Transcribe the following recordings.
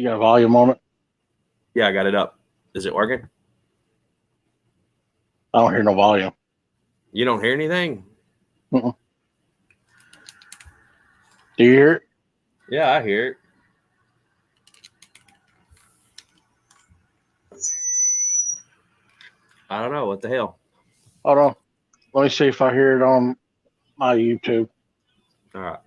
You got a volume on it? Yeah, I got it up. Is it working? I don't hear no volume. You don't hear anything? Uh-uh. Do you hear it? Yeah, I hear it. I don't know. What the hell? Hold on. Let me see if I hear it on my YouTube. All right.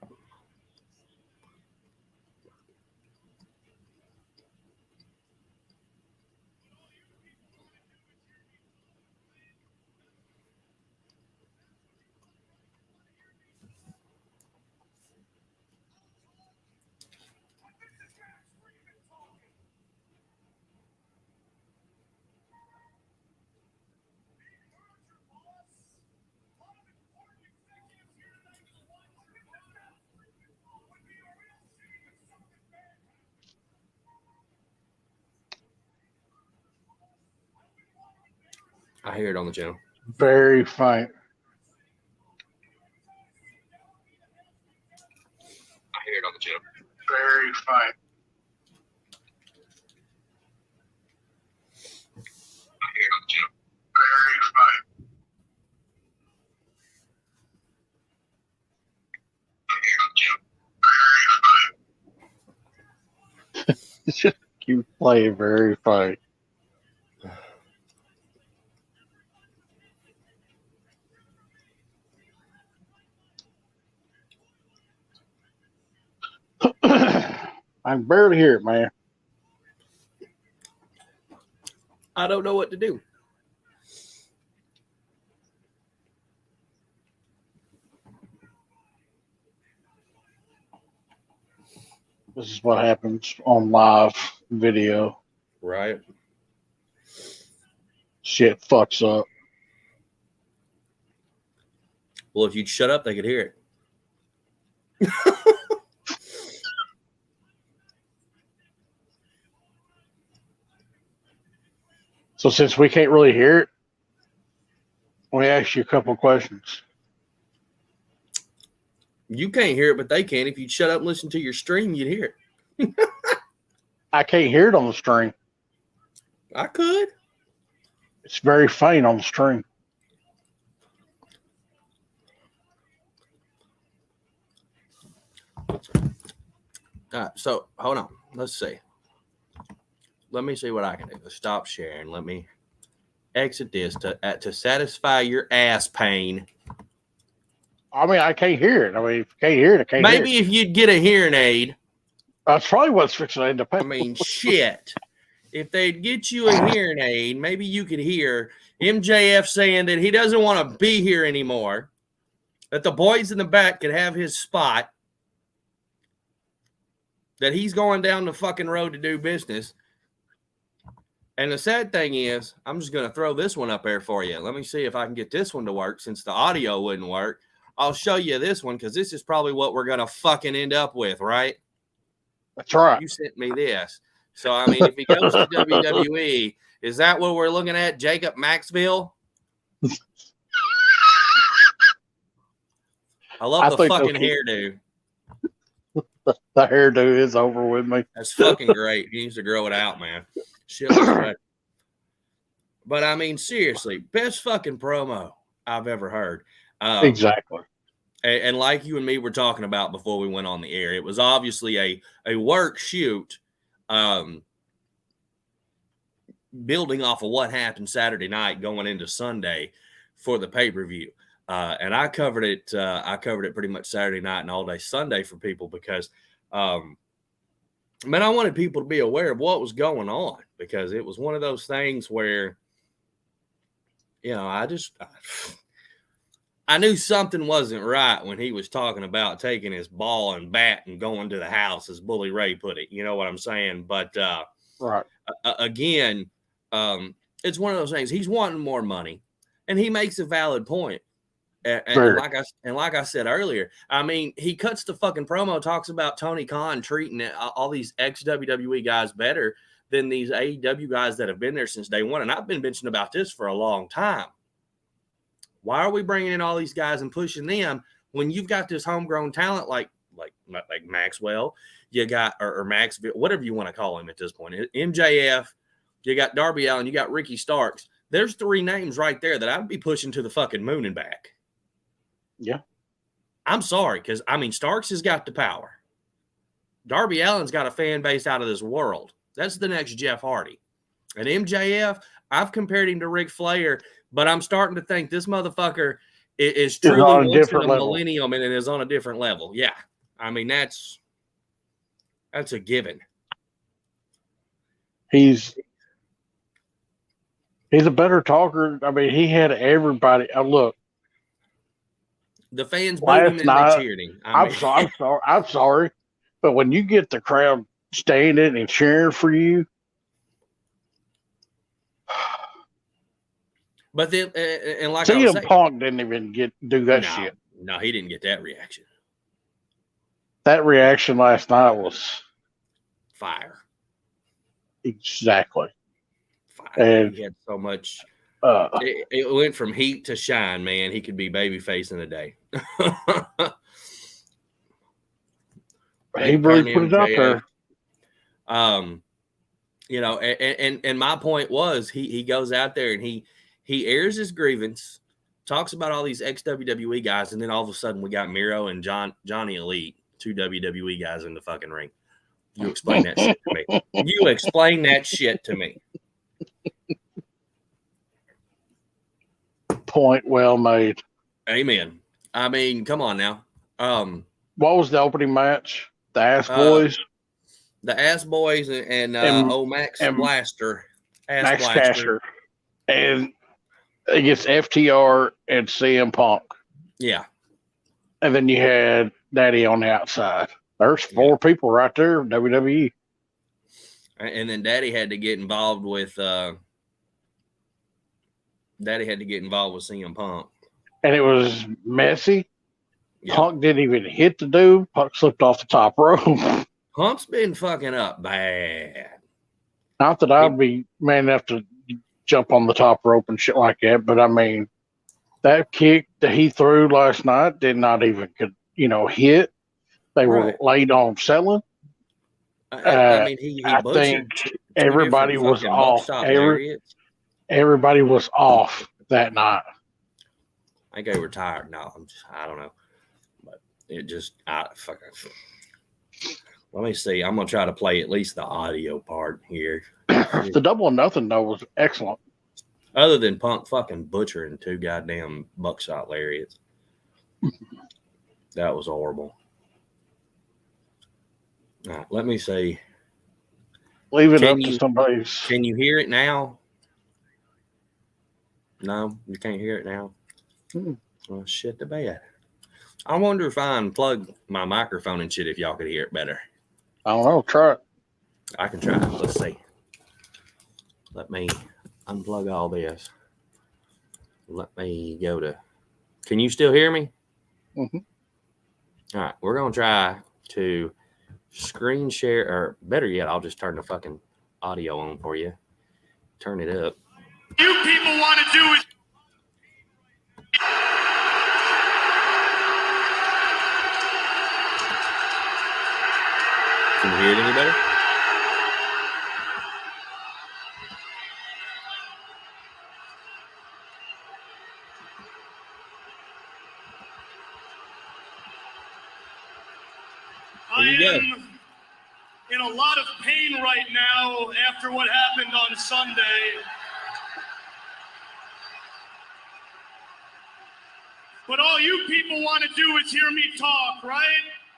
I hear it on the channel. Very faint. I hear it on the channel. Very faint. I hear it on the channel. Very faint. I hear it on the channel. Very faint. Just keep playing very faint. I can barely hear it, man. I don't know what to do. This is what happens on live video. Right. Shit fucks up. Well, if you'd shut up, they could hear it. So since we can't really hear it, let me ask you a couple of questions. You can't hear it, but they can. If you'd shut up and listen to your stream, you'd hear it. I can't hear it on the stream. I could. It's very faint on the stream. All right, so hold on. Let's see. Let me see what I can do. Stop sharing. Let me exit this to satisfy your ass pain. I mean, I can't hear it. I mean, if you can't hear it, I can't hear it. Maybe if you'd get a hearing aid. That's probably what's fixing to end up I happening. mean, shit. If they'd get you a hearing aid, maybe you could hear MJF saying that he doesn't want to be here anymore, that the boys in the back could have his spot, that he's going down the fucking road to do business. And the sad thing is, I'm just going to throw this one up there for you. Let me see if I can get this one to work since the audio wouldn't work. I'll show you this one because this is probably what we're going to fucking end up with, right? That's right. You sent me this. So, I mean, if he goes to WWE, is that what we're looking at? Jacob Maxville? I love the fucking hairdo. The hairdo is over with me. That's fucking great. He needs to grow it out, man. Shit looks great. But, I mean, seriously, best fucking promo I've ever heard. Exactly. And like you and me were talking about before we went on the air, it was obviously a work shoot building off of what happened Saturday night going into Sunday for the pay-per-view. And I covered it pretty much Saturday night and all day Sunday for people because, I wanted people to be aware of what was going on because it was one of those things where, you know, I knew something wasn't right when he was talking about taking his ball and bat and going to the house, as Bully Ray put it. You know what I'm saying? But right. Again, it's one of those things. He's wanting more money, and he makes a valid point. And like I said earlier, I mean, he cuts the fucking promo, talks about Tony Khan treating all these ex-WWE guys better than these AEW guys that have been there since day one. And I've been bitching about this for a long time. Why are we bringing in all these guys and pushing them when you've got this homegrown talent like Maxwell? you got, or Maxville, whatever you want to call him at this point. MJF, you got Darby Allin, you got Ricky Starks. There's 3 names right there that I'd be pushing to the fucking moon and back. Yeah. I'm sorry, because, I mean, Starks has got the power. Darby Allin's got a fan base out of this world. That's the next Jeff Hardy. And MJF, I've compared him to Ric Flair, but I'm starting to think this motherfucker is truly on a once different in a level. millennium and it is on a different level. Yeah. I mean, that's a given. He's a better talker. I mean, he had everybody. Look, the fans booed him and they cheered him. I'm sorry, but when you get the crowd standing and cheering for you, but then, and like CM Punk didn't even do that shit. No, he didn't get that reaction. That reaction last night was fire. Exactly. Fire. And he had so much. It went from heat to shine, man. He could be babyface in a day. He really put it out there. You know, and my point was he goes out there and he airs his grievance, talks about all these ex-WWE guys, and then all of a sudden we got Miro and Johnny Elite, 2 WWE guys in the fucking ring. You explain that shit to me. You explain that shit to me. Point well made. Amen. I mean, come on now. What was the opening match? The Ass Boys? The Ass Boys and old Max Blaster. Max Caster. And against FTR and CM Punk. Yeah. And then you had Daddy on the outside. There's 4 people right there, WWE. And then Daddy had to get involved with CM Punk. And it was messy. Yep. Punk didn't even hit the dude. Punk slipped off the top rope. Punk's been fucking up bad. Not that I'd be man enough to jump on the top rope and shit like that, but I mean, that kick that he threw last night did not even hit. They were late on selling. I mean, he I think everybody was off. Everybody was off that night. I think they were tired. No, I don't know. But it just, fucking. Let me see. I'm going to try to play at least the audio part here. The 2-0, though, was excellent. Other than Punk fucking butchering 2 goddamn buckshot lariats. That was horrible. All right, let me see. Leave it up to somebody. Can you hear it now? No, you can't hear it now. Well, shit the bed. I wonder if I unplug my microphone and shit if y'all could hear it better. I don't know. Try it. I can try it. Let's see. Let me unplug all this. Let me go to. Can you still hear me? Mm-hmm. All right. We're going to try to screen share, or better yet, I'll just turn the fucking audio on for you. Turn it up. You people want to do is. Can you hear it any better? I am in a lot of pain right now after what happened on Sunday. But all you people want to do is hear me talk, right?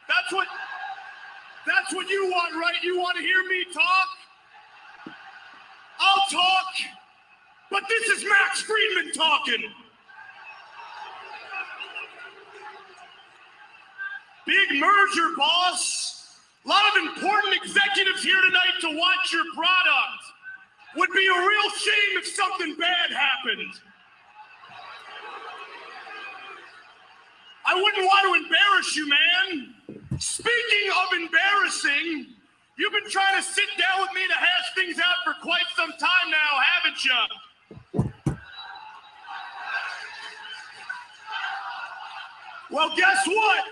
That's what you want, right? You want to hear me talk? I'll talk, but this is Max Friedman talking. Big merger, boss. A lot of important executives here tonight to watch your product. Would be a real shame if something bad happened. I wouldn't want to embarrass you, man. Speaking of embarrassing, you've been trying to sit down with me to hash things out for quite some time now, haven't you? Well, guess what?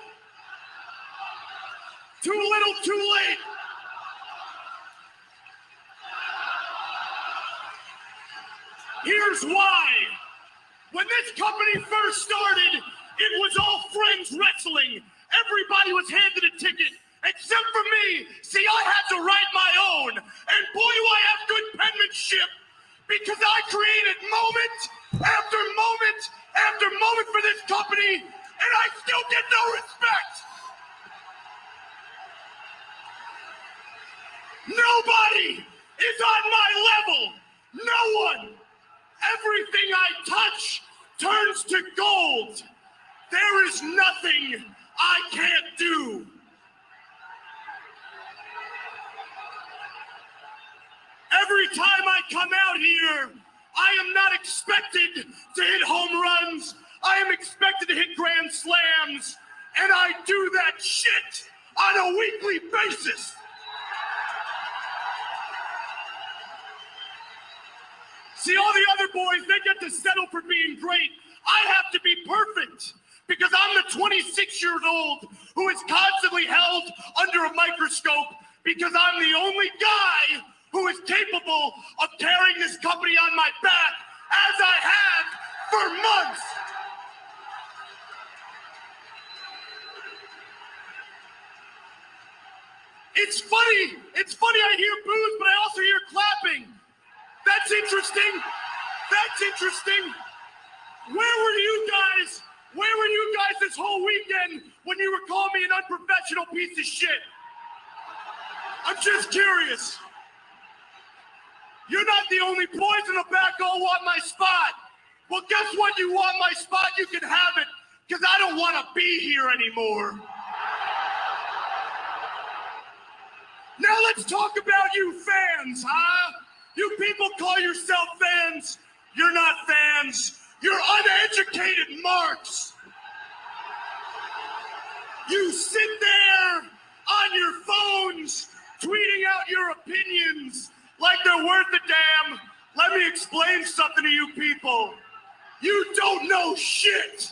Too little, too late. Here's why. When this company first started, it was all friends wrestling. Everybody was handed a ticket, except for me. See, I had to write my own. And boy, do I have good penmanship, because I created moment after moment after moment for this company, and I still get no respect. Nobody is on my level. No one. Everything I touch turns to gold. There is nothing I can't do. Every time I come out here, I am not expected to hit home runs. I am expected to hit grand slams, and I do that shit on a weekly basis. See, all the other boys, they get to settle for being great. I have to be perfect because I'm the 26-year-old who is constantly held under a microscope because I'm the only guy who is capable of carrying this company on my back as I have for months. It's funny I hear boos, but I also hear clapping. That's interesting. That's interesting. Where were you guys? Where were you guys this whole weekend when you were calling me an unprofessional piece of shit? I'm just curious. You're not the only boys in the back all want my spot. Well, guess what? You want my spot, you can have it, because I don't want to be here anymore. Now let's talk about you fans, huh? You people call yourself fans. You're not fans. You're uneducated marks. You sit there on your phones tweeting out your opinions like they're worth a damn. Let me explain something to you people. You don't know shit.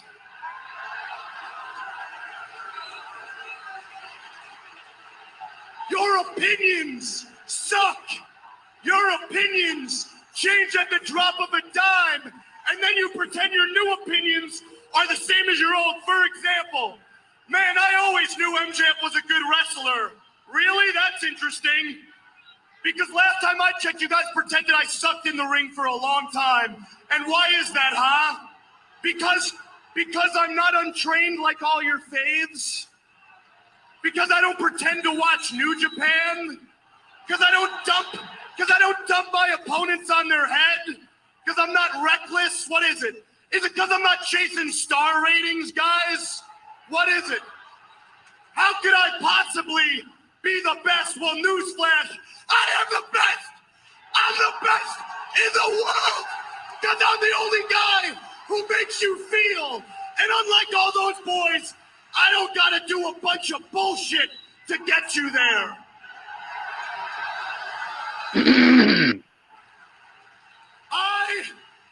Your opinions suck. Your opinions change at the drop of a dime, and then you pretend your new opinions are the same as your old. For example, man, I always knew MJF was a good wrestler. Really? That's interesting. Because last time I checked, you guys pretended I sucked in the ring for a long time. And why is that, huh? Because I'm not untrained like all your faves? Because I don't pretend to watch New Japan? Because I don't dump my opponents on their head? Because I'm not reckless? What is it? Is it because I'm not chasing star ratings, guys? What is it? How could I possibly be the best? Well, newsflash, I am the best! I'm the best in the world! Because I'm the only guy who makes you feel. And unlike all those boys, I don't gotta do a bunch of bullshit to get you there. I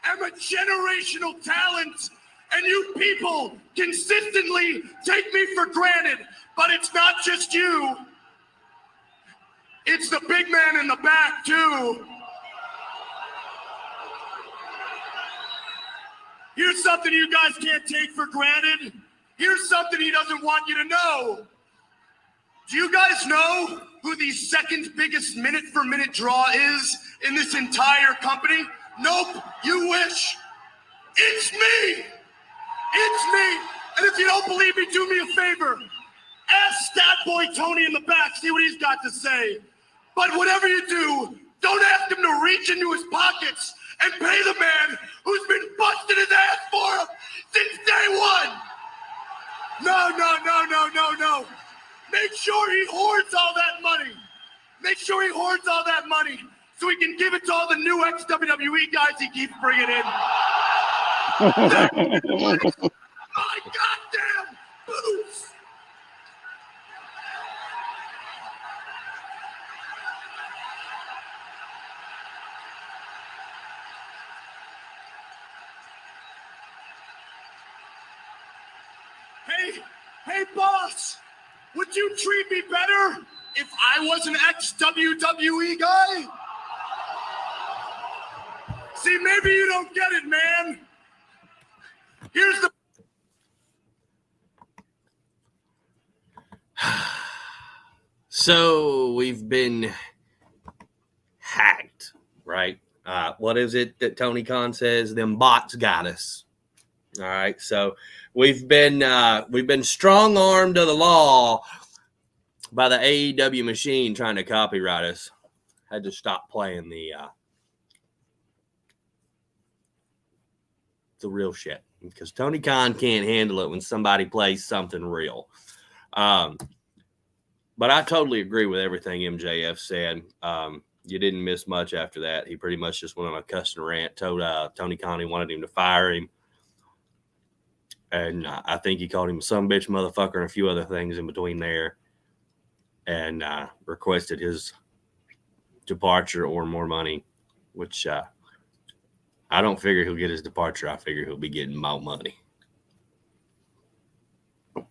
am a generational talent, and you people consistently take me for granted. But it's not just you. It's the big man in the back, too. Here's something you guys can't take for granted. Here's something he doesn't want you to know. Do you guys know who the second biggest minute-for-minute draw is in this entire company? Nope, you wish. It's me! It's me! And if you don't believe me, do me a favor. Ask Stat Boy Tony in the back, see what he's got to say. But whatever you do, don't ask him to reach into his pockets and pay the man who's been busting his ass for him since day one. No. Make sure he hoards all that money. Make sure he hoards all that money so he can give it to all the new ex-WWE guys he keeps bringing in. My goddamn boots! Hey, boss! Would you treat me better if I was an ex-WWE guy? See, maybe you don't get it, man. Here's the... So we've been hacked, right? What is it that Tony Khan says? Them bots got us. All right, so we've been strong-armed to the law by the AEW machine trying to copyright us. Had to stop playing the real shit because Tony Khan can't handle it when somebody plays something real. But I totally agree with everything MJF said. You didn't miss much after that. He pretty much just went on a cussing rant, told Tony Khan he wanted him to fire him. And I think he called him a sumbitch motherfucker and a few other things in between there. And requested his departure or more money, which I don't figure he'll get his departure. I figure he'll be getting more money.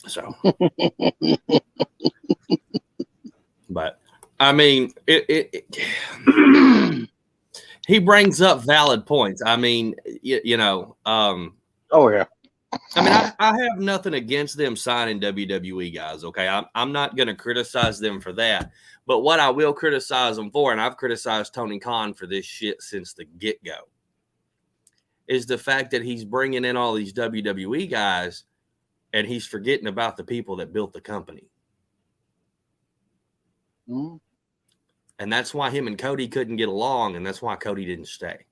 So, but I mean, he brings up valid points. I mean, you know, oh yeah. I mean, I have nothing against them signing WWE guys. Okay, I'm not going to criticize them for that. But what I will criticize them for, and I've criticized Tony Khan for this shit since the get-go, is the fact that he's bringing in all these WWE guys and he's forgetting about the people that built the company. Mm-hmm. And that's why him and Cody couldn't get along, and that's why Cody didn't stay.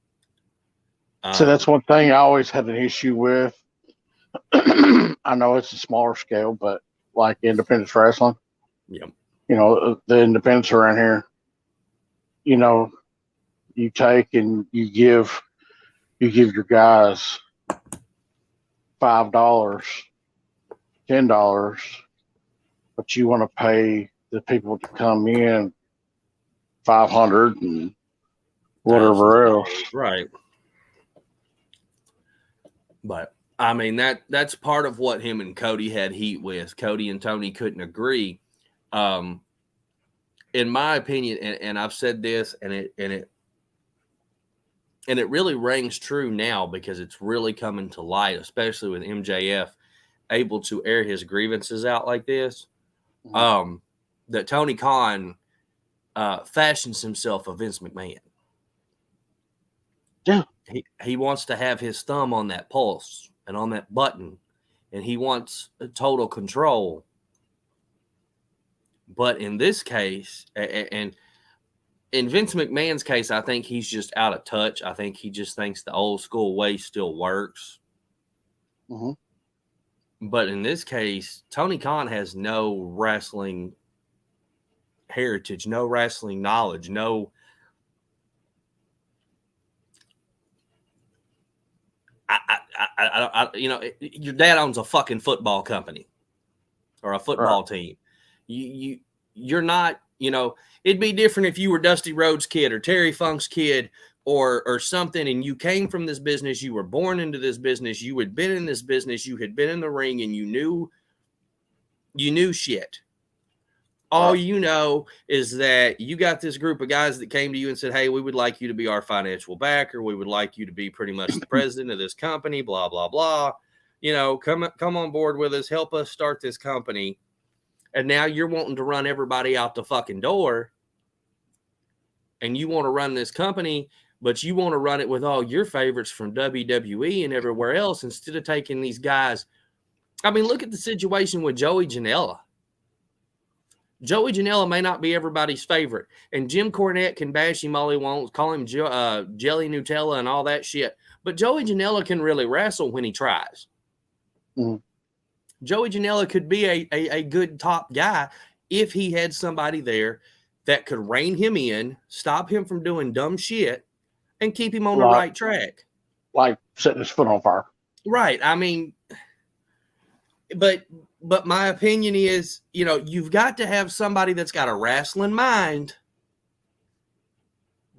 So that's one thing I always had an issue with. I know it's a smaller scale, but like independence wrestling, yeah, you know, the independents around here, you know, you take and you give your guys $5, $10, but you want to pay the people to come in $500 and whatever else, right? But I mean, that's part of what him and Cody had heat with. Cody and Tony couldn't agree. In my opinion, and I've said this, and it really rings true now because it's really coming to light, especially with MJF able to air his grievances out like this. That Tony Khan fashions himself a Vince McMahon. Yeah, he wants to have his thumb on that pulse and on that button, and he wants total control. But in this case, and in Vince McMahon's case, I think he's just out of touch. I think he just thinks the old school way still works. Mm-hmm. But in this case, Tony Khan has no wrestling heritage, no wrestling knowledge, no. You know, your dad owns a fucking football company or a football team. You're not, you know, it'd be different if you were Dusty Rhodes' kid or Terry Funk's kid or something, and you came from this business, you were born into this business, you had been in this business, you had been in the ring, and you knew shit. All you know is that you got this group of guys that came to you and said, hey, we would like you to be our financial backer. We would like you to be pretty much the president of this company, blah, blah, blah. You know, come on board with us. Help us start this company. And now you're wanting to run everybody out the fucking door. And you want to run this company, but you want to run it with all your favorites from WWE and everywhere else instead of taking these guys. I mean, look at the situation with Joey Janela. Joey Janela may not be everybody's favorite, and Jim Cornette can bash him all he wants, call him Jelly Nutella and all that shit. But Joey Janela can really wrestle when he tries. Mm. Joey Janela could be a good top guy if he had somebody there that could rein him in, stop him from doing dumb shit, and keep him on the right track. Like setting his foot on fire. Right. I mean, but my opinion is, you know, you've got to have somebody that's got a wrestling mind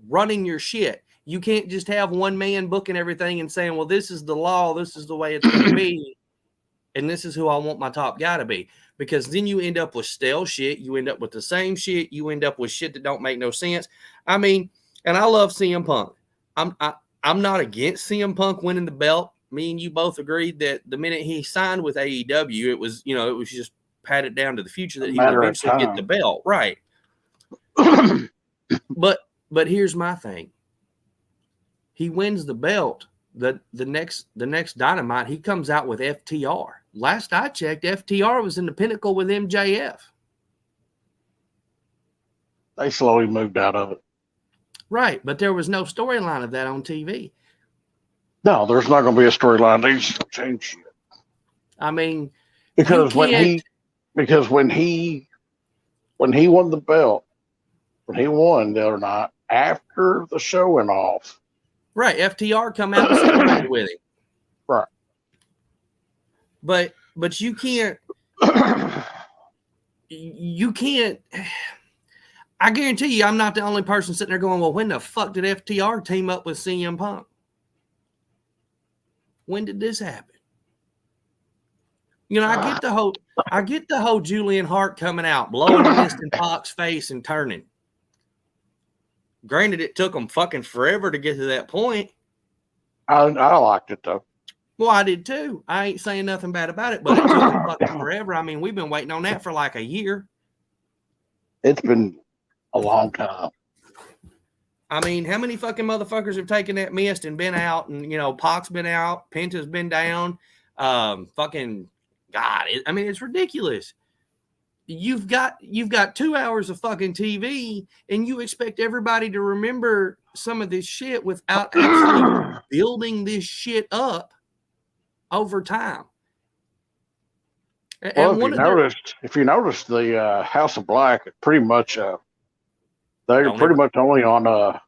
running your shit. You can't just have one man booking everything and saying, well, this is the law, this is the way it's going to be, and this is who I want my top guy to be. Because then you end up with stale shit. You end up with the same shit. You end up with shit that don't make no sense. I mean, and I love CM Punk. I'm not against CM Punk winning the belt. Me and you both agreed that the minute he signed with AEW, it was just patted down to the future that he would eventually get the belt. Right. But here's my thing. He wins the belt. The next Dynamite, he comes out with FTR. Last I checked, FTR was in the Pinnacle with MJF. They slowly moved out of it. Right, but there was no storyline of that on TV. No, there's not going to be a storyline. They just change shit. I mean, because when he won the belt, when he won the other night after the show went off. Right, FTR come out and celebrated with him. Right. But you can't I guarantee you I'm not the only person sitting there going, well, when the fuck did FTR team up with CM Punk? When did this happen? You know, I get the whole Julian Hart coming out, blowing the mist in Pac's face and turning. Granted, it took them fucking forever to get to that point. I liked it though. Well, I did too. I ain't saying nothing bad about it, but it took them fucking forever. I mean, we've been waiting on that for like a year. It's been a long time. I mean, how many fucking motherfuckers have taken that mist and been out? And Pac's been out, Penta's been down. Fucking God, it's ridiculous. You've got 2 hours of fucking TV, and you expect everybody to remember some of this shit without actually building this shit up over time. Well, if you noticed, the House of Black, pretty much, they're pretty much only on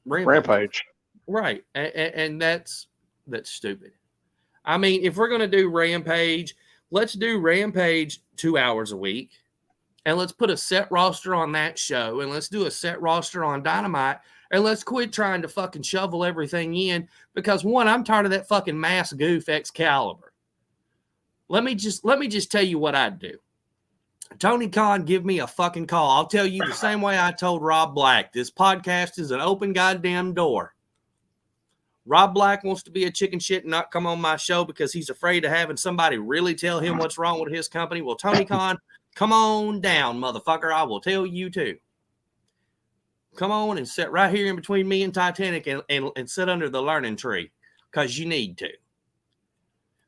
Rampage. Right, and that's stupid. I mean, if we're gonna do Rampage, let's do Rampage 2 hours a week, and let's put a set roster on that show, and let's do a set roster on Dynamite, and let's quit trying to fucking shovel everything in, because one, I'm tired of that fucking mass goof Excalibur. Let me just tell you what I'd do. Tony Khan, give me a fucking call. I'll tell you the same way I told Rob Black. This podcast is an open goddamn door. Rob Black wants to be a chicken shit and not come on my show because he's afraid of having somebody really tell him what's wrong with his company. Well, Tony Khan, come on down, motherfucker. I will tell you too. Come on and sit right here in between me and Titanic and sit under the learning tree because you need to.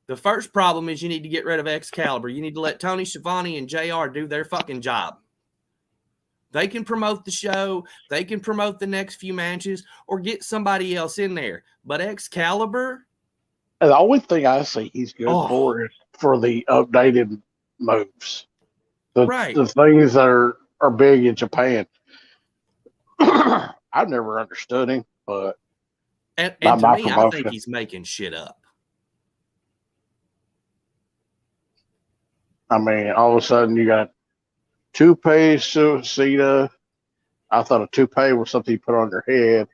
The first problem is you need to get rid of Excalibur. You need to let Tony Schiavone and JR do their fucking job. They can promote the show. They can promote the next few matches or get somebody else in there. But Excalibur? The only thing I see he's good for is for the updated moves. The things that are big in Japan. I've never understood him, but and to me, I think he's making shit up. I mean, all of a sudden you got toupee suicida. I thought a toupee was something you put on your head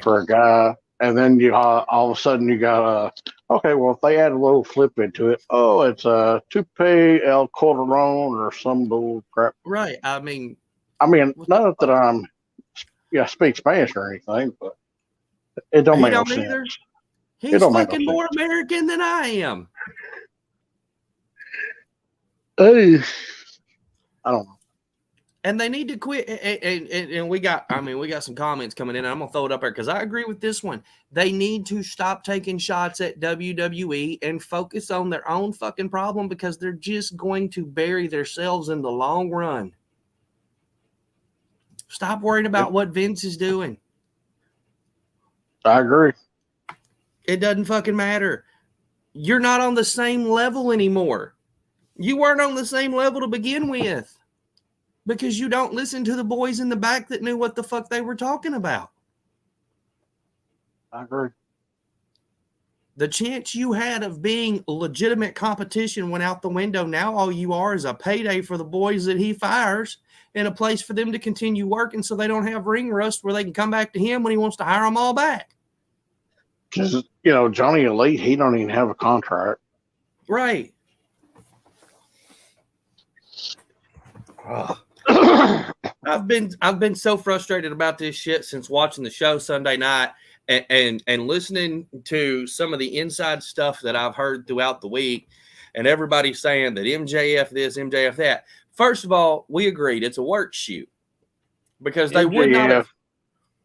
for a guy. And then you all of a sudden you got okay, well, if they add a little flip into it, it's a toupee El Calderon or some bull crap. Right. I mean, not that I'm speak Spanish or anything, but it don't make no sense. Either. He's fucking more American than I am. I don't know. And they need to quit. And we got some comments coming in. And I'm gonna throw it up there because I agree with this one. They need to stop taking shots at WWE and focus on their own fucking problem because they're just going to bury themselves in the long run. Stop worrying about what Vince is doing. I agree. It doesn't fucking matter. You're not on the same level anymore. You weren't on the same level to begin with because you don't listen to the boys in the back that knew what the fuck they were talking about. I agree. The chance you had of being legitimate competition went out the window. Now all you are is a payday for the boys that he fires and a place for them to continue working so they don't have ring rust where they can come back to him when he wants to hire them all back. Because, Johnny Elite, he don't even have a contract. Right. I've been so frustrated about this shit since watching the show Sunday night and listening to some of the inside stuff that I've heard throughout the week, and everybody saying that MJF this, MJF that. First of all, we agreed it's a work shoot because they would not have.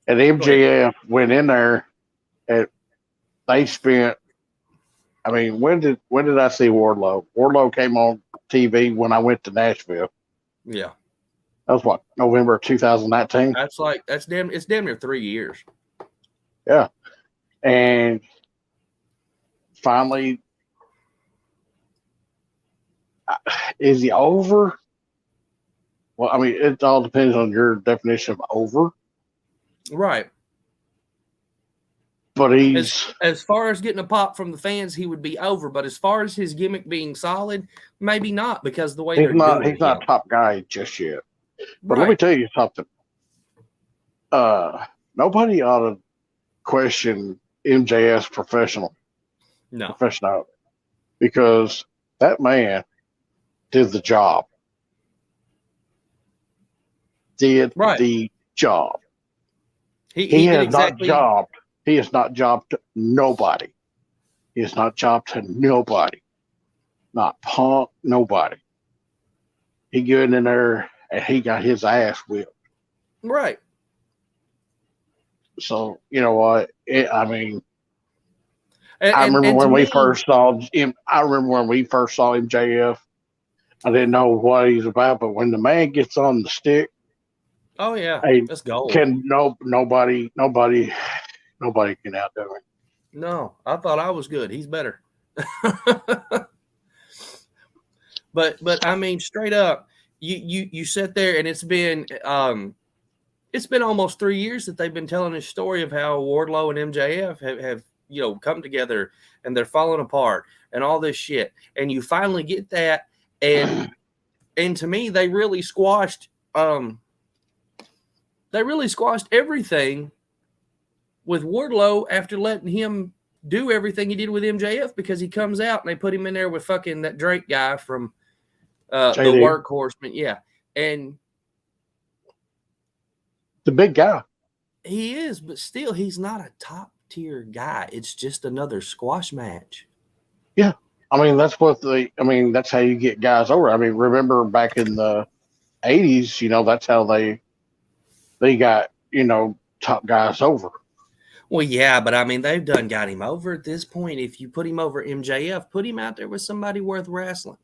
And MJF went in there and they spent. I mean, when did I see Wardlow? Wardlow came on TV when I went to Nashville. Yeah. That was what, November of 2019? It's damn near 3 years. Yeah. And finally, is he over? Well, I mean, it all depends on your definition of over. Right. But he's as far as getting a pop from the fans, he would be over. But as far as his gimmick being solid, maybe not, because the way he's not a top guy just yet. But let me tell you something. Nobody ought to question MJF's professional, because that man did the job. The job. He has not jobbed. He has not jobbed to nobody. He has not jobbed to nobody. Not Punk, nobody. He got in there and he got his ass whipped. Right. So, you know what? I remember when we first saw MJF. I didn't know what he's about, but when the man gets on the stick, oh yeah, let's go. Nobody can outdo him. No, I thought I was good. He's better. but I mean, straight up, you sit there and it's been almost 3 years that they've been telling this story of how Wardlow and MJF have come together and they're falling apart and all this shit. And you finally get that, and to me, they really squashed everything with Wardlow after letting him do everything he did with MJF, because he comes out and they put him in there with fucking that Drake guy from the Workhorseman. Yeah. And the big guy. He is, but still, he's not a top tier guy. It's just another squash match. Yeah. I mean, that's how you get guys over. I mean, remember back in the 80s, that's how they got, top guys over. Well, yeah, but I mean, they've got him over at this point. If you put him over MJF, put him out there with somebody worth wrestling.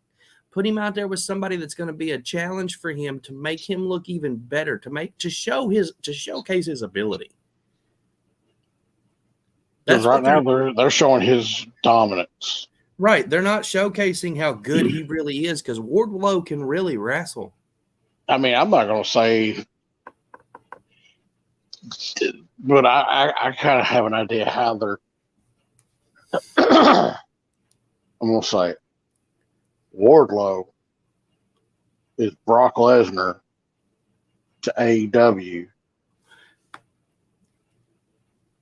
Put him out there with somebody that's going to be a challenge for him to make him look even better, to showcase his ability. Because right now they're showing his dominance. Right, they're not showcasing how good he really is, because Wardlow can really wrestle. I mean, I'm not going to say, but I kind of have an idea how they're. I'm going to say it. Wardlow is Brock Lesnar to AEW.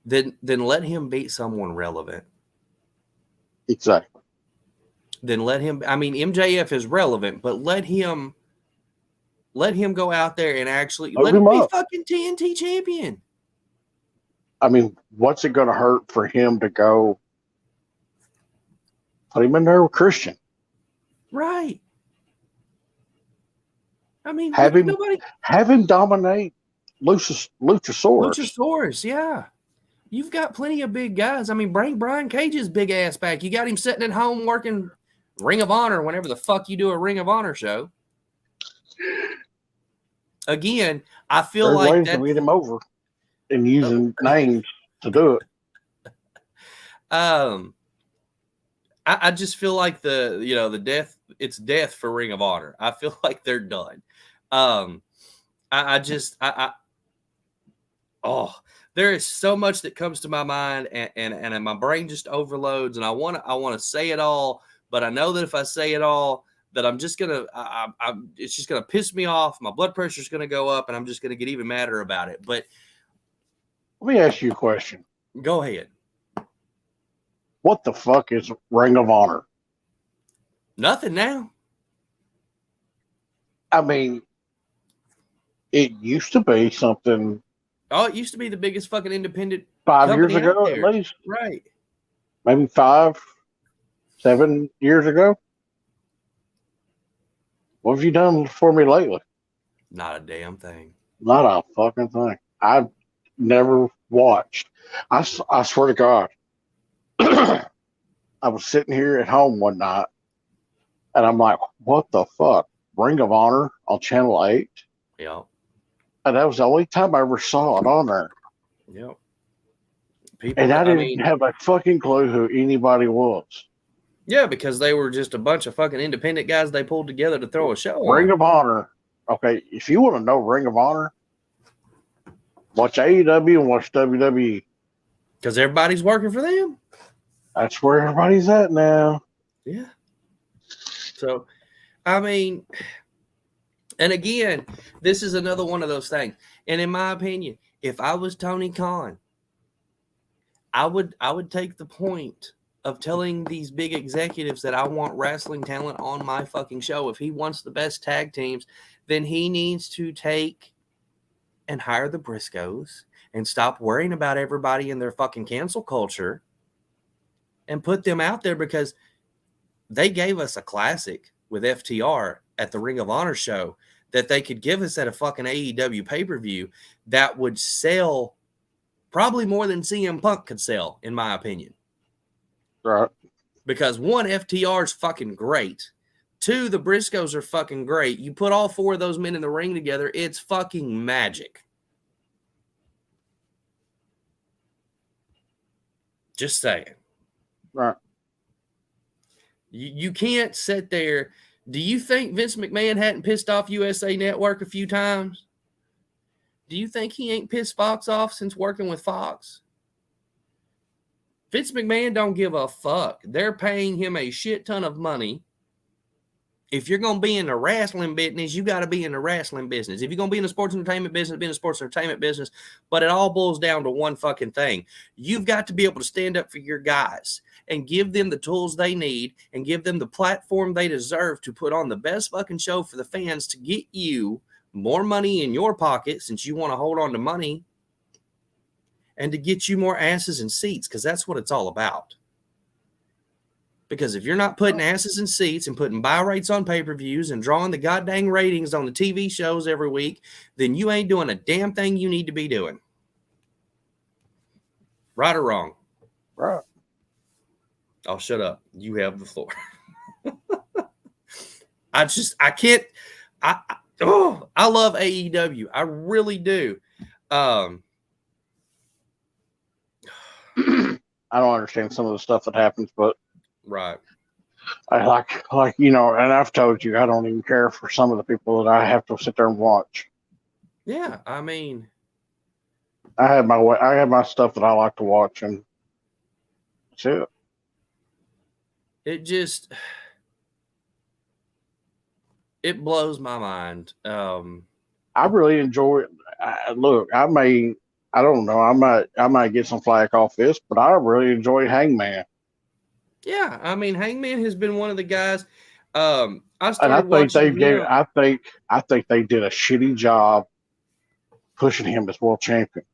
Then let him beat someone relevant. Exactly. Then let him. I mean, MJF is relevant, but let him go out there and actually let him be fucking TNT champion. I mean, what's it going to hurt for him to go put him in there with Christian? Right. I mean, have him dominate Luchasaurus. Luchasaurus, yeah. You've got plenty of big guys. I mean, bring Brian Cage's big ass back. You got him sitting at home working Ring of Honor whenever the fuck you do a Ring of Honor show. Again, I feel There's like ways to beat him over and using names to do it. I just feel like the death. It's death for Ring of Honor. I feel like they're done. There is so much that comes to my mind, and my brain just overloads, and I want to say it all, but I know that if I say it all, that I'm just gonna, it's just gonna piss me off. My blood pressure is gonna go up, and I'm just gonna get even madder about it. But let me ask you a question. Go ahead. What the fuck is Ring of Honor? Nothing now. I mean, it used to be something. Oh, it used to be the biggest fucking independent 5 years company out ago, at there. least. Right. Maybe 5, 7 years ago. What have you done for me lately? Not a damn thing. Not a fucking thing. I've never watched. I swear to God, I was sitting here at home one night, and I'm like, what the fuck? Ring of Honor on Channel 8? Yep. And that was the only time I ever saw it on there. Yep. People, And I didn't mean, have a fucking clue who anybody was. yeah, because they were just a bunch of fucking independent guys they pulled together to throw a show Ring on. of Honor. Okay, if you want to know Ring of Honor, watch AEW and watch WWE. Because everybody's working for them. That's where everybody's at now. Yeah. So, I mean, and again, this is another one of those things. And in my opinion, if I was Tony Khan, I would take the point of telling these big executives that I want wrestling talent on my fucking show. If he wants the best tag teams, then he needs to take and hire the Briscoes and stop worrying about everybody in their fucking cancel culture and put them out there, because they gave us a classic with FTR at the Ring of Honor show that they could give us at a fucking AEW pay-per-view that would sell probably more than CM Punk could sell, in my opinion. Right. Because one, FTR is fucking great. Two, the Briscoes are fucking great. You put all 4 of those men in the ring together, it's fucking magic. Just saying. Right. You can't sit there. Do you think Vince McMahon hadn't pissed off USA Network a few times? Do you think he ain't pissed Fox off since working with Fox? Vince McMahon don't give a fuck. They're paying him a shit ton of money. If you're going to be in the wrestling business, you got to be in the wrestling business. If you're going to be in the sports entertainment business, be in the sports entertainment business. But it all boils down to one fucking thing. You've got to be able to stand up for your guys and give them the tools they need and give them the platform they deserve to put on the best fucking show for the fans to get you more money in your pocket, since you want to hold on to money, and to get you more asses and seats, because that's what it's all about. Because if you're not putting asses in seats and putting buy rates on pay-per-views and drawing the goddamn ratings on the TV shows every week, then you ain't doing a damn thing you need to be doing. Right or wrong? Right. Oh, shut up. You have the floor. I can't. I love AEW. I really do. I don't understand some of the stuff that happens, but Right. I like and I've told you I don't even care for some of the people that I have to sit there and watch. Yeah, I mean, I have my stuff that I like to watch, and that's it. It blows my mind. I really enjoy it. Look, I don't know, I might get some flack off this, but I really enjoy Hangman. Yeah, I mean, Hangman has been one of the guys. I And I started think watching him. I think they did a shitty job pushing him as world champion.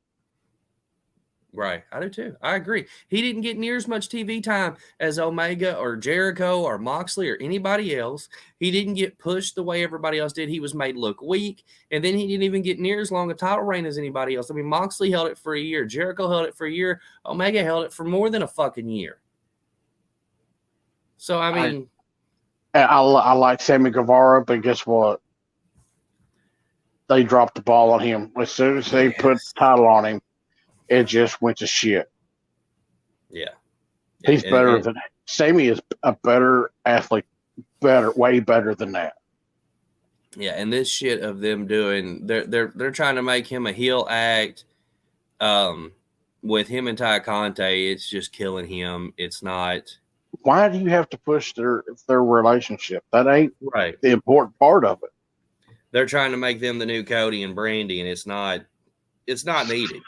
Right, I do too. I agree. He didn't get near as much TV time as Omega or Jericho or Moxley or anybody else. He didn't get pushed the way everybody else did. He was made look weak, and then he didn't even get near as long a title reign as anybody else. I mean, Moxley held it for a year. Jericho held it for a year. Omega held it for more than a fucking year. So, I mean, I like Sammy Guevara, but guess what? They dropped the ball on him. As soon as they put the title on him, it just went to shit. Yeah. He's better than Sammy is a better athlete, way better than that. Yeah, and this shit of them doing they're trying to make him a heel act. With him and Ty Conte, it's just killing him. It's not. Why do you have to push their relationship? That ain't right. The important part of it. They're trying to make them the new Cody and Brandy, and it's not needed.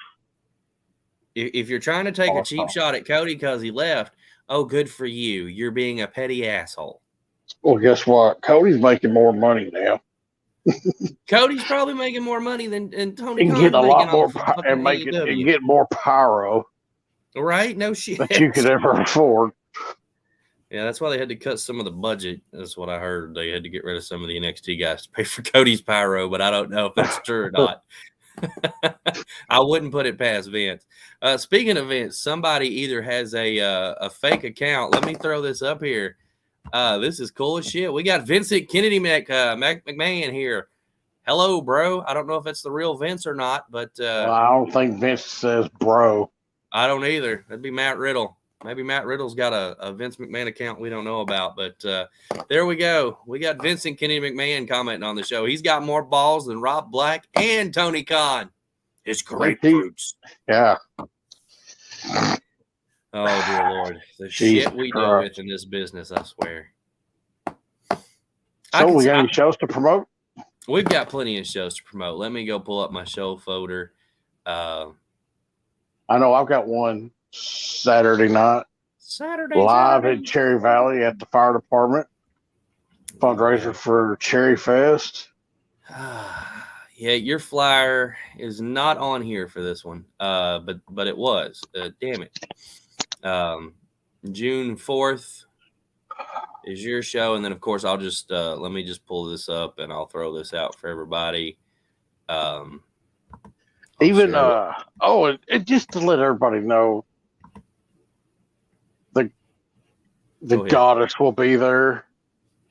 If you're trying to take a cheap shot at Cody because he left, oh, good for you. You're being a petty asshole. Well, guess what? Cody's making more money now. Cody's probably making more money than Tony He can Khan's get a lot making more off of fucking and AEW. get more pyro. Right? No shit. That you could ever afford. Yeah, that's why they had to cut some of the budget. That's what I heard. They had to get rid of some of the NXT guys to pay for Cody's pyro, but I don't know if that's true or not. I wouldn't put it past Vince. Speaking of Vince, somebody either has a fake account. Let me throw this up here. This is cool as shit. We got Vincent Kennedy McMahon here. Hello, bro. I don't know if it's the real Vince or not, but Well, I don't think Vince says bro. I don't either. That'd be Matt Riddle. Maybe Matt Riddle's got a Vince McMahon account we don't know about, but there we go. We got Vincent Kennedy McMahon commenting on the show. He's got more balls than Rob Black and Tony Khan. His grapefruits. Yeah. Oh, dear Lord. The Jesus shit we deal with in this business, I swear. So we got any shows to promote? We've got plenty of shows to promote. Let me go pull up my show folder. I know I've got one Saturday night. Live in Cherry Valley at the fire department. Fundraiser for Cherry Fest. Yeah, your flyer is not on here for this one. But it was. Damn it. June 4th is your show, and then of course I'll just let me just pull this up and I'll throw this out for everybody. Even just to let everybody know, the goddess will be there.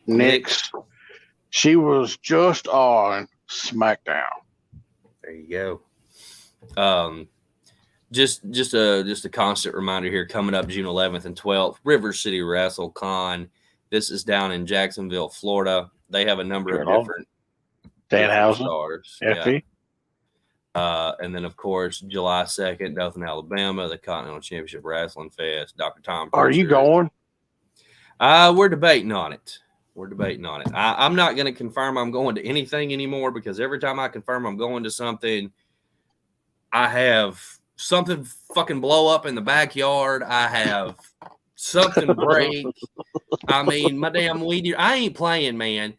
Nyx. She was just on SmackDown. There you go. Just a constant reminder here. Coming up June 11th and 12th, River City WrestleCon. This is down in Jacksonville, Florida. They have a number of different stars. FP. And then, of course, July 2nd, Dothan, Alabama, the Continental Championship Wrestling Fest. Dr. Tom Pritchard. Are you going? We're debating on it. I'm not going to confirm I'm going to anything anymore because every time I confirm I'm going to something, I have something fucking blow up in the backyard. I have something break. I mean, my damn weed eater. I ain't playing, man.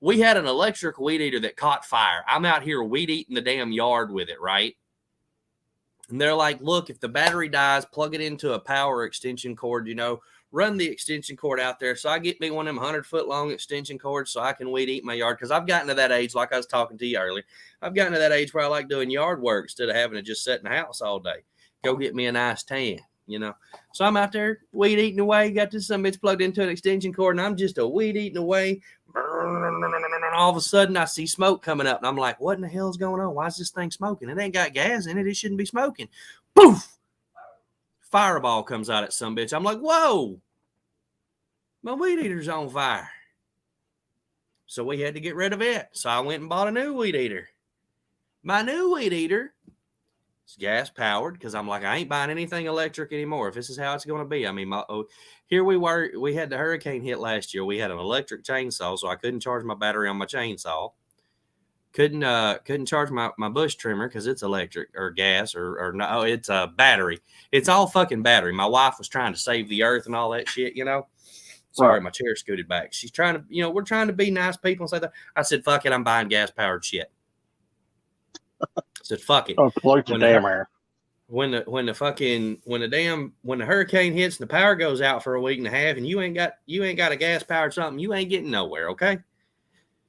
We had an electric weed eater that caught fire. I'm out here weed eating the damn yard with it, right? And they're like, look, if the battery dies, plug it into a power extension cord, run the extension cord out there. So I get me one of them 100-foot long extension cords so I can weed eat my yard. Because I've gotten to that age, like I was talking to you earlier, I've gotten to that age where I like doing yard work instead of having to just sit in the house all day. Go get me a nice tan, So I'm out there weed eating away, got this some bitch plugged into an extension cord, and I'm just a weed eating away. All of a sudden, I see smoke coming up, and I'm like, what in the hell's going on? Why is this thing smoking? It ain't got gas in it. It shouldn't be smoking. Poof! Fireball comes out at some bitch. I'm like, whoa! My weed eater's on fire. So we had to get rid of it. So I went and bought a new weed eater. My new weed eater is gas powered because I'm like, I ain't buying anything electric anymore if this is how it's going to be. I mean, here we had the hurricane hit last year. We had an electric chainsaw, so I couldn't charge my battery on my chainsaw. Couldn't charge my bush trimmer because it's electric or gas or no, it's a battery. It's all fucking battery. My wife was trying to save the earth and all that shit, Sorry, my chair scooted back. She's trying to, we're trying to be nice people and say that. I said, fuck it, I'm buying gas-powered shit. I said, fuck it. Oh, float the damn air. When the hurricane hits and the power goes out for a week and a half and you ain't got a gas-powered something, you ain't getting nowhere, okay?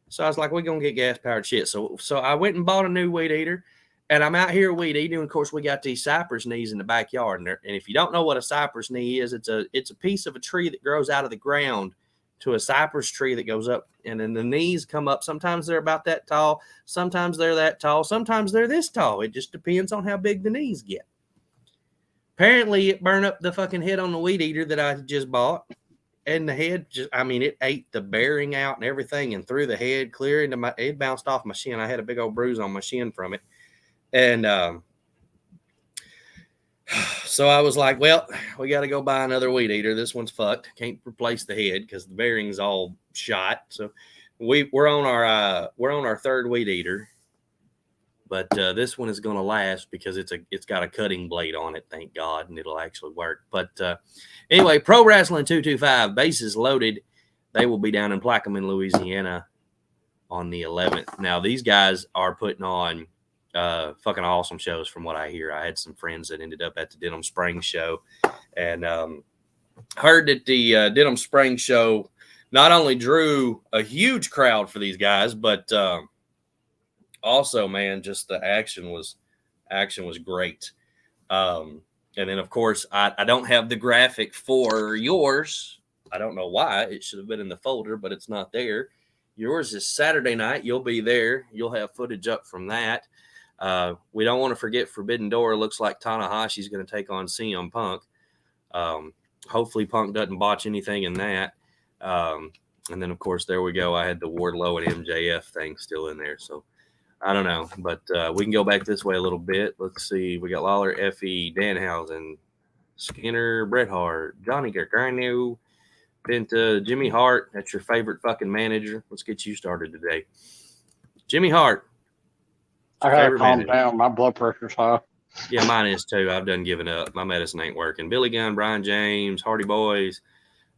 So I was like, we're going to get gas-powered shit. So I went and bought a new weed eater. And I'm out here weed eating. And of course, we got these cypress knees in the backyard. And if you don't know what a cypress knee is, it's a piece of a tree that grows out of the ground to a cypress tree that goes up. And then the knees come up. Sometimes they're about that tall. Sometimes they're that tall. Sometimes they're this tall. It just depends on how big the knees get. Apparently, it burned up the fucking head on the weed eater that I just bought. And the head it ate the bearing out and everything and threw the head clear into it bounced off my shin. I had a big old bruise on my shin from it. And so I was like, well, we got to go buy another weed eater. This one's fucked. Can't replace the head because the bearing's all shot. So we're on our third weed eater. But this one is going to last because it's got a cutting blade on it, thank God, and it'll actually work. But anyway, Pro Wrestling 225, bases loaded. They will be down in Plaquemine, Louisiana on the 11th. Now, these guys are putting on fucking awesome shows from what I hear. I had some friends that ended up at the Denham Springs show, and heard that the Denham Springs show not only drew a huge crowd for these guys, but also, man, just the action was great. And then, of course, I don't have the graphic for yours. I don't know why. It should have been in the folder, but it's not there. Yours is Saturday night. You'll be there. You'll have footage up from that. We don't want to forget Forbidden Door. Looks like Tanahashi's going to take on CM Punk. Hopefully Punk doesn't botch anything in that. And then, of course, there we go. I had the Wardlow and MJF thing still in there. So I don't know. But we can go back this way a little bit. Let's see. We got Lawler, Effie, Danhausen, Skinner, Bret Hart, Johnny Gargano, Penta, Jimmy Hart. That's your favorite fucking manager. Let's get you started today. Jimmy Hart. I gotta calm down. My blood pressure's high. Yeah, mine is too. I've done giving up. My medicine ain't working. Billy Gunn, Brian James, Hardy Boys.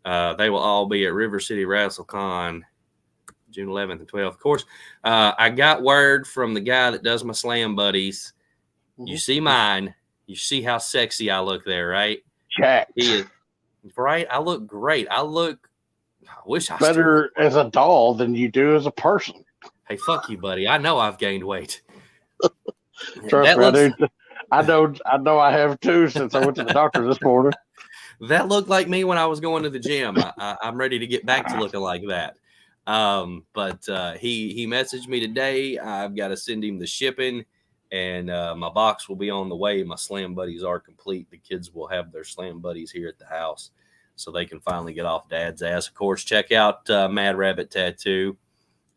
They will all be at River City WrestleCon June 11th and 12th. Of course, I got word from the guy that does my Slam Buddies. You see mine. You see how sexy I look there, right? Jack. He is. Right? I look great. I wish I better as a doll than you do as a person. Hey, fuck you, buddy. I know I've gained weight. Trust me, I know I have too since I went to the doctor this morning. That looked like me when I was going to the gym. I'm ready to get back to looking like that. But he messaged me today. I've got to send him the shipping, and my box will be on the way. My Slam Buddies are complete. The kids will have their Slam Buddies here at the house, so they can finally get off Dad's ass. Of course, check out Mad Rabbit Tattoo.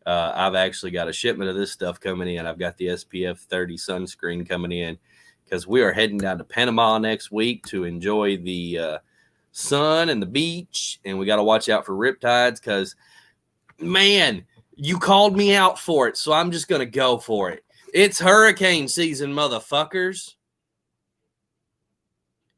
I've actually got a shipment of this stuff coming in. I've got the SPF 30 sunscreen coming in because we are heading down to Panama next week to enjoy the sun and the beach, and we got to watch out for riptides because, man, you called me out for it, so I'm just going to go for it. It's hurricane season, motherfuckers.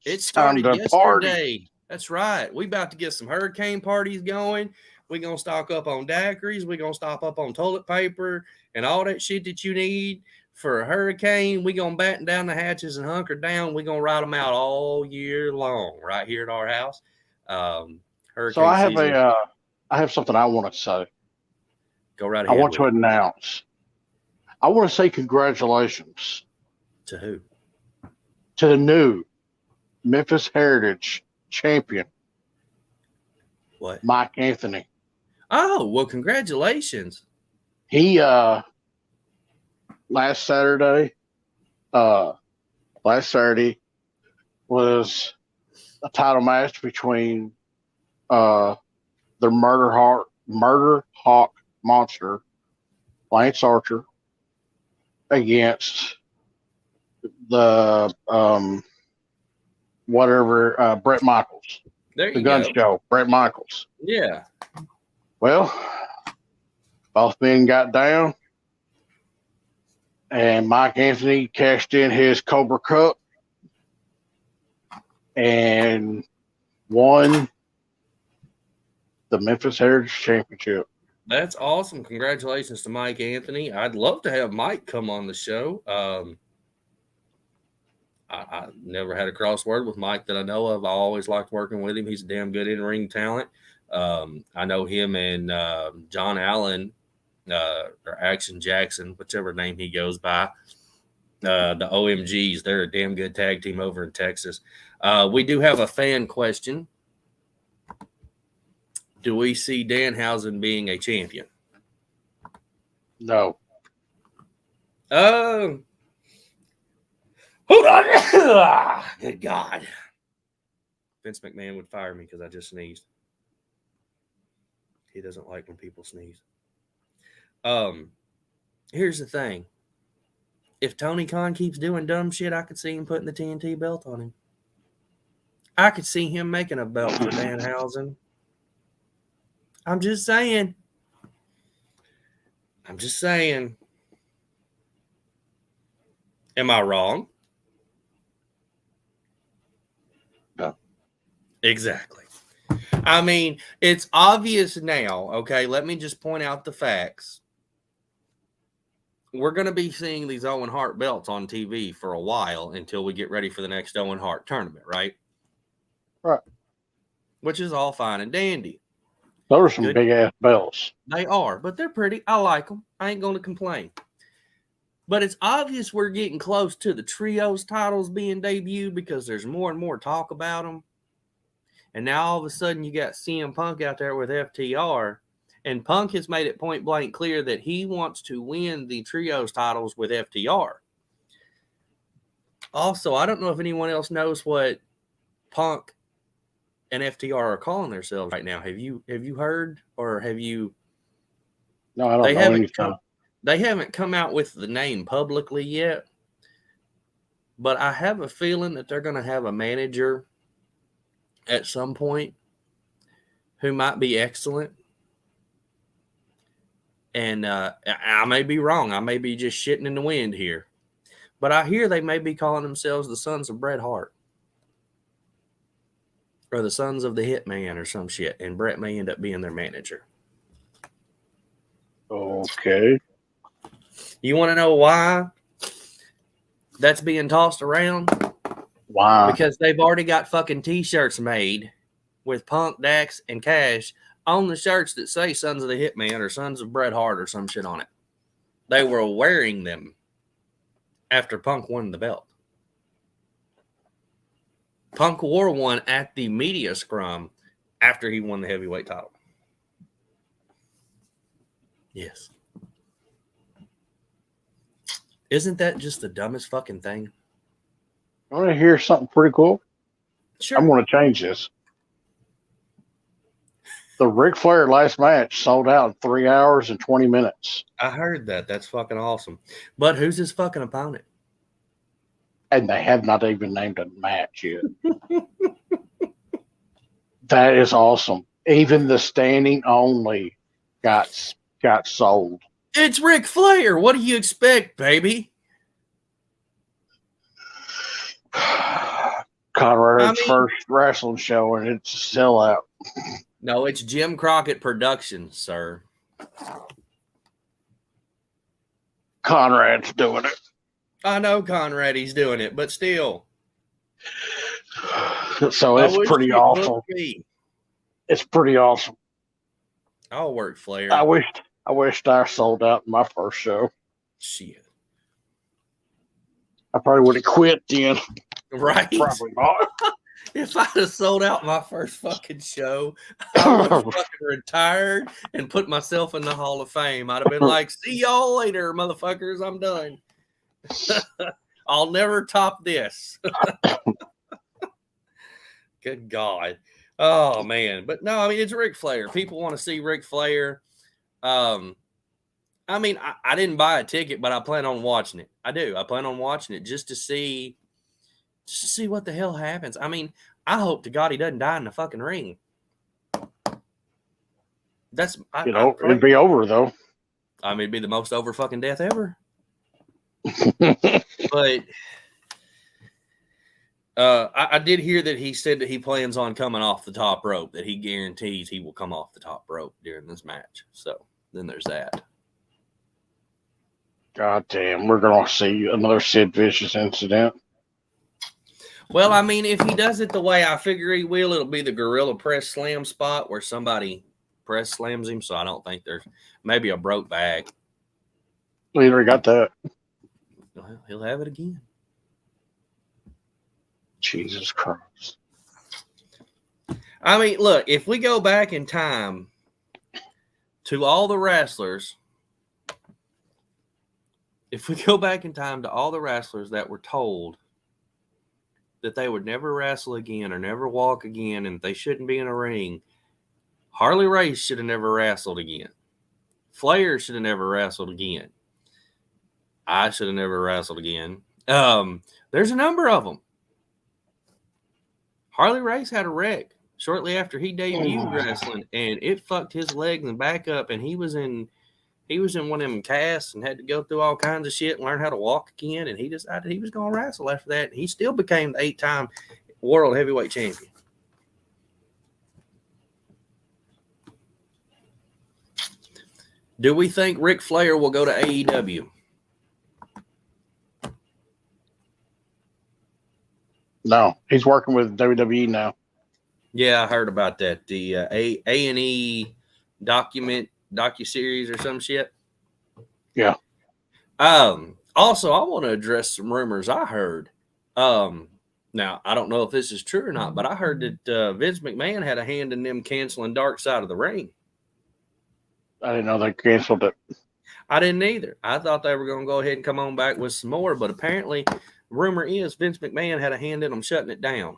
It started yesterday. Party. That's right. We about to get some hurricane parties going. We're going to stock up on daiquiris. We're going to stock up on toilet paper and all that shit that you need for a hurricane. We're going to batten down the hatches and hunker down. We're going to ride them out all year long right here at our house. So I have something I want to say. Go right ahead. I want to announce. I want to say congratulations. To who? To the new Memphis Heritage champion. What? Mike Anthony. Oh, well, congratulations. He last Saturday was a title match between the Murder Hawk Monster, Lance Archer, against the Brett Michaels. There the you gun go. show, Brett Michaels. Yeah. Well, both men got down, and Mike Anthony cashed in his Cobra Cup and won the Memphis Heritage Championship. That's awesome. Congratulations to Mike Anthony. I'd love to have Mike come on the show. I never had a crossword with Mike that I know of. I always liked working with him. He's a damn good in-ring talent. I know him and John Allen, or Action Jackson, whichever name he goes by, the OMGs. They're a damn good tag team over in Texas. We do have a fan question. Do we see Danhausen being a champion? No. Hold on. Good God. Vince McMahon would fire me because I just sneezed. He doesn't like when people sneeze. Here's the thing. If Tony Khan keeps doing dumb shit, I could see him putting the TNT belt on him. I could see him making a belt for Danhausen. I'm just saying. Am I wrong? No. Exactly. I mean, it's obvious now. Okay, let me just point out the facts. We're going to be seeing these Owen Hart belts on TV for a while until we get ready for the next Owen Hart tournament, right? Right. Which is all fine and dandy. Those are some big ass belts. They are, but they're pretty. I like them. I ain't going to complain. But it's obvious we're getting close to the trios titles being debuted because there's more and more talk about them. And now all of a sudden you got CM Punk out there with FTR. And Punk has made it point blank clear that he wants to win the trios titles with FTR. Also, I don't know if anyone else knows what Punk and FTR are calling themselves right now. Have you heard or have you? No, I don't know anything. They haven't come out with the name publicly yet. But I have a feeling that they're going to have a manager at some point who might be excellent. And I may be wrong. I may be just shitting in the wind here. But I hear they may be calling themselves the Sons of Bret Hart. Or the Sons of the Hitman or some shit. And Bret may end up being their manager. Okay. You want to know why that's being tossed around? Why? Because they've already got fucking t-shirts made with Punk, Dax, and Cash on the shirts that say Sons of the Hitman or Sons of Bret Hart or some shit on it. They were wearing them after Punk won the belt. Punk wore one at the media scrum after he won the heavyweight title. Yes. Isn't that just the dumbest fucking thing? I want to hear something pretty cool. Sure. I'm going to change this. The Ric Flair last match sold out in 3 hours and 20 minutes. I heard that. That's fucking awesome. But who's his fucking opponent? And they have not even named a match yet. That is awesome. Even the standing only got sold. It's Ric Flair. What do you expect, baby? Conrad's first wrestling show, and it's a sellout. No, it's Jim Crockett Productions, sir. Conrad's doing it. I know Conrad, he's doing it, but still. So it's pretty awesome. It's pretty awesome. I'll work Flair. I wished I sold out in my first show. Shit. I probably would have quit then. Right? Probably not. If I'd have sold out my first fucking show, I would have fucking retired and put myself in the Hall of Fame. I'd have been like, see y'all later, motherfuckers. I'm done. I'll never top this. Good God. Oh, man. But no, I mean, it's Ric Flair. People want to see Ric Flair. I mean, I didn't buy a ticket, but I plan on watching it. I do. I plan on watching it just to see what the hell happens. I mean, I hope to God he doesn't die in the fucking ring. It'd be over though. I mean, it'd be the most over fucking death ever. But I did hear that he said that he plans on coming off the top rope, that he guarantees he will come off the top rope during this match. So then there's that. God damn, we're going to see another Sid Vicious incident. Well, I mean, if he does it the way I figure he will, it'll be the gorilla press slam spot where somebody press slams him. So I don't think there's maybe a broke back. We already got that. Well, he'll have it again. Jesus Christ. I mean, look, if we go back in time to all the wrestlers, that were told that they would never wrestle again or never walk again and they shouldn't be in a ring, Harley Race should have never wrestled again. Flair should have never wrestled again. I should have never wrestled again. There's a number of them. Harley Race had a wreck shortly after he debuted wrestling, and it fucked his legs and back up, and he was in one of them casts and had to go through all kinds of shit and learn how to walk again, and he decided he was going to wrestle after that. He still became the 8-time world heavyweight champion. Do we think Ric Flair will go to AEW? No, he's working with WWE now. Yeah, I heard about that. The A&E docuseries or some shit. Yeah. Also, I want to address some rumors I heard. Now, I don't know if this is true or not, but I heard that Vince McMahon had a hand in them canceling Dark Side of the Ring. I didn't know they canceled it. I didn't either. I thought they were going to go ahead and come on back with some more, but apparently, rumor is Vince McMahon had a hand in them shutting it down.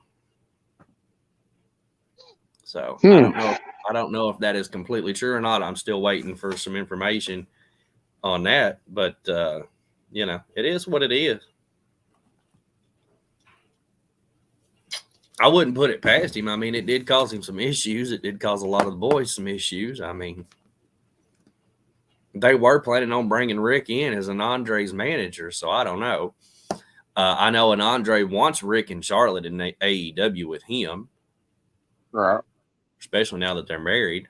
So I don't know if that is completely true or not. I'm still waiting for some information on that, but it is what it is. I wouldn't put it past him. I mean, it did cause him some issues. It did cause a lot of the boys some issues. I mean, they were planning on bringing Rick in as an Andre's manager, so I don't know. I know an Andre wants Rick and Charlotte in AEW with him. Right. Especially now that they're married.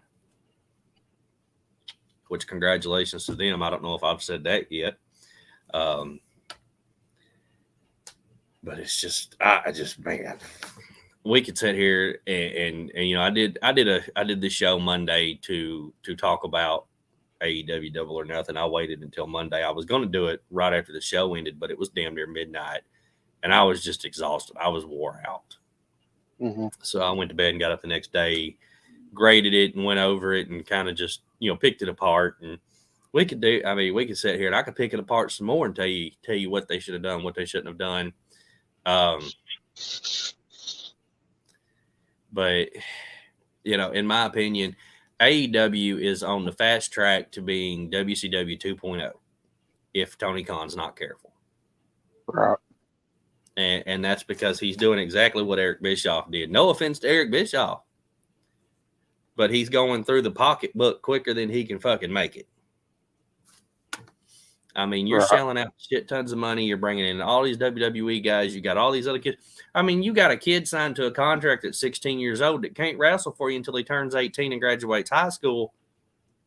Which, congratulations to them. I don't know if I've said that yet. But it's just, man, we could sit here and I did this show Monday to talk about AEW Double or Nothing. I waited until Monday. I was going to do it right after the show ended, but it was damn near midnight, and I was just exhausted. I was wore out. Mm-hmm. So I went to bed and got up the next day, graded it, and went over it, and kind of just picked it apart. And we could sit here and I could pick it apart some more and tell you what they should have done, what they shouldn't have done. But in my opinion, AEW is on the fast track to being WCW 2.0 if Tony Khan's not careful. Right. And that's because he's doing exactly what Eric Bischoff did. No offense to Eric Bischoff, but he's going through the pocketbook quicker than he can fucking make it. I mean, you're selling out shit tons of money. You're bringing in all these WWE guys. You got all these other kids. I mean, you got a kid signed to a contract at 16 years old that can't wrestle for you until he turns 18 and graduates high school,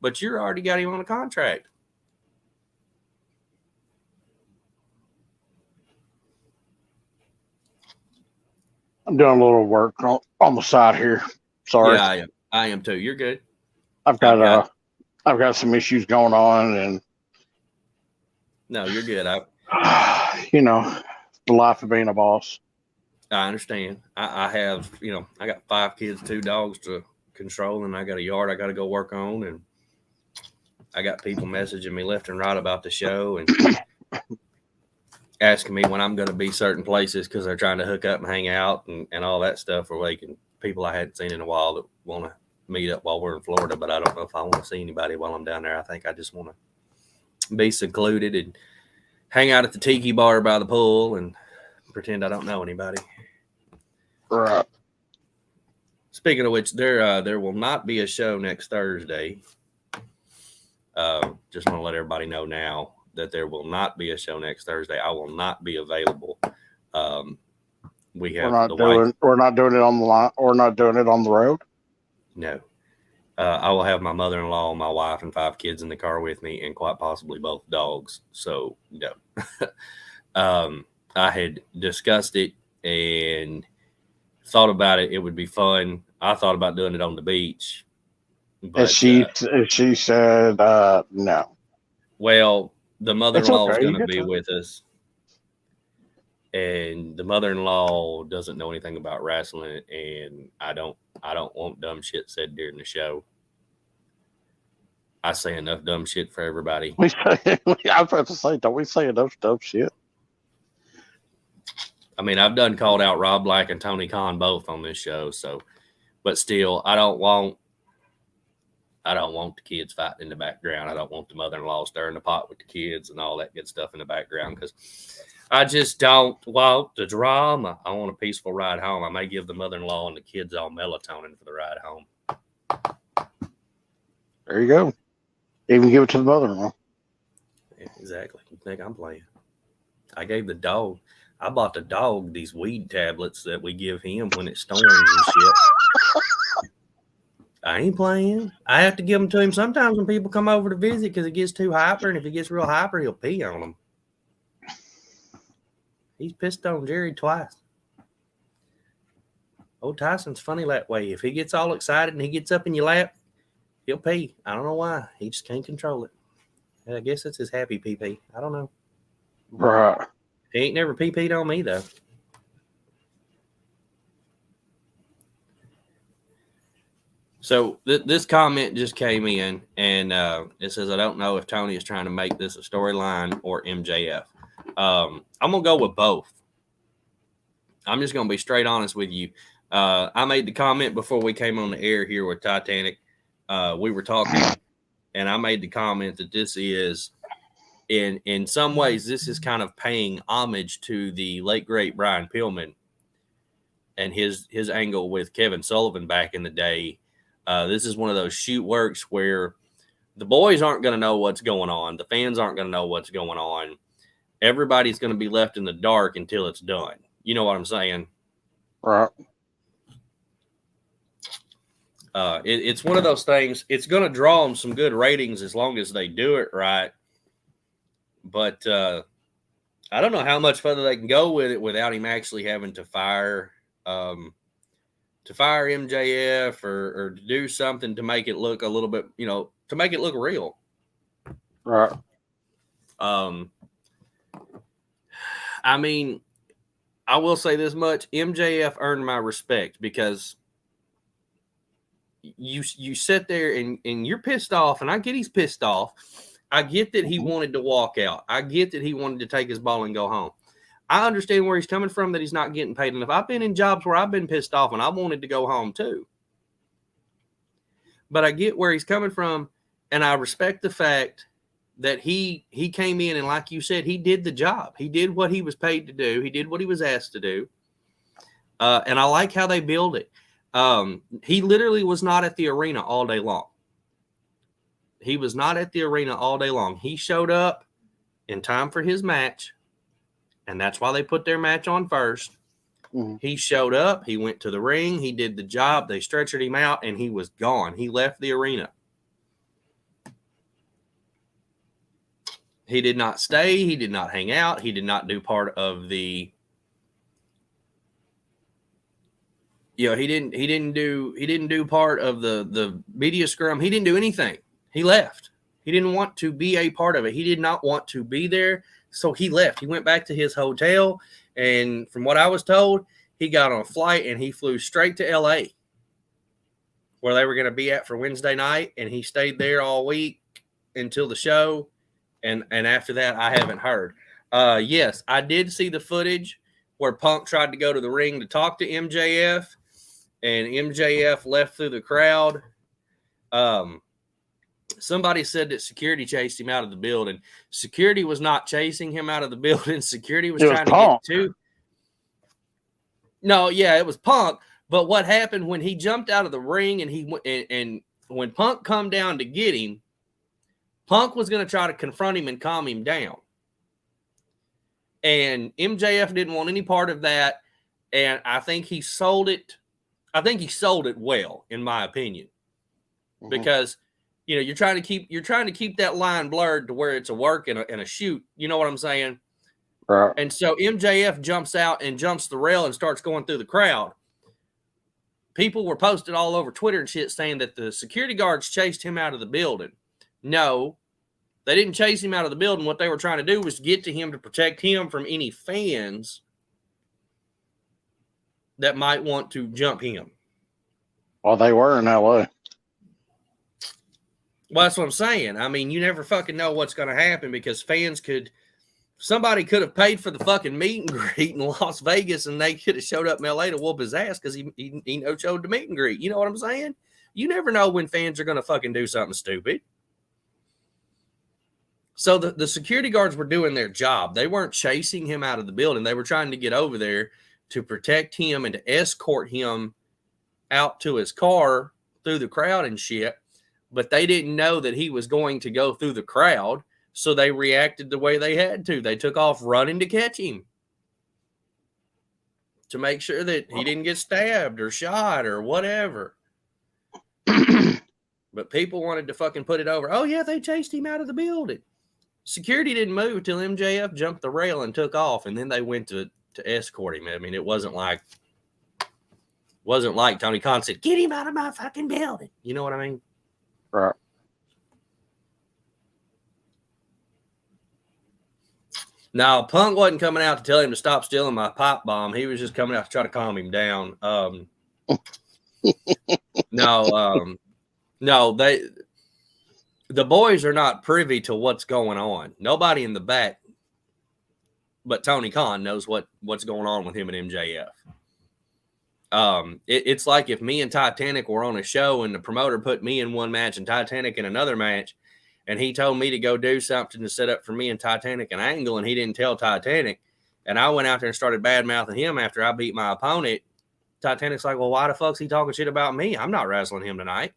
but you already got him on a contract. I'm doing a little work on the side here. Sorry. Yeah, I am too. You're good. I've got some issues going on, and no, you're good. the life of being a boss. I understand. I have, I got 5 kids, 2 dogs to control, and I got a yard I got to go work on, and I got people messaging me left and right about the show and asking me when I'm going to be certain places because they're trying to hook up and hang out and all that stuff, or people I hadn't seen in a while that want to meet up while we're in Florida, but I don't know if I want to see anybody while I'm down there. I think I just want to be secluded and hang out at the tiki bar by the pool and pretend I don't know anybody. Right. Speaking of which, there will not be a show next Thursday. Just want to let everybody know now that there will not be a show next Thursday. I will not be available. We're not doing it on the line. We're not doing it on the road. No. I will have my mother-in-law, my wife, and 5 kids in the car with me, and quite possibly both dogs. So no. I had discussed it and thought about it. It would be fun. I thought about doing it on the beach. But she said no. Well, the mother-in-law is going to be with us. And the mother-in-law doesn't know anything about wrestling, and I don't want dumb shit said during the show. I say enough dumb shit for everybody. I was about to say, don't we say enough dumb shit? I mean, I've done called out Rob Black and Tony Khan both on this show, so, but still, I don't want the kids fighting in the background. I don't want the mother-in-law stirring the pot with the kids and all that good stuff in the background, because I just don't want the drama. I want a peaceful ride home. I may give the mother-in-law and the kids all melatonin for the ride home. There you go. Even give it to the mother-in-law. Yeah, exactly. You think I'm playing? I bought the dog these weed tablets that we give him when it storms and shit. I ain't playing. I have to give them to him sometimes when people come over to visit because it gets too hyper, and if he gets real hyper, he'll pee on them. He's pissed on Jerry twice. Old Tyson's funny that way. If he gets all excited and he gets up in your lap, he'll pee. I don't know why. He just can't control it. I guess it's his happy pee-pee. I don't know. Right. He ain't never pee-peed on me, though. So this comment just came in, and it says, I don't know if Tony is trying to make this a storyline or MJF. I'm going to go with both. I'm just going to be straight honest with you. I made the comment before we came on the air here with Titanic. We were talking, and I made the comment that this is, in some ways, this is kind of paying homage to the late, great Brian Pillman and his angle with Kevin Sullivan back in the day. This is one of those shoot works where the boys aren't going to know what's going on. The fans aren't going to know what's going on. Everybody's going to be left in the dark until it's done. You know what I'm saying? Right. It's one of those things. It's going to draw them some good ratings as long as they do it right. But I don't know how much further they can go with it without him actually having to fire MJF or to do something to make it look a little bit, to make it look real. Right. I mean, I will say this much. MJF earned my respect because you sit there and you're pissed off, and I get he's pissed off. I get that he wanted to walk out. I get that he wanted to take his ball and go home. I understand where he's coming from, that he's not getting paid enough. I've been in jobs where I've been pissed off and I wanted to go home too. But I get where he's coming from, and I respect the fact that he came in and, like you said, he did the job. He did what he was paid to do. He did what he was asked to do. And I like how they build it. He literally was not at the arena all day long. He was not at the arena all day long. He showed up in time for his match, and that's why they put their match on first. Mm-hmm. He showed up. He went to the ring. He did the job. They stretchered him out, and he was gone. He left the arena. He did not stay. He did not hang out. He did not do part of the, he didn't do part of the media scrum. He didn't do anything. He left. He didn't want to be a part of it. He did not want to be there. So he left. He went back to his hotel. And from what I was told, he got on a flight and he flew straight to LA, where they were going to be at for Wednesday night. And he stayed there all week until the show. And after that, I haven't heard. Yes, I did see the footage where Punk tried to go to the ring to talk to MJF, and MJF left through the crowd. Somebody said that security chased him out of the building. Security was not chasing him out of the building. Security was trying to get to. No, yeah, it was Punk. But what happened when he jumped out of the ring and when Punk come down to get him, Punk was going to try to confront him and calm him down. And MJF didn't want any part of that. And I think he sold it. I think he sold it well, in my opinion. Mm-hmm. Because, you're trying to keep that line blurred to where it's a work and a shoot. You know what I'm saying? Right. And so MJF jumps out and jumps the rail and starts going through the crowd. People were posted all over Twitter and shit saying that the security guards chased him out of the building. No, they didn't chase him out of the building. What they were trying to do was get to him to protect him from any fans that might want to jump him. Well, they were in LA. Well, that's what I'm saying. I mean, you never fucking know what's going to happen because somebody could have paid for the fucking meet and greet in Las Vegas and they could have showed up in LA to whoop his ass because he no-showed the meet and greet. You know what I'm saying? You never know when fans are going to fucking do something stupid. So the security guards were doing their job. They weren't chasing him out of the building. They were trying to get over there to protect him and to escort him out to his car through the crowd and shit. But they didn't know that he was going to go through the crowd, so they reacted the way they had to. They took off running to catch him to make sure that he didn't get stabbed or shot or whatever. But people wanted to fucking put it over. Oh, yeah, they chased him out of the building. Security didn't move until MJF jumped the rail and took off, and then they went to escort him. I mean, it wasn't like Tony Khan said, get him out of my fucking building. You know what I mean? Right. Now, Punk wasn't coming out to tell him to stop stealing my pipe bomb. He was just coming out to try to calm him down. No, the boys are not privy to what's going on. Nobody in the back but Tony Khan knows what's going on with him and MJF. It's like if me and Titanic were on a show and the promoter put me in one match and Titanic in another match, and he told me to go do something to set up for me and Titanic an angle, and he didn't tell Titanic, and I went out there and started bad-mouthing him after I beat my opponent. Titanic's like, well, why the fuck's he talking shit about me? I'm not wrestling him tonight.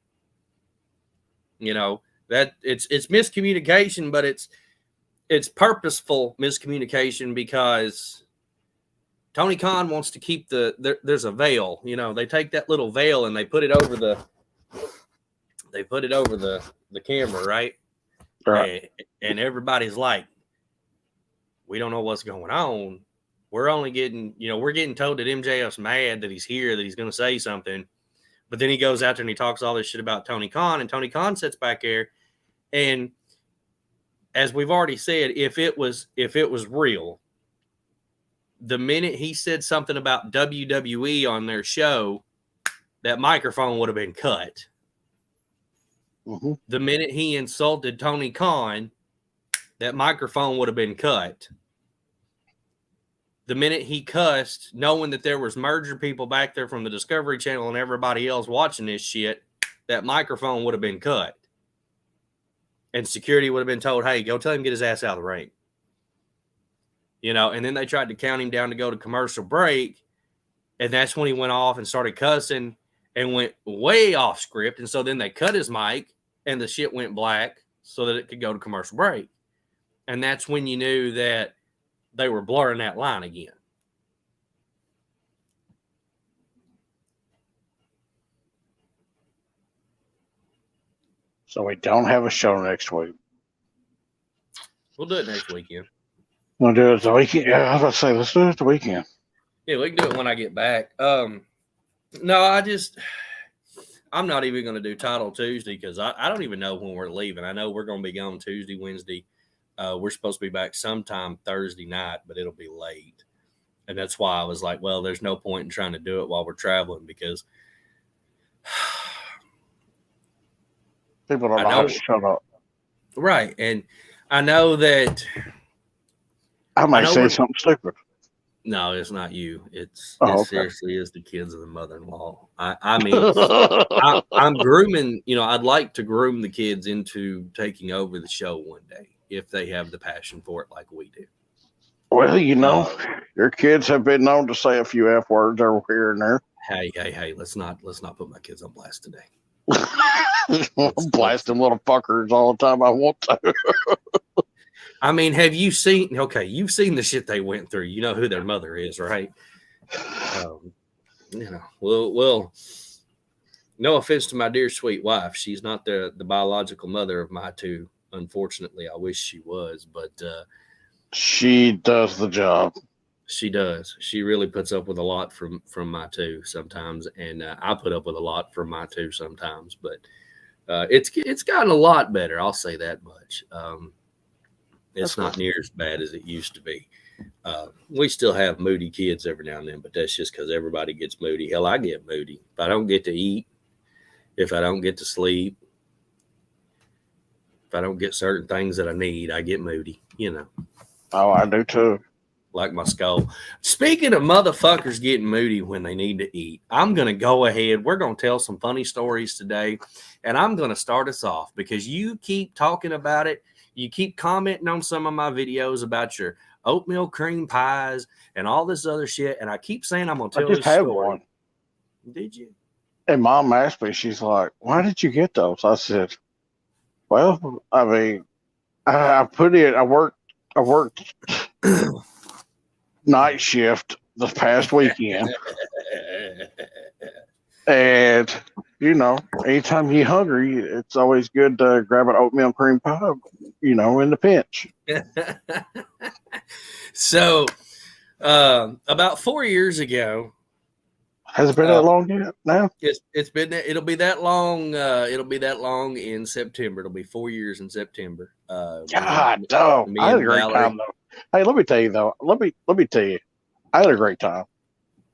You know, that it's miscommunication, but it's purposeful miscommunication because Tony Khan wants to keep there's a veil. You know, they take that little veil and they put it over the camera, right? Right. And everybody's like, we don't know what's going on. We're only getting, we're getting told that MJF's mad that he's here, that he's going to say something. But then he goes out there and he talks all this shit about Tony Khan, and Tony Khan sits back there. And as we've already said, if it was real, the minute he said something about WWE on their show, that microphone would have been cut. Mm-hmm. The minute he insulted Tony Khan, that microphone would have been cut. The minute he cussed, knowing that there was merger people back there from the Discovery Channel and everybody else watching this shit, that microphone would have been cut. And security would have been told, hey, go tell him to get his ass out of the ring. And then they tried to count him down to go to commercial break. And that's when he went off and started cussing and went way off script. And so then they cut his mic and the shit went black so that it could go to commercial break. And that's when you knew that they were blurring that line again. So we don't have a show next week. We'll do it next weekend. We'll do it the weekend. Yeah, I was about to say, let's do it the weekend. Yeah, we can do it when I get back. No, I'm not even going to do Title Tuesday because I don't even know when we're leaving. I know we're going to be gone Tuesday, Wednesday. We're supposed to be back sometime Thursday night, but it'll be late. And that's why I was like, well, there's no point in trying to do it while we're traveling because people don't know how to shut up. Right. And I know that I might say something stupid. No, it's not you. It okay. Seriously is the kids of the mother-in-law. I mean, I'm grooming, I'd like to groom the kids into taking over the show one day if they have the passion for it like we do. Well, your kids have been known to say a few F words over here and there. Hey, let's not put my kids on blast today. I'm blasting little fuckers all the time I want to. I mean, have you seen you've seen the shit they went through. You know who their mother is, right? Well, no offense to my dear sweet wife. She's not the biological mother of my two. Unfortunately, I wish she was, but she does the job. She does. She really puts up with a lot from my two sometimes, and I put up with a lot from my two sometimes. But it's gotten a lot better. I'll say that much. It's not near as bad as it used to be. We still have moody kids every now and then, but that's just because everybody gets moody. Hell, I get moody. If I don't get to eat, if I don't get to sleep, if I don't get certain things that I need, I get moody, Oh, I do too. Like my skull. Speaking of motherfuckers getting moody when they need to eat, I'm going to go ahead. We're going to tell some funny stories today, and I'm going to start us off because you keep talking about it. You keep commenting on some of my videos about your oatmeal cream pies and all this other shit, and I keep saying I'm going to tell this story. I just had one. Did you? And Mom asked me, she's like, why did you get those? I said, well, I mean, I worked night shift this past weekend. And anytime you're hungry, it's always good to grab an oatmeal and cream pie, in the pinch. So, about 4 years ago, Has it been that long yet now? It'll be that long. It'll be that long in September. It'll be 4 years in September. God, dog. I had a great time though. Hey, let me tell you though. Let me tell you, I had a great time.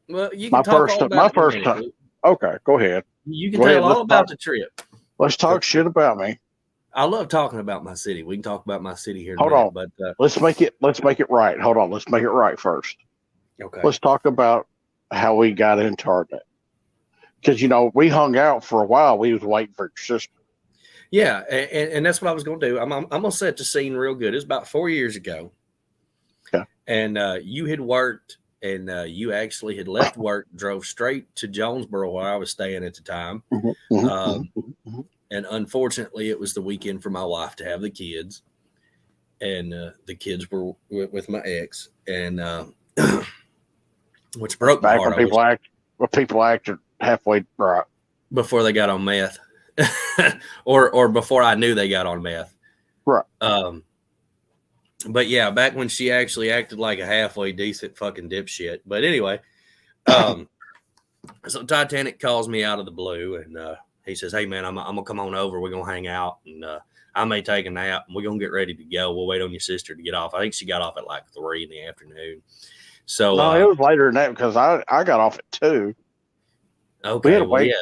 Well, you can talk all about my first time. Okay, go ahead. You can tell all about the trip. Let's talk shit about me. I love talking about my city. We can talk about my city here. Hold on, but let's make it right. Hold on, let's make it right first. Okay. Let's talk about how we got into our day. Because we hung out for a while. We was waiting for your sister. Yeah, and that's what I was going to do. I'm gonna set the scene real good. It was about 4 years ago. Okay. And you had worked, and you actually had left work, drove straight to Jonesboro, where I was staying at the time. And unfortunately, it was the weekend for my wife to have the kids, and the kids were with my ex, and which broke my heart. People acted halfway right before they got on meth, or before I knew they got on meth. Right. But yeah, back when she actually acted like a halfway decent fucking dipshit. But anyway, so Titanic calls me out of the blue, and he says, "Hey man, I'm gonna come on over. We're gonna hang out, and I may take a nap, and we're gonna get ready to go. We'll wait on your sister to get off. I think she got off at like 3 in the afternoon." So no, it was later than that because I got off at 2. Okay, we had to wait.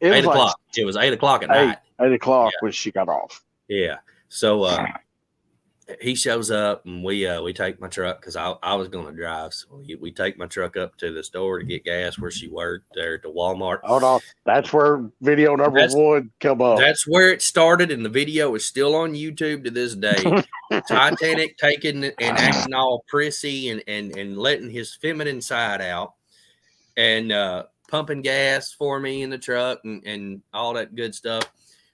Yeah, 8 o'clock. It was 8 o'clock at night. 8 o'clock when she got off. Yeah. So he shows up, and we take my truck because I was going to drive. So we take my truck up to the store to get gas where she worked there at the Walmart. Hold on. That's where video number 1 come up. That's where it started, and the video is still on YouTube to this day. Titanic taking and acting all prissy and letting his feminine side out, and pumping gas for me in the truck and all that good stuff.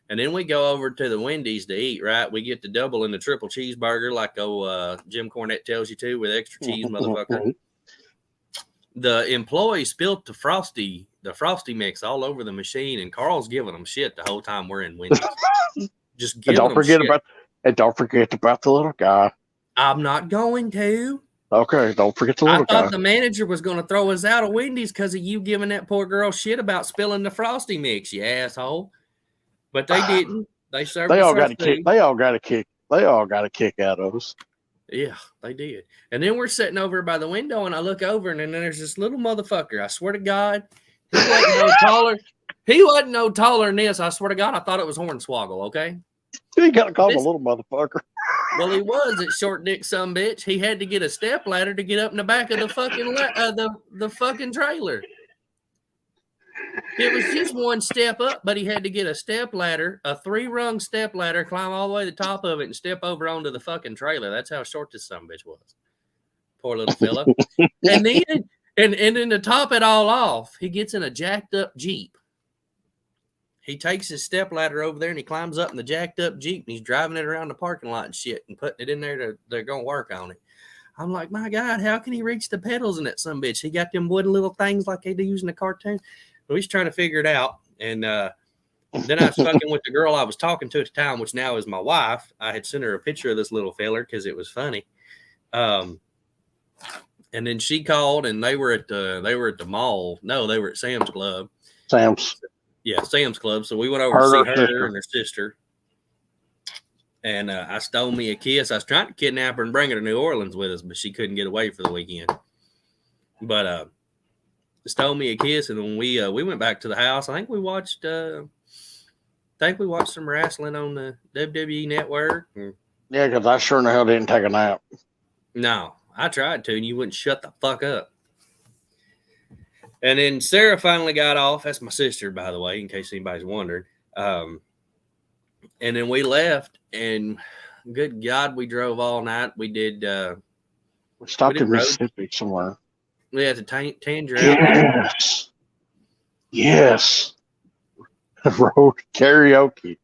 And then we go over to the Wendy's to eat, right? We get the double and the triple cheeseburger like Jim Cornette tells you to, with extra cheese, motherfucker. The employee spilled the frosty mix all over the machine, and Carl's giving them shit the whole time we're in Wendy's. Just giving them shit. Don't forget about the little guy. I'm not going to. Okay, don't forget the little guy. I thought the manager was going to throw us out of Wendy's because of you giving that poor girl shit about spilling the frosty mix, you asshole. But they didn't. They served. They all got a kick. They all got a kick. They all got a kick out of us. Yeah, they did. And then we're sitting over by the window, and I look over, and then there's this little motherfucker. I swear to God, he wasn't no taller. He wasn't no taller than this. I swear to God, I thought it was Hornswoggle. Okay. You got to call him a little motherfucker. Well, he was that short dick sumbitch. He had to get a step ladder to get up in the back of the fucking the fucking trailer. It was just one step up, but he had to get a step ladder, a 3-rung step ladder, climb all the way to the top of it, and step over onto the fucking trailer. That's how short this sumbitch was. Poor little fella. And then, and then to top it all off, he gets in a jacked up Jeep. He takes his step ladder over there and he climbs up in the jacked up Jeep and he's driving it around the parking lot and shit and putting it in there. They're going to work on it. I'm like, my God, how can he reach the pedals in that sumbitch? He got them wooden little things like they do using the cartoon. So he's trying to figure it out. And then I was fucking with the girl I was talking to at the time, which now is my wife. I had sent her a picture of this little feller because it was funny. And then she called and they were at the mall. No, they were at Sam's Club. Yeah, Sam's Club. So we went over to see her and her sister. And I stole me a kiss. I was trying to kidnap her and bring her to New Orleans with us, but she couldn't get away for the weekend. But stole me a kiss, and when we went back to the house, I think we watched some wrestling on the WWE Network. Yeah, because I sure in the hell didn't take a nap. No, I tried to, and you wouldn't shut the fuck up. And then Sarah finally got off. That's my sister, by the way, in case anybody's wondering. And then we left, and good God, we drove all night. We did. We stopped in Mississippi somewhere. We had to Tanger out. Yes. Road karaoke.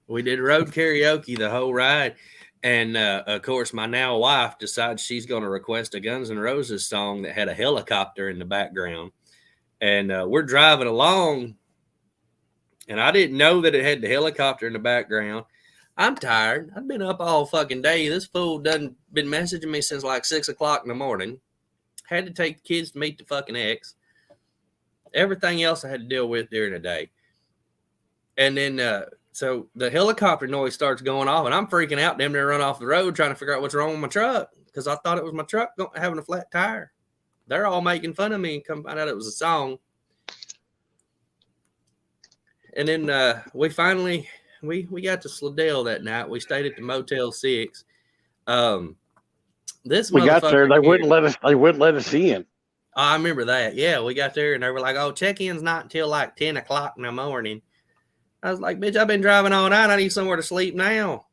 We did road karaoke the whole ride. And, of course, my now wife decides she's going to request a Guns N' Roses song that had a helicopter in the background. And we're driving along, And I didn't know that it had the helicopter in the background. I'm tired. I've been up all fucking day. This fool done been messaging me since like 6 o'clock in the morning. Had to take the kids to meet the fucking ex. Everything else I had to deal with during the day. And then, so the helicopter noise starts going off, and I'm freaking out. Damn near run off the road trying to figure out what's wrong with my truck because I thought it was my truck having a flat tire. They're all making fun of me and come find out it was a song. And then we finally we got to Slidell that night. We stayed at the Motel 6. This we got there. They wouldn't let us. They wouldn't let us in. Oh, I remember that. Yeah, we got there and they were like, "Oh, check-in's not until like 10 o'clock in the morning." I was like, "Bitch, I've been driving all night. I need somewhere to sleep now."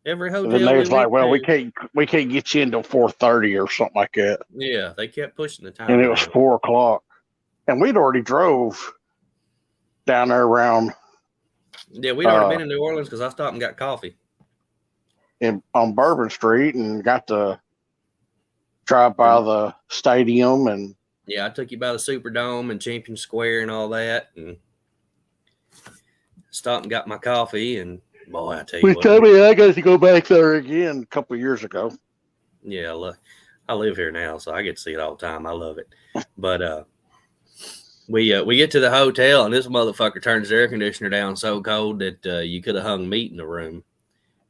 Every hotel. And then they was like, "Well, we can't get you in until 4:30 or something like that." Yeah, they kept pushing the time. And it was 4 o'clock, and we'd already drove down there around. Yeah, we'd already been in New Orleans because I stopped and got coffee on Bourbon Street and got to drive by the stadium. And yeah, I took you by the Superdome and Champion Square and all that, and stopped and got my coffee. And boy, I tell you, tell me I got to go back there again a couple of years ago. Yeah, look, I live here now, so I get to see it all the time. I love it. But we get to the hotel, and this motherfucker turns the air conditioner down so cold that you could have hung meat in the room.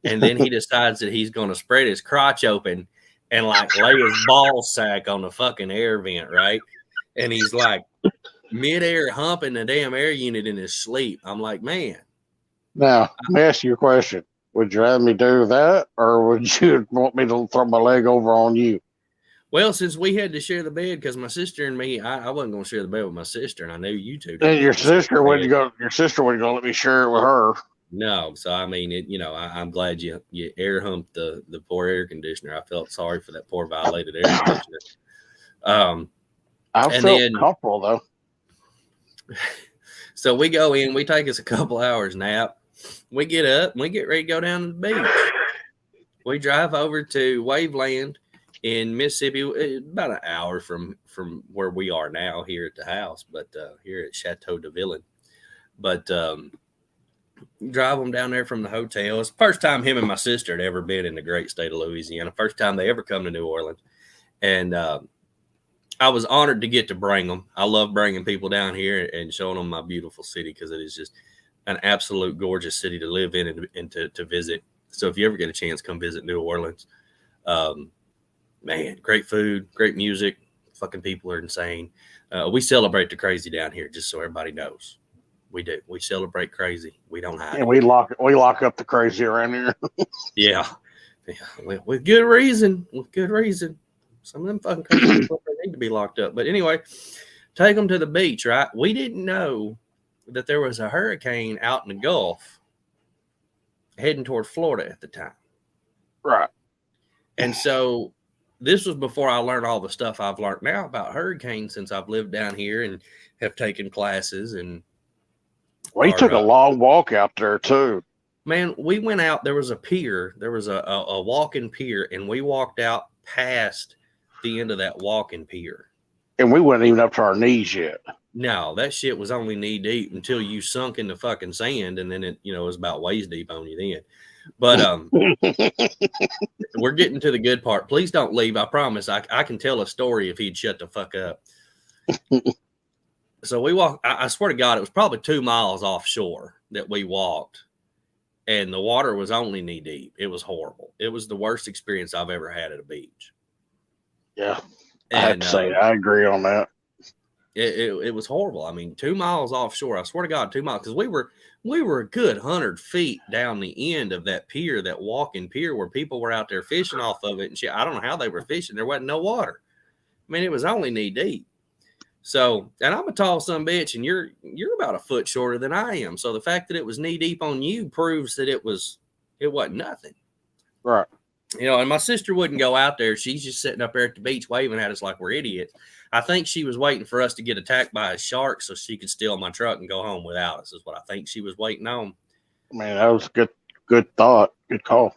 And then he decides that he's going to spread his crotch open and like lay his ball sack on the fucking air vent, right? And he's like midair humping the damn air unit in his sleep. I'm like, man. Now, let me ask you a question. Would you rather me do that, or would you want me to throw my leg over on you? Well, since we had to share the bed because my sister and me, I wasn't going to share the bed with my sister, and I knew you two. And your sister wouldn't go. Your sister wouldn't go let me share it with her. No, so I mean, I'm glad you air humped the poor air conditioner. I felt sorry for that poor violated air conditioner. I felt comfortable though. So we go in, we take us a couple hours nap. We get up, and we get ready to go down to the beach. We drive over to Waveland in Mississippi, about an hour from where we are now here at the house, but here at Chateau de Villain. But drive them down there from the hotel. It's the first time him and my sister had ever been in the great state of Louisiana. First time they ever come to New Orleans. And I was honored to get to bring them. I love bringing people down here and showing them my beautiful city because it is just an absolute gorgeous city to live in and to visit. So if you ever get a chance, come visit New Orleans. Man, great food, great music. Fucking people are insane. We celebrate the crazy down here, just so everybody knows. We do. We celebrate crazy. We don't hide. And we lock up the crazy around here. Yeah. With good reason. With good reason. Some of them fucking crazy people need to be locked up. But anyway, take them to the beach, right? We didn't know that there was a hurricane out in the Gulf heading toward Florida at the time. Right. And so this was before I learned all the stuff I've learned now about hurricanes since I've lived down here and have taken classes. And we took a long walk out there too. Man, we went out. There was a pier. There was a walking pier, and we walked out past the end of that walking pier. And we weren't even up to our knees yet. No, that shit was only knee deep until you sunk in the fucking sand, and then it was about waist deep on you then. But we're getting to the good part. Please don't leave. I promise. I can tell a story if he'd shut the fuck up. So we walked. I swear to God, it was probably 2 miles offshore that we walked, and the water was only knee deep. It was horrible. It was the worst experience I've ever had at a beach. Yeah, I have to say I agree on that. It was horrible. I mean, 2 miles offshore. I swear to God, 2 miles, because we were a good 100 feet down the end of that pier, that walking pier, where people were out there fishing off of it and shit. I don't know how they were fishing. There wasn't no water. I mean, it was only knee deep. So, and I'm a tall son of a bitch, and you're about a foot shorter than I am. So the fact that it was knee deep on you proves that it wasn't nothing. Right. And my sister wouldn't go out there. She's just sitting up there at the beach waving at us like we're idiots. I think she was waiting for us to get attacked by a shark so she could steal my truck and go home without us, is what I think she was waiting on. Man, that was a good thought. Good call.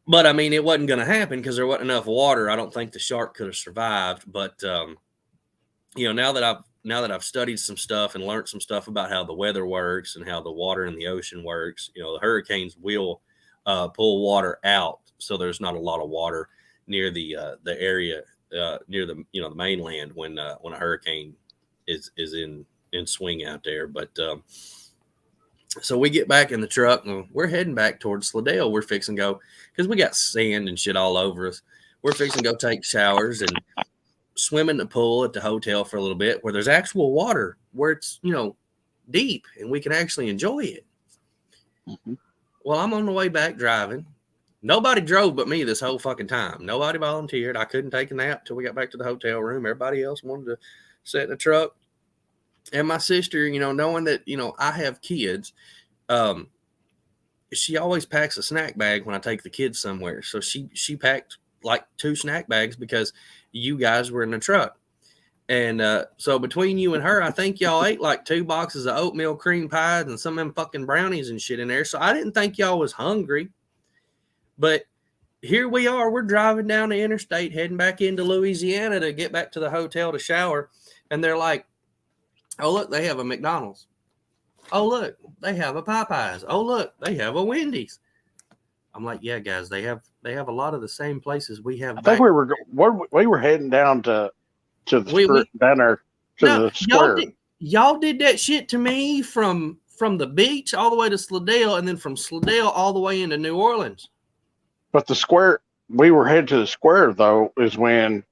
But, I mean, it wasn't going to happen because there wasn't enough water. I don't think the shark could have survived. But, now that I've I've studied some stuff and learned some stuff about how the weather works and how the water in the ocean works, the hurricanes will pull water out, so there's not a lot of water near the area near the the mainland when a hurricane is in swing out there. But so we get back in the truck and we're heading back towards Slidell. We're fixing to go because we got sand and shit all over us. We're fixing to go take showers and swim in the pool at the hotel for a little bit where there's actual water, where it's deep and we can actually enjoy it. Mm-hmm. Well, I'm on the way back driving. Nobody drove but me this whole fucking time. Nobody volunteered. I couldn't take a nap till we got back to the hotel room. Everybody else wanted to sit in the truck. And my sister, knowing that, I have kids, she always packs a snack bag when I take the kids somewhere. So she packed like 2 snack bags because you guys were in the truck. And so between you and her, I think y'all ate like 2 boxes of oatmeal cream pies and some of them fucking brownies and shit in there. So I didn't think y'all was hungry. But here we are. We're driving down the interstate, heading back into Louisiana to get back to the hotel to shower. And they're like, oh, look, they have a McDonald's. Oh, look, they have a Popeyes. Oh, look, they have a Wendy's. I'm like, yeah, guys, they have a lot of the same places we have. I think we were heading down to the the square. Y'all did that shit to me from the beach all the way to Slidell, and then from Slidell all the way into New Orleans. But the square, we were headed to the square though, is when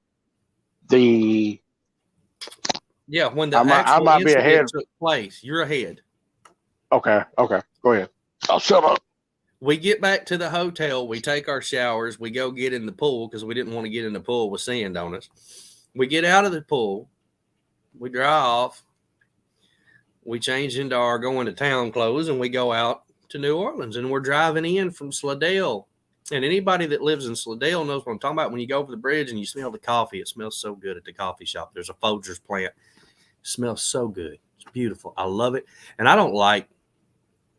the when the I might be ahead. Took place. You're ahead. Okay, go ahead. I'll shut up. We get back to the hotel. We take our showers. We go get in the pool because we didn't want to get in the pool with sand on us. We get out of the pool. We dry off. We change into our going to town clothes, and we go out to New Orleans. And we're driving in from Slidell. And anybody that lives in Slidell knows what I'm talking about. When you go over the bridge and you smell the coffee, it smells so good at the coffee shop. There's a Folgers plant. It smells so good. It's beautiful. I love it. And I don't like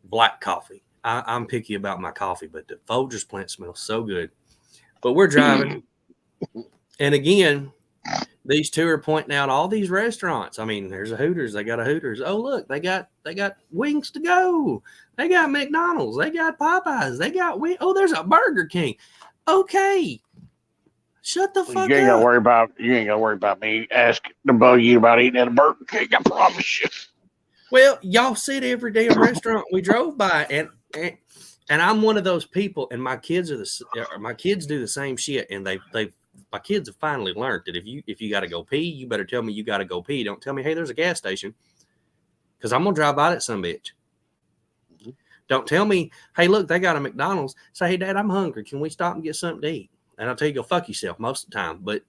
black coffee. I'm picky about my coffee, but the Folgers plant smells so good. But we're driving. And again, these 2 are pointing out all these restaurants. I mean, there's a Hooters. They got a Hooters. Oh, look, they got wings to go. They got McDonald's. They got Popeyes. They got there's a Burger King. Okay. Shut the fuck up. You ain't gotta worry about me asking to bug you about eating at a Burger King. I promise you. Well, y'all sit every damn restaurant we drove by, and I'm one of those people, and my kids do the same shit, and my kids have finally learned that if you got to go pee, you better tell me you got to go pee. Don't tell me, hey, there's a gas station, because I'm gonna drive by that some bitch. Mm-hmm. Don't tell me, hey, look, they got a McDonald's. Say, hey, Dad, I'm hungry. Can we stop and get something to eat? And I'll tell you, go fuck yourself most of the time. But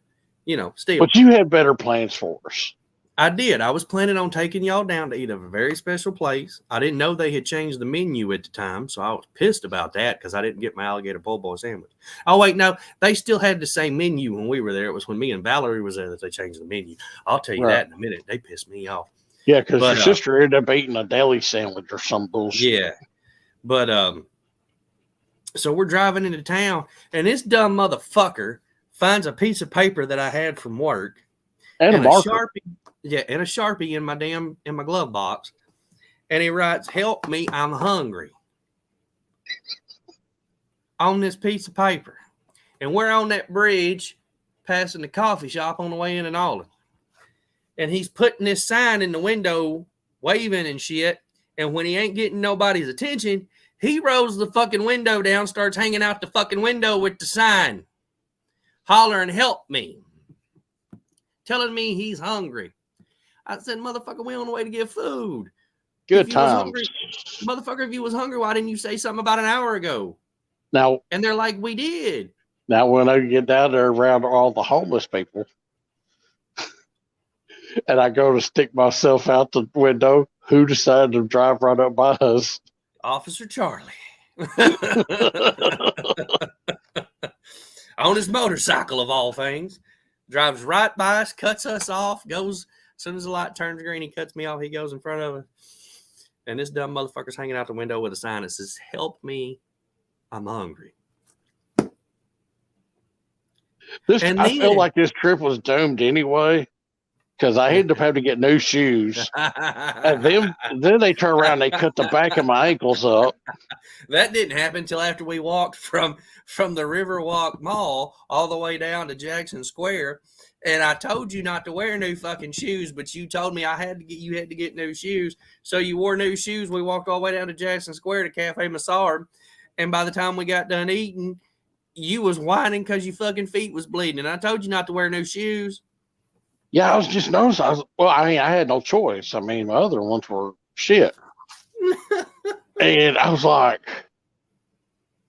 still. But you had better plans for us. I did. I was planning on taking y'all down to eat at a very special place. I didn't know they had changed the menu at the time, so I was pissed about that because I didn't get my alligator po' boy sandwich. Oh, wait, no. They still had the same menu when we were there. It was when me and Valerie was there that they changed the menu. I'll tell you that in a minute. They pissed me off. Yeah, because your sister ended up eating a deli sandwich or some bullshit. Yeah. But so we're driving into town, and this dumb motherfucker finds a piece of paper that I had from work. And a marker. Sharpie. Yeah, and a Sharpie in my glove box. And he writes, "Help me, I'm hungry," on this piece of paper. And we're on that bridge passing the coffee shop on the way into Nolan. And he's putting this sign in the window, waving and shit. And when he ain't getting nobody's attention, he rolls the fucking window down, starts hanging out the fucking window with the sign, hollering, "Help me," telling me he's hungry. I said, motherfucker, we on the way to get food. Good times. Motherfucker, if you was hungry, why didn't you say something about an hour ago? Now, and they're like, we did. Now, when I get down there around all the homeless people, and I go to stick myself out the window, who decided to drive right up by us? Officer Charlie. On his motorcycle, of all things. Drives right by us, cuts us off, goes... As soon as the light turns green, he cuts me off. He goes in front of us. And this dumb motherfucker's hanging out the window with a sign that says, "Help me, I'm hungry." I feel like this trip was doomed anyway. because I ended up having to get new shoes. And then they turn around and they cut the back of my ankles up. That didn't happen until after we walked from the Riverwalk Mall all the way down to Jackson Square. And I told you not to wear new fucking shoes, but you told me you had to get new shoes. So you wore new shoes. We walked all the way down to Jackson Square to Cafe Massard. And by the time we got done eating, you was whining because your fucking feet was bleeding. And I told you not to wear new shoes. Yeah, I was just noticing. I had no choice. I mean, my other ones were shit. And I was like,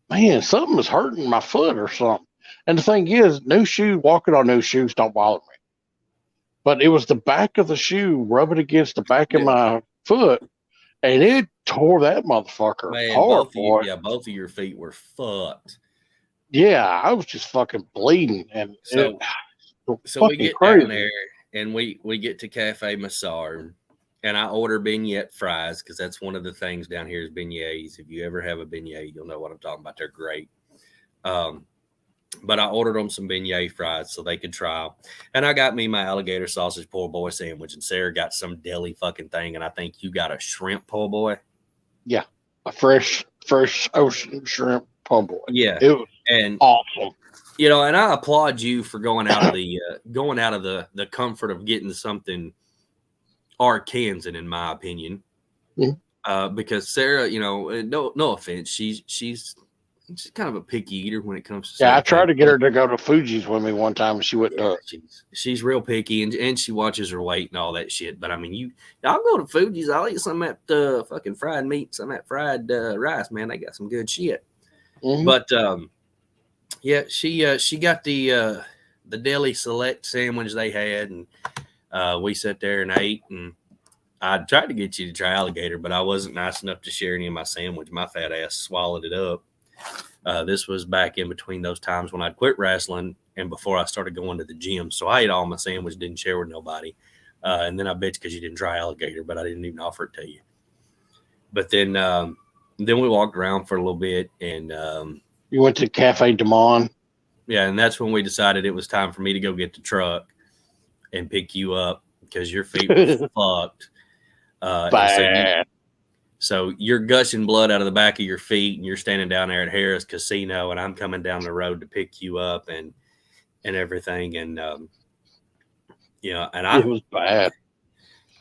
man, something is hurting my foot or something. And the thing is, walking on new shoes don't bother me. But it was the back of the shoe rubbing against the back of my foot, and it tore that motherfucker apart, boy. Both of your feet were fucked. Yeah, I was just fucking bleeding. And so we get down there, and we get to Cafe Massard, and I order beignet fries, because that's one of the things down here is beignets. If you ever have a beignet, you'll know what I'm talking about. They're great. But I ordered them some beignet fries so they could try. And I got me my alligator sausage po' boy sandwich, and Sarah got some deli fucking thing, and I think you got a shrimp po' boy. Yeah, a fresh ocean shrimp po' boy. Yeah, it was awesome. You know, and I applaud you for going out of the comfort of getting something Arkansan, in my opinion. Mm-hmm. Because Sarah, you know, no offense, she's kind of a picky eater when it comes to. Yeah, I tried to get her to go to Fuji's with me one time, and she wouldn't do it. She's real picky, and she watches her weight and all that shit. But I mean, I'll go to Fuji's. I'll eat some at fucking fried meat, some at fried rice. Man, they got some good shit. Mm-hmm. But yeah, she got the deli select sandwich they had, and we sat there and ate. And I tried to get you to try alligator, but I wasn't nice enough to share any of my sandwich. My fat ass swallowed it up. This was back in between those times when I'd quit wrestling and before I started going to the gym. So I ate all my sandwich, didn't share with nobody. And then I bet you because you didn't try alligator, but I didn't even offer it to you. But then we walked around for a little bit, and you went to Cafe De Mon. Yeah, and that's when we decided it was time for me to go get the truck and pick you up because your feet were fucked. Bad. So you're gushing blood out of the back of your feet, and you're standing down there at Harris Casino, and I'm coming down the road to pick you up and everything. And, you know, and it was bad.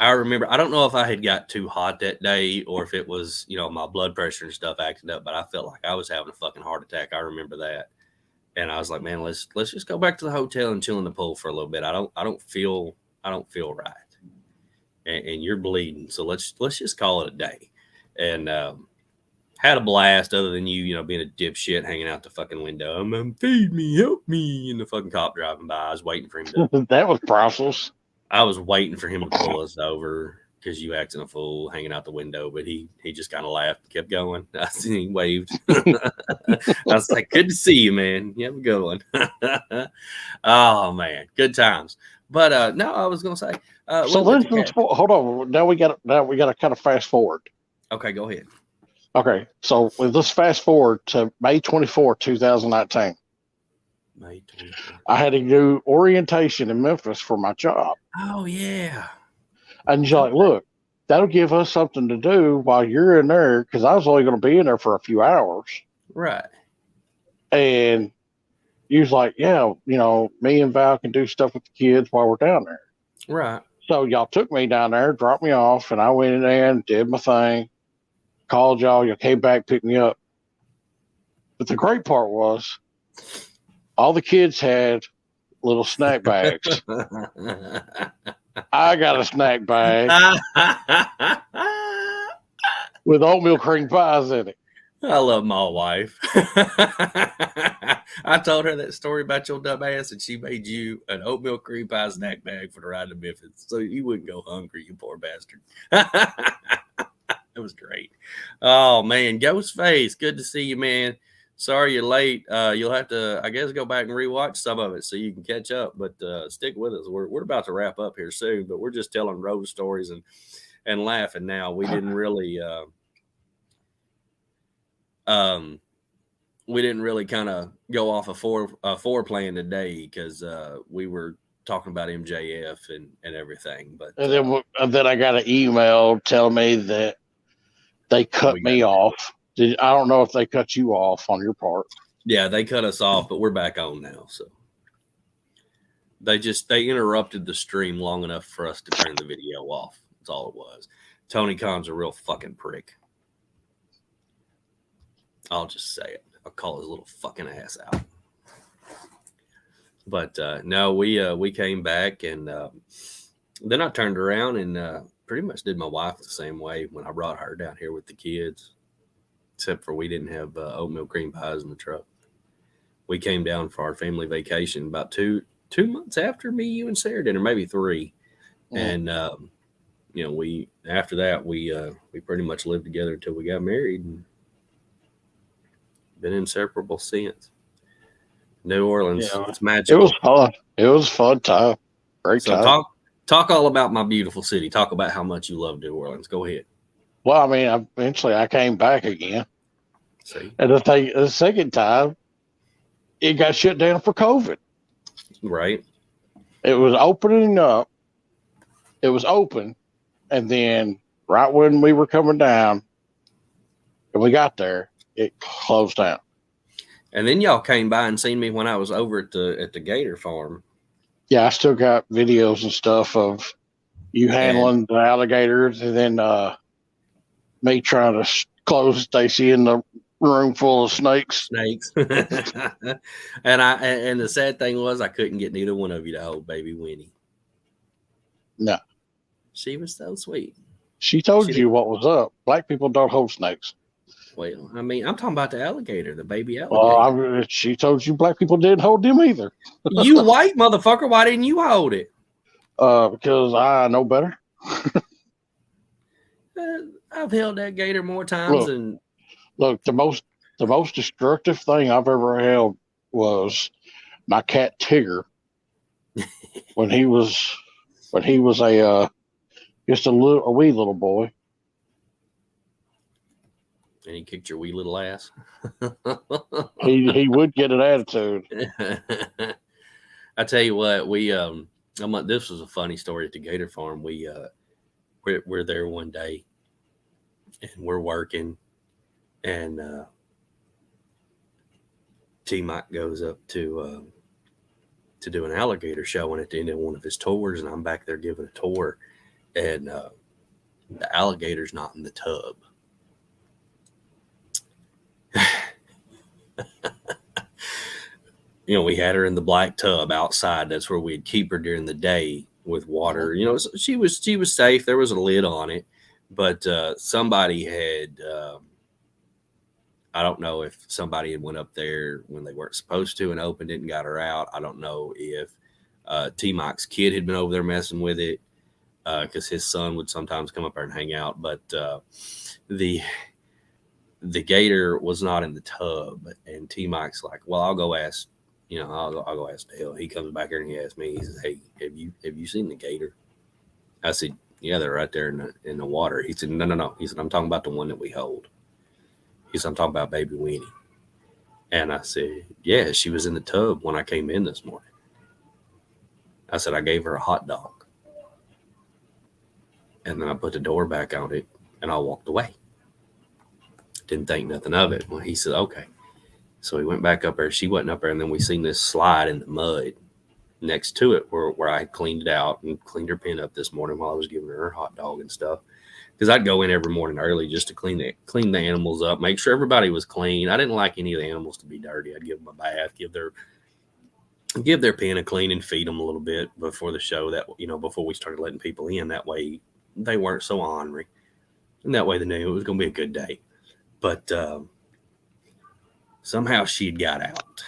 I remember, I don't know if I had got too hot that day or if it was, you know, my blood pressure and stuff acting up, but I felt like I was having a fucking heart attack. I remember that. And I was like, man, let's just go back to the hotel and chill in the pool for a little bit. I don't feel right. And you're bleeding. So let's just call it a day. And had a blast other than you know, being a dipshit hanging out the fucking window. Feed me, help me. And the fucking cop driving by. I was waiting for him to. That was priceless. I was waiting for him to pull us over because you acting a fool hanging out the window. But he just kind of laughed and kept going. He waved. I was like, good to see you, man. You have a good one. Oh, man. Good times. But no, I was going to say. So let's hold on. Now we got to kind of fast forward. Okay, go ahead. Okay, so let's fast forward to May 24, 2019. May 24. I had to do orientation in Memphis for my job. Oh, yeah. And you're like, look, that'll give us something to do while you're in there, because I was only going to be in there for a few hours. Right. And you was like, yeah, you know, me and Val can do stuff with the kids while we're down there. Right. So y'all took me down there, dropped me off, and I went in there and did my thing. Called y'all came back, picked me up. But the great part was all the kids had little snack bags. I got a snack bag with oatmeal cream pies in it. I love my wife. I told her that story about your dumb ass, and she made you an oatmeal cream pie snack bag for the ride to Memphis, so you wouldn't go hungry, you poor bastard. It was great. Oh, man. Ghostface, good to see you, man. Sorry you're late. You'll have to, I guess, go back and rewatch some of it so you can catch up. But stick with us. We're about to wrap up here soon, but we're just telling road stories and laughing now. We didn't really kind of go off a four plan today because we were talking about MJF and everything. But and then I got an email telling me that they cut me off. I don't know if they cut you off on your part. Yeah, they cut us off, but we're back on now. So they interrupted the stream long enough for us to turn the video off. That's all it was. Tony Khan's a real fucking prick. I'll just say it. I'll call his little fucking ass out. But no, we came back, and then I turned around and pretty much did my wife the same way when I brought her down here with the kids, except for we didn't have oatmeal cream pies in the truck. We came down for our family vacation about two months after me, you, and Sarah did, or maybe 3. And we after that we pretty much lived together until we got married, and been inseparable since. New Orleans, it's magical. It was fun. It was a fun time. Great time. Talk all about my beautiful city. Talk about how much you love New Orleans. Go ahead. Well, I mean, eventually I came back again. See? And the second time, it got shut down for COVID. Right. It was opening up. It was open. And then right when we were coming down and we got there, it closed down. And then y'all came by and seen me when I was over at the Gator farm. Yeah, I still got videos and stuff of you handling the alligators, and then me trying to close Stacy in the room full of snakes. And the sad thing was I couldn't get neither one of you to hold baby Winnie. No. She was so sweet. She told you what was up. Black people don't hold snakes. Well, I mean, I'm talking about the alligator, the baby alligator. Well, she told you black people didn't hold them either. You white motherfucker, why didn't you hold it? Because I know better. I've held that gator more times than. Look, the most destructive thing I've ever held was my cat Tigger when he was just a wee little boy. And he kicked your wee little ass. he would get an attitude. I tell you what, this was a funny story at the Gator Farm. We're there one day, and we're working, and T-Mike goes up to do an alligator showing at the end of one of his tours, and I'm back there giving a tour, and the alligator's not in the tub. We had her in the black tub outside. That's where we'd keep her during the day with water. She was safe. There was a lid on it, but somebody had, I don't know if somebody had went up there when they weren't supposed to and opened it and got her out. I don't know if T-Mike's kid had been over there messing with it, because his son would sometimes come up there and hang out. But the gator was not in the tub, and T-Mike's like, well, I'll go ask, I'll go ask Dale. He comes back here and he asks me, he says, hey, have you seen the gator? I said, yeah, they're right there in the water. He said, no. He said, I'm talking about the one that we hold. He said, I'm talking about baby Weenie. And I said, yeah, she was in the tub when I came in this morning. I said, I gave her a hot dog. And then I put the door back on it and I walked away. Didn't think nothing of it. Well, he said, okay. So we went back up there. She wasn't up there. And then we seen this slide in the mud next to it where I had cleaned it out and cleaned her pen up this morning while I was giving her hot dog and stuff. Because I'd go in every morning early just to clean the animals up, make sure everybody was clean. I didn't like any of the animals to be dirty. I'd give them a bath, give their pen a clean, and feed them a little bit before the show, that before we started letting people in. That way they weren't so ornery, and that way they knew it was going to be a good day. But somehow she had got out.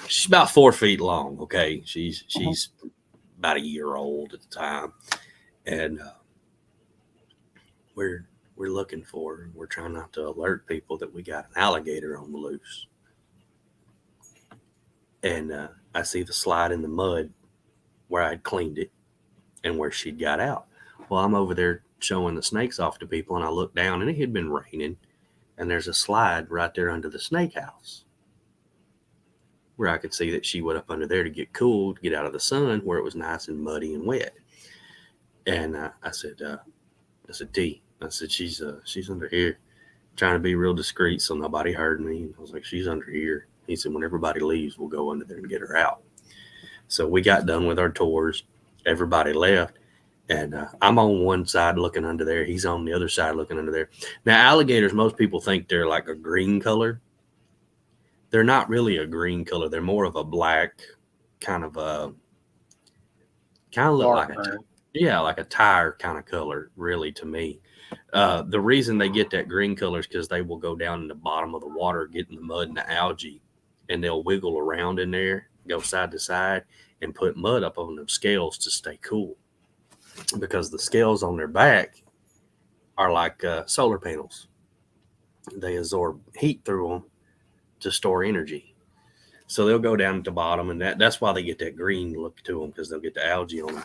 She's about 4 feet long. Okay, she's about a year old at the time, and we're looking for her. We're trying not to alert people that we got an alligator on the loose. And I see the slide in the mud where I'd cleaned it and where she'd got out. Well, I'm over there showing the snakes off to people, and I look down, and it had been raining, and there's a slide right there under the snake house. where I could see that she went up under there to get cool, to get out of the sun where it was nice and muddy and wet. And I said, T, I said, she's under here trying to be real discreet so nobody heard me. I was like, she's under here. He said, when everybody leaves, we'll go under there and get her out. So we got done with our tours. Everybody left. And I'm on one side looking under there. He's on the other side looking under there. Now, alligators, most people think they're like a green color. They're not really a green color. They're more of a black, kind of look like like a tire kind of color, really, to me. The reason they get that green color is because they will go down in the bottom of the water, get in the mud and the algae, and they'll wiggle around in there, go side to side, and put mud up on them scales to stay cool. Because the scales on their back are like solar panels. They absorb heat through them to store energy. So they'll go down at the bottom, and that's why they get that green look to them, because they'll get the algae on them.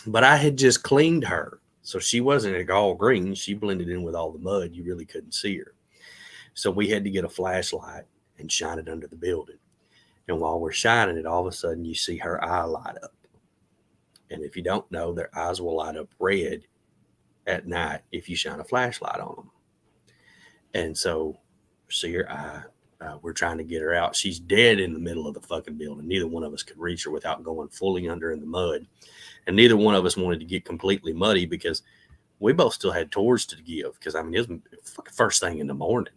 But I had just cleaned her, so she wasn't all green. She blended in with all the mud. You really couldn't see her. So we had to get a flashlight and shine it under the building. And while we're shining it, all of a sudden you see her eye light up. And if you don't know, their eyes will light up red at night if you shine a flashlight on them. And so see her eye. We're trying to get her out. She's dead in the middle of the fucking building. Neither one of us could reach her without going fully under in the mud. And neither one of us wanted to get completely muddy because we both still had tours to give. Because, I mean, it was fucking first thing in the morning.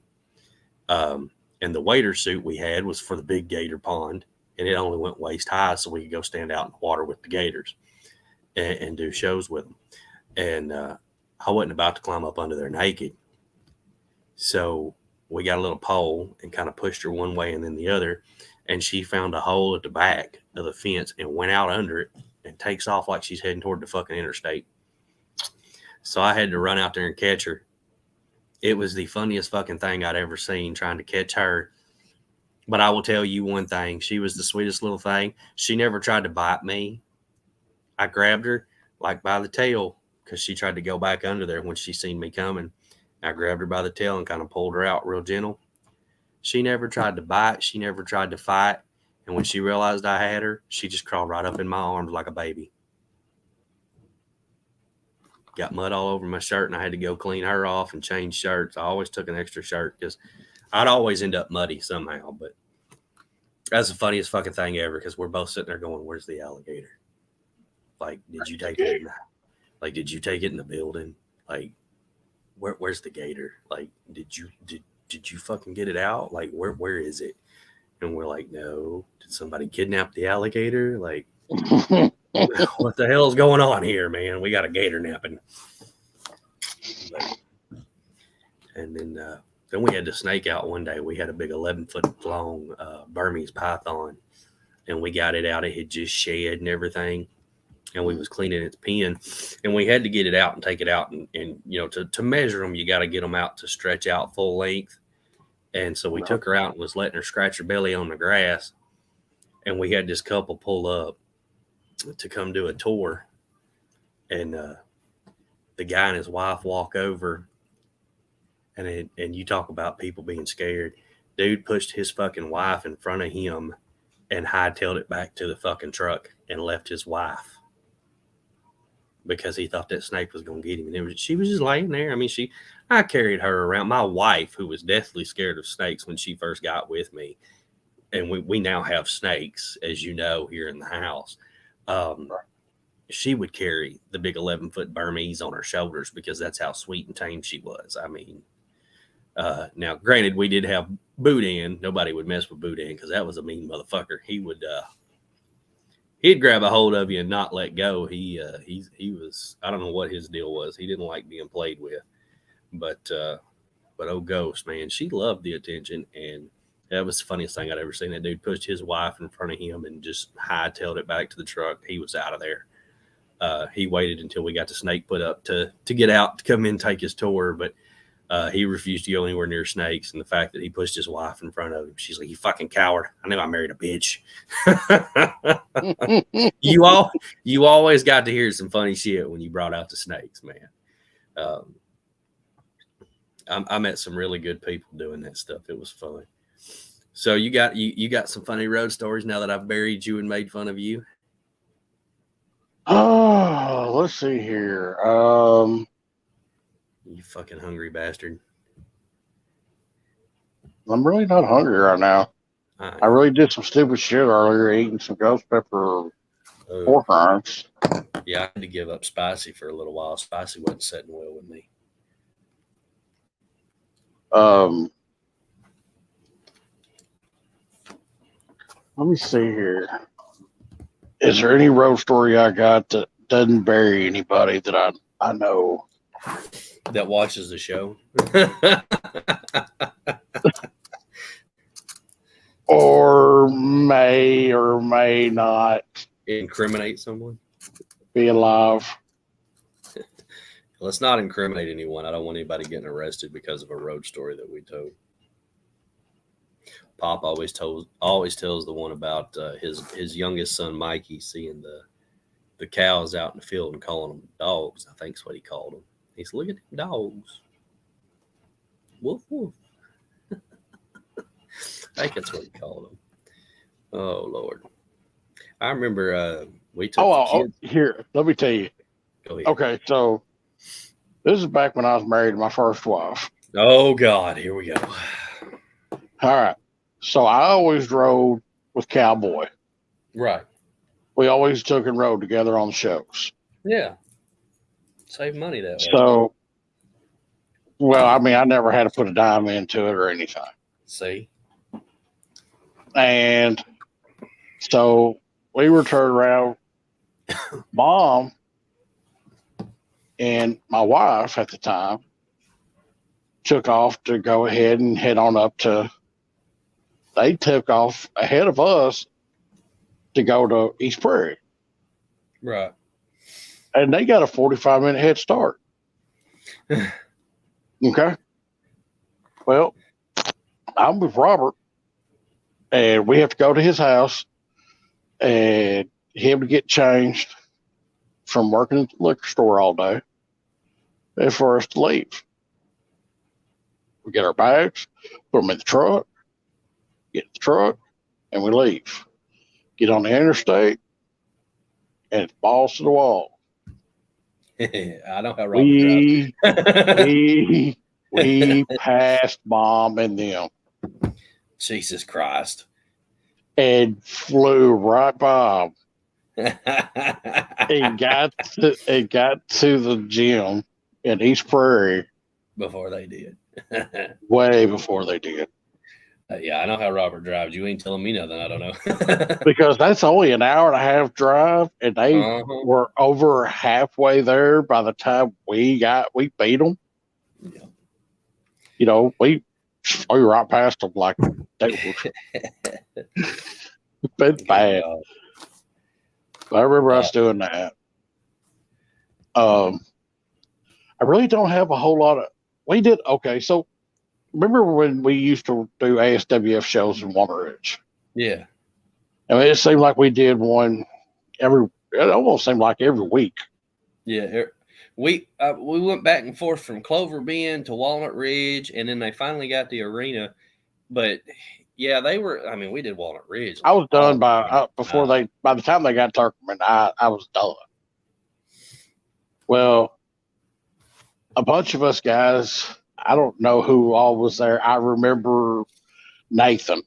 And the waiter suit we had was for the big gator pond. And it only went waist high so we could go stand out in the water with the gators and do shows with them. And I wasn't about to climb up under there naked. So we got a little pole and kind of pushed her one way and then the other. And she found a hole at the back of the fence and went out under it and takes off like she's heading toward the fucking interstate. So I had to run out there and catch her. It was the funniest fucking thing I'd ever seen, trying to catch her. But I will tell you one thing. She was the sweetest little thing. She never tried to bite me. I grabbed her like by the tail because she tried to go back under there when she seen me coming. I grabbed her by the tail and kind of pulled her out real gentle. She never tried to bite. She never tried to fight. And when she realized I had her, she just crawled right up in my arms like a baby. Got mud all over my shirt, and I had to go clean her off and change shirts. I always took an extra shirt because I'd always end up muddy somehow. But that's the funniest fucking thing ever because we're both sitting there going, where's the alligator? Like, did you take it in the building? Like, where's the gator? Like, did you fucking get it out? Like, where is it? And we're like, no. Did somebody kidnap the alligator? Like, what the hell is going on here, man? We got a gator napping. And then we had the snake out one day. We had a big 11-foot long Burmese python, and we got it out. It had just shed and everything. And we was cleaning its pen, and we had to get it out and take it out. And you know, to measure them, you got to get them out to stretch out full length. And so we took her out and was letting her scratch her belly on the grass. And we had this couple pull up to come do a tour. And the guy and his wife walk over. And you talk about people being scared. Dude pushed his fucking wife in front of him and hightailed it back to the fucking truck and left his wife. Because he thought that snake was going to get him. And she was just laying there. I mean, I carried her around. My wife, who was deathly scared of snakes when she first got with me, and we now have snakes, as you know, here in the house. She would carry the big 11-foot Burmese on her shoulders because that's how sweet and tame she was. I mean, now, granted, we did have Boudin. Nobody would mess with Boudin because that was a mean motherfucker. He'd grab a hold of you and not let go. He was, I don't know what his deal was. He didn't like being played with. But old Ghost, man, she loved the attention. And that was the funniest thing I'd ever seen. That dude pushed his wife in front of him and just hightailed it back to the truck. He was out of there. He waited until we got the snake put up to get out, to come in and take his tour. But he refused to go anywhere near snakes. And the fact that he pushed his wife in front of him, she's like, you fucking coward. I knew I married a bitch. You always got to hear some funny shit when you brought out the snakes, man. I met some really good people doing that stuff. It was fun. So you got some funny road stories now that I've buried you and made fun of you? Oh, let's see here. You fucking hungry bastard. I'm really not hungry right now. I really did some stupid shit earlier, eating some ghost pepper pork rinds. Yeah, I had to give up spicy for a little while. Spicy wasn't sitting well with me. Let me see here. Is there any road story I got that doesn't bury anybody that I know? That watches the show? Or may not incriminate someone? Be alive. Let's not incriminate anyone. I don't want anybody getting arrested because of a road story that we told. Pop always tells the one about his youngest son Mikey seeing the cows out in the field and calling them dogs. I think is what he called them. He said, "Look at them dogs, woof woof." I think that's what he called them. Oh Lord, I remember we took. Here, let me tell you. Go ahead. Okay, so this is back when I was married to my first wife. Oh God, here we go. All right. So I always rode with Cowboy. Right. We always took and rode together on the shows. Yeah. Save money that way. So, well, I mean, I never had to put a dime into it or anything. See? And so we were turned around. Mom and my wife at the time took off to go ahead and head on up to. They took off ahead of us to go to East Prairie. Right. And they got a 45-minute head start. Okay. Well, I'm with Robert, and we have to go to his house and him to get changed from working at the liquor store all day and for us to leave. We get our bags, put them in the truck, get in the truck, and we leave. Get on the interstate, and it's balls to the wall. I know how Robert drives. we passed Mom and them. Jesus Christ. And flew right by them. It got to the gym in East Prairie before they did. Way before they did. Yeah, I know how Robert drives. You ain't telling me nothing I don't know. Because that's only an hour and a half drive, and they were over halfway there by the time we beat them. Yeah. You know, we flew right past them like they were. It's bad. I remember us doing that. I really don't have a whole lot of. We did okay. So remember when we used to do ASWF shows in Walnut Ridge? Yeah. I mean, it seemed like we did one it almost seemed like every week. Yeah. We went back and forth from Clover Bend to Walnut Ridge, and then they finally got the arena. But yeah, we did Walnut Ridge. I was done by the time they got Turkman, I was done. Well, a bunch of us guys, I don't know who all was there. I remember Nathan.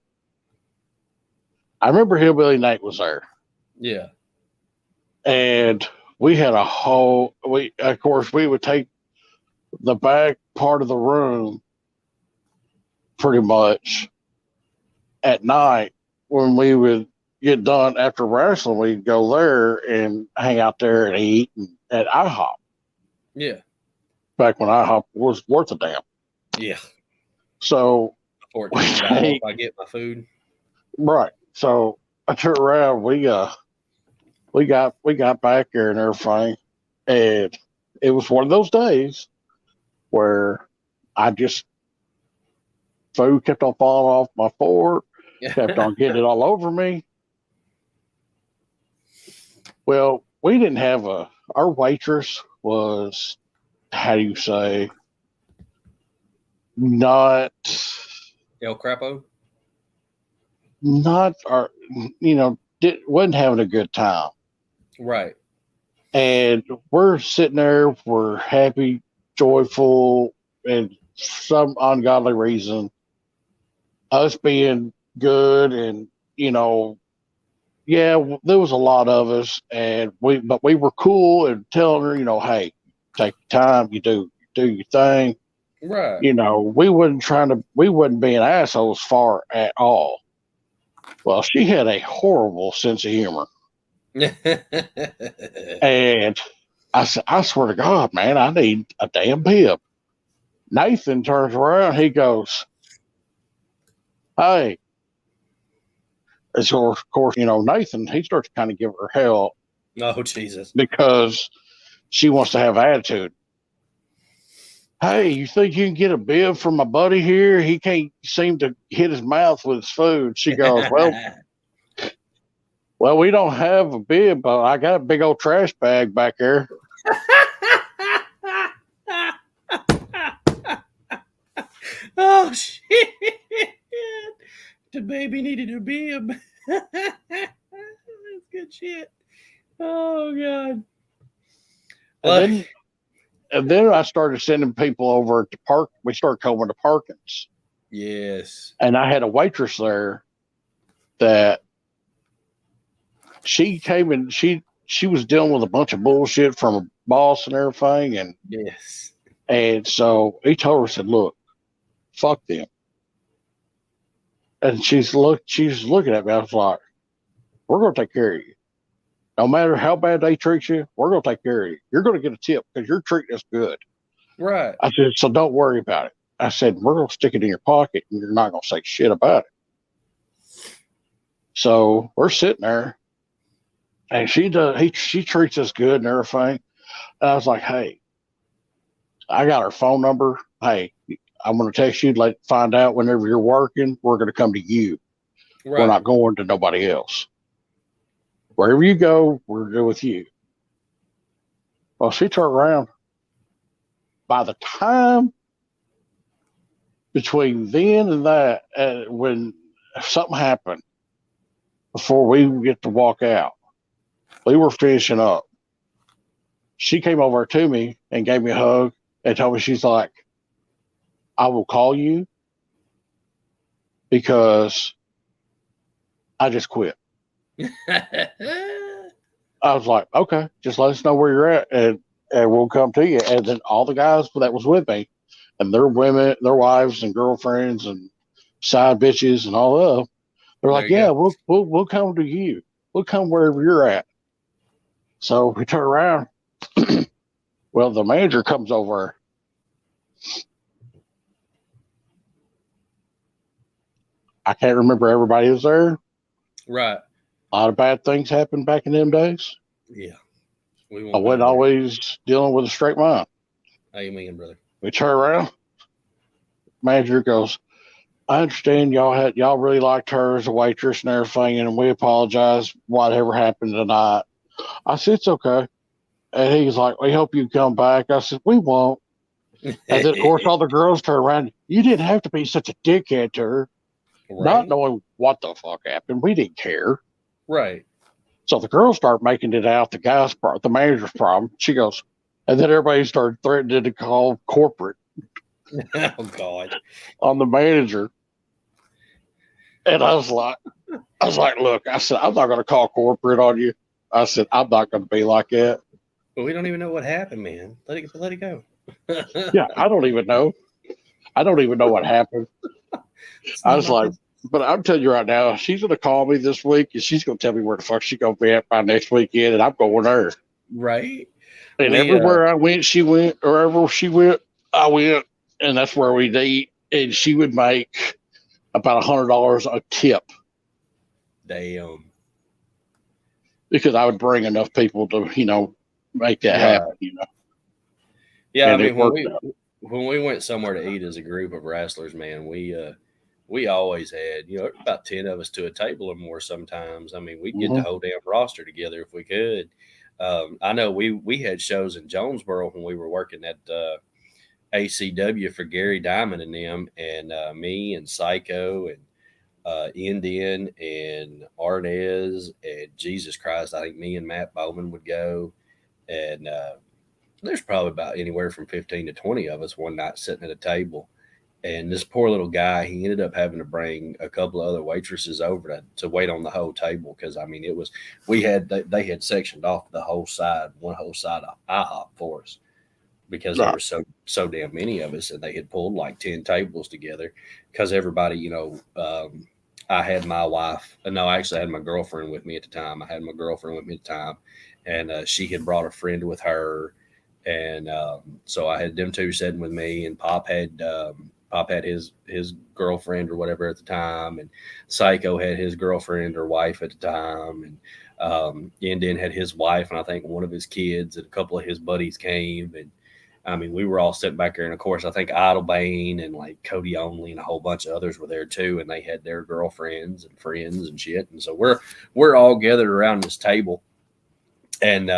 I remember Hillbilly Nate was there. Yeah. And we had of course, we would take the back part of the room pretty much at night when we would get done after wrestling. We'd go there and hang out there and eat at IHOP. Yeah. Back when IHOP was worth a damn. Yeah. So $14 if I get my food. Right. So I turned around, we got back there and everything, and it was one of those days where food kept on falling off my fork, kept on getting it all over me. Well, we didn't have our waitress was, how do you say, not El Crapo? not our, wasn't having a good time. Right. And we're sitting there, we're happy, joyful, and some ungodly reason, us being good and, there was a lot of us, but we were cool and telling her, hey, take your time, you do your thing. Right. We wasn't being assholes far at all. Well, she had a horrible sense of humor. And I said, I swear to God, man, I need a damn bib. Nathan turns around, he goes, hey. And so, of course, Nathan, he starts to kind of give her hell. Oh, Jesus. Because she wants to have attitude. Hey, you think you can get a bib from my buddy here? He can't seem to hit his mouth with his food. She goes, well, we don't have a bib, but I got a big old trash bag back there. Oh, shit. The baby needed a bib. That's good shit. Oh, God. And then I started sending people over to Park. We started coming to Parkins. Yes. And I had a waitress there that she came and she was dealing with a bunch of bullshit from a boss and everything. And yes. And so he told her, said, look, fuck them. And she's looking at me. I was like, we're going to take care of you. No matter how bad they treat you, we're going to take care of you. You're going to get a tip because you're treating us good. Right. I said, so don't worry about it. I said, we're going to stick it in your pocket and you're not going to say shit about it. So we're sitting there and she treats us good and everything. And I was like, hey, I got her phone number. Hey, I'm going to text you to find out whenever you're working. We're going to come to you. Right. We're not going to nobody else. Wherever you go, we're good with you. Well, she turned around. By the time between then and that, when something happened, before we get to walk out, we were finishing up. She came over to me and gave me a hug and told me, she's like, I will call you because I just quit. I was like, okay, just let us know where you're at and we'll come to you. And then all the guys that was with me and their women, their wives and girlfriends and side bitches and all of them, they're like, yeah, we'll come to you. We'll come wherever you're at. So we turn around. Well, the manager comes over. I can't remember everybody was there. Right. A lot of bad things happened back in them days. Yeah. I wasn't always dealing with a straight mind. Amen, brother. We turn around. Manager goes, I understand y'all really liked her as a waitress and everything, and we apologize whatever happened tonight. I said, it's okay. And he's like, we hope you come back. I said, we won't. And then, of course, all the girls turn around. You didn't have to be such a dickhead to her. Right. Not knowing what the fuck happened. We didn't care. Right. So the girls start making it out the manager's problem. She goes, and then everybody started threatening to call corporate. Oh, God. On the manager. And I was like, look, I said, I'm not going to call corporate on you. I said, I'm not going to be like that. But we don't even know what happened, man. Let it go. Yeah, I don't even know. I don't even know what happened. I was like, but I'm telling you right now, she's going to call me this week and she's going to tell me where the fuck she's going to be at by next weekend, and I'm going there. Right. And everywhere I went, she went. Wherever she went, I went. And that's where we'd eat. And she would make about $100 a tip. Damn. Because I would bring enough people to, make that happen, Yeah, and I mean, when we went somewhere to eat as a group of wrestlers, man, we always had, about 10 of us to a table or more sometimes. I mean, we'd get the whole damn roster together if we could. I know we had shows in Jonesboro when we were working at ACW for Gary Diamond and them, and me and Psycho and Indian and Arnez and Jesus Christ. I think me and Matt Bowman would go. And there's probably about anywhere from 15 to 20 of us one night sitting at a table. And this poor little guy, he ended up having to bring a couple of other waitresses over to wait on the whole table. Because, I mean, they had sectioned off one whole side of IHOP for us because there were so damn many of us. And they had pulled like 10 tables together because everybody, I had my wife. No, actually, I had my girlfriend with me at the time. And she had brought a friend with her. And so I had them two sitting with me, and Pop had his girlfriend or whatever at the time, and Psycho had his girlfriend or wife at the time, and Indian had his wife, and I think one of his kids, and a couple of his buddies came, and I mean, we were all sitting back there, and of course, I think Idlebane and like Cody Only and a whole bunch of others were there too, and they had their girlfriends and friends and shit, and so we're all gathered around this table, and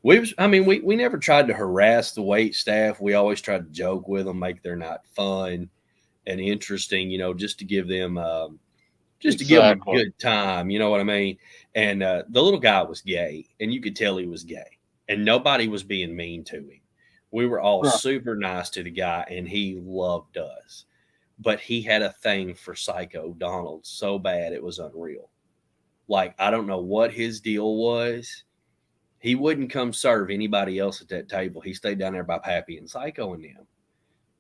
we never tried to harass the wait staff. We always tried to joke with them, make their night fun and interesting, just to give them a good time. You know what I mean? And the little guy was gay, and you could tell he was gay, and nobody was being mean to him. We were all super nice to the guy, and he loved us. But he had a thing for Psycho Donald so bad it was unreal. Like, I don't know what his deal was. He wouldn't come serve anybody else at that table. He stayed down there by Pappy and Psycho and them,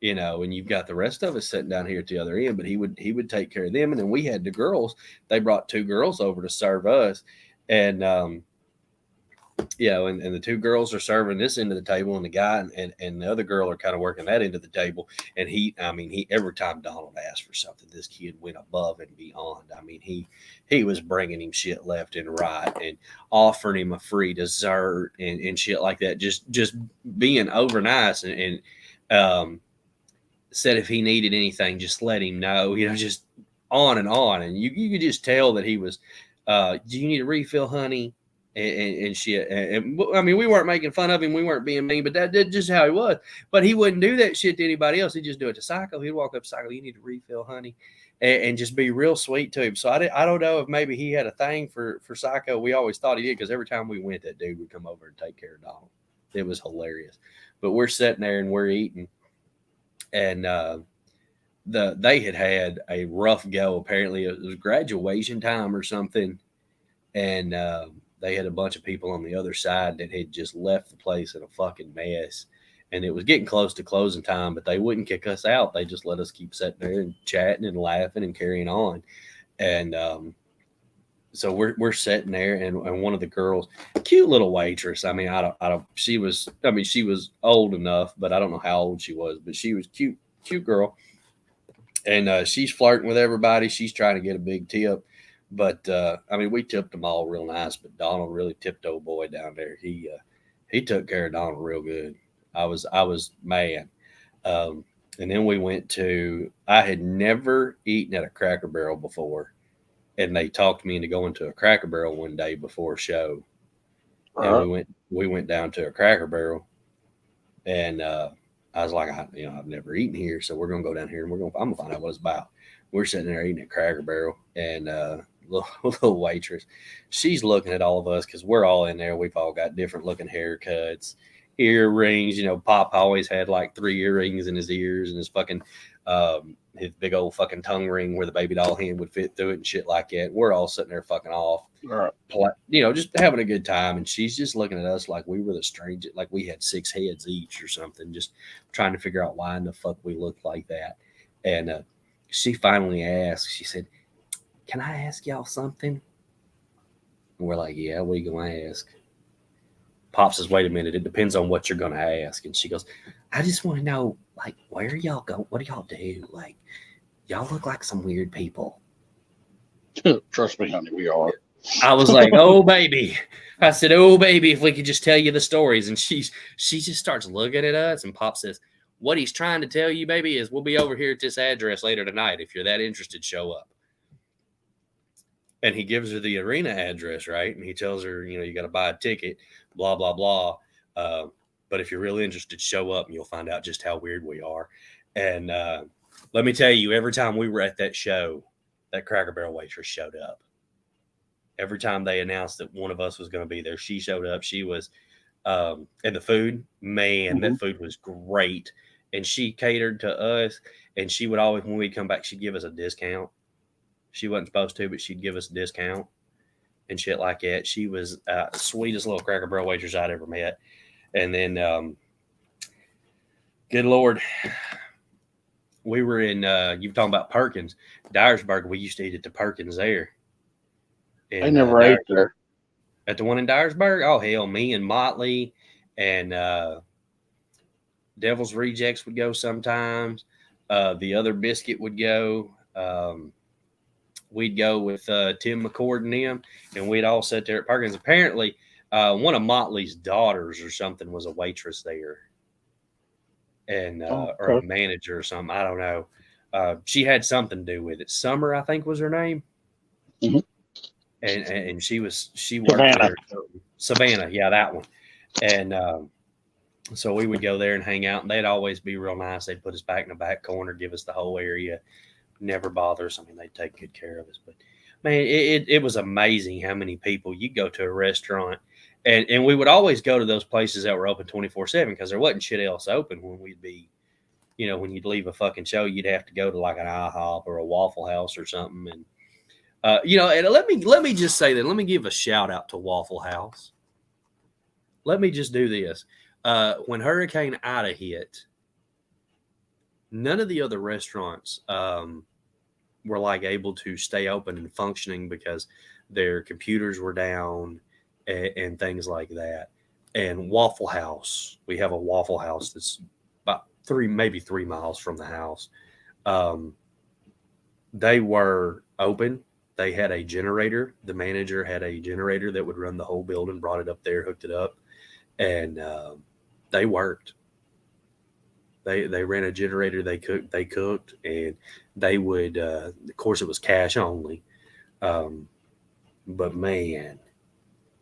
and you've got the rest of us sitting down here at the other end, but he would take care of them. And then we had the girls. They brought 2 girls over to serve us. And, and the 2 girls are serving this end of the table, and the guy and the other girl are kind of working that end of the table. And he every time Donald asked for something, this kid went above and beyond. I mean, he was bringing him shit left and right and offering him a free dessert and shit like that. Just being over nice and said if he needed anything, just let him know, just on and on. And you could just tell that he was, do you need a refill, honey? And shit. And I mean, we weren't making fun of him. We weren't being mean, but that's just how he was. But he wouldn't do that shit to anybody else. He'd just do it to Psycho. He'd walk up to Psycho, you need a refill, honey, and just be real sweet to him. So I don't know if maybe he had a thing for Psycho. We always thought he did, because every time we went, that dude would come over and take care of Donald. It was hilarious. But we're sitting there and we're eating, and they had a rough go. Apparently, it was graduation time or something, and they had a bunch of people on the other side that had just left the place in a fucking mess. And it was getting close to closing time, but they wouldn't kick us out. They just let us keep sitting there and chatting and laughing and carrying on. And so we're sitting there, and one of the girls, cute little waitress. I mean, she was old enough, but I don't know how old she was, but she was cute girl. And she's flirting with everybody. She's trying to get a big tip. But, we tipped them all real nice, but Donald really tipped old boy down there. He took care of Donald real good. I was mad. And then we went I had never eaten at a Cracker Barrel before, and they talked me into going to a Cracker Barrel one day before a show. And we went down to a Cracker Barrel, and I was like, I've never eaten here, so we're gonna go down here and I'm gonna find out what it's about. We're sitting there eating at Cracker Barrel, and little waitress, she's looking at all of us because we're all in there. We've all got different looking haircuts, earrings. Pop always had like 3 earrings in his ears, and his fucking his big old fucking tongue ring where the baby doll hand would fit through it and shit like that. We're all sitting there fucking off, just having a good time. And she's just looking at us like we were the stranger, like we had 6 heads each or something, just trying to figure out why in the fuck we looked like that. And she finally asked, she said, "Can I ask y'all something?" And we're like, "Yeah, what are you going to ask?" Pop says, "Wait a minute. It depends on what you're going to ask." And she goes, "I just want to know, like, where y'all go? What do y'all do? Like, y'all look like some weird people." Trust me, honey, we are. I was like, "Oh, baby." I said, "Oh, baby, if we could just tell you the stories." And she just starts looking at us, and Pop says, "What he's trying to tell you, baby, is we'll be over here at this address later tonight. If you're that interested, show up." And he gives her the arena address, right? And he tells her, you got to buy a ticket, blah, blah, blah. But if you're really interested, show up and you'll find out just how weird we are. And let me tell you, every time we were at that show, that Cracker Barrel waitress showed up. Every time they announced that one of us was going to be there, she showed up. She was, and the food, man, that food was great. And she catered to us. And she would always, when we'd come back, she'd give us a discount. She wasn't supposed to, but she'd give us a discount and shit like that. She was the sweetest little Cracker Barrel waitress I'd ever met. And then, good Lord, we were in, you were talking about Perkins, Dyersburg. We used to eat at the Perkins there. And, I never ate there. At the one in Dyersburg? Oh, hell, me and Motley and Devil's Rejects would go sometimes. The other biscuit would go. We'd go with Tim McCord and them, and we'd all sit there at Perkins. Apparently, one of Motley's daughters or something was a waitress there, and or a manager or something. I don't know. She had something to do with it. Summer, I think, was her name. Mm-hmm. And she worked there. Savannah, yeah, that one. And so we would go there and hang out, and they'd always be real nice. They'd put us back in the back corner, give us the whole area, never bother us. I mean, they'd take good care of us. But man, it was amazing how many people you go to a restaurant, and we would always go to those places that were open 24/7 because there wasn't shit else open when we'd be, you know, when you'd leave a fucking show, you'd have to go to like an IHOP or a Waffle House or something. And you know, and let me just say that. Let me give a shout out to Waffle House. Let me just do this. When Hurricane Ida hit, none of the other restaurants were like able to stay open and functioning because their computers were down and things like that. And Waffle House, we have a Waffle House that's about maybe 3 miles from the house. They were open. They had a generator. The manager had a generator that would run the whole building, brought it up there, hooked it up, and they worked. They ran a generator. They cooked, and they would. Of course, it was cash only, but man,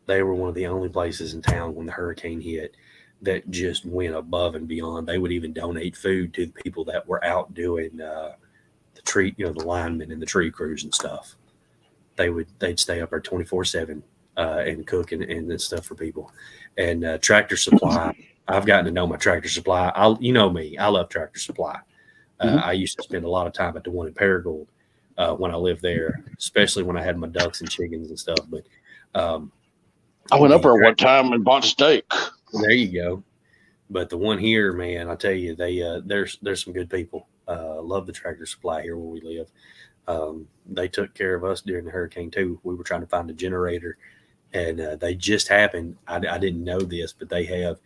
they were one of the only places in town when the hurricane hit that just went above and beyond. They would even donate food to the people that were out doing the tree, you know, the linemen and the tree crews and stuff. They'd stay up there 24/7 and cook and stuff for people. And Tractor Supply, I've gotten to know my Tractor Supply. You know me, I love Tractor Supply. I used to spend a lot of time at the one in Paragould when I lived there, especially when I had my ducks and chickens and stuff. But I went up there one time and bought steak. There you go. But the one here, man, I tell you, there's some good people. Love the Tractor Supply here where we live. They took care of us during the hurricane too. We were trying to find a generator, and they just happened. I didn't know this, but they have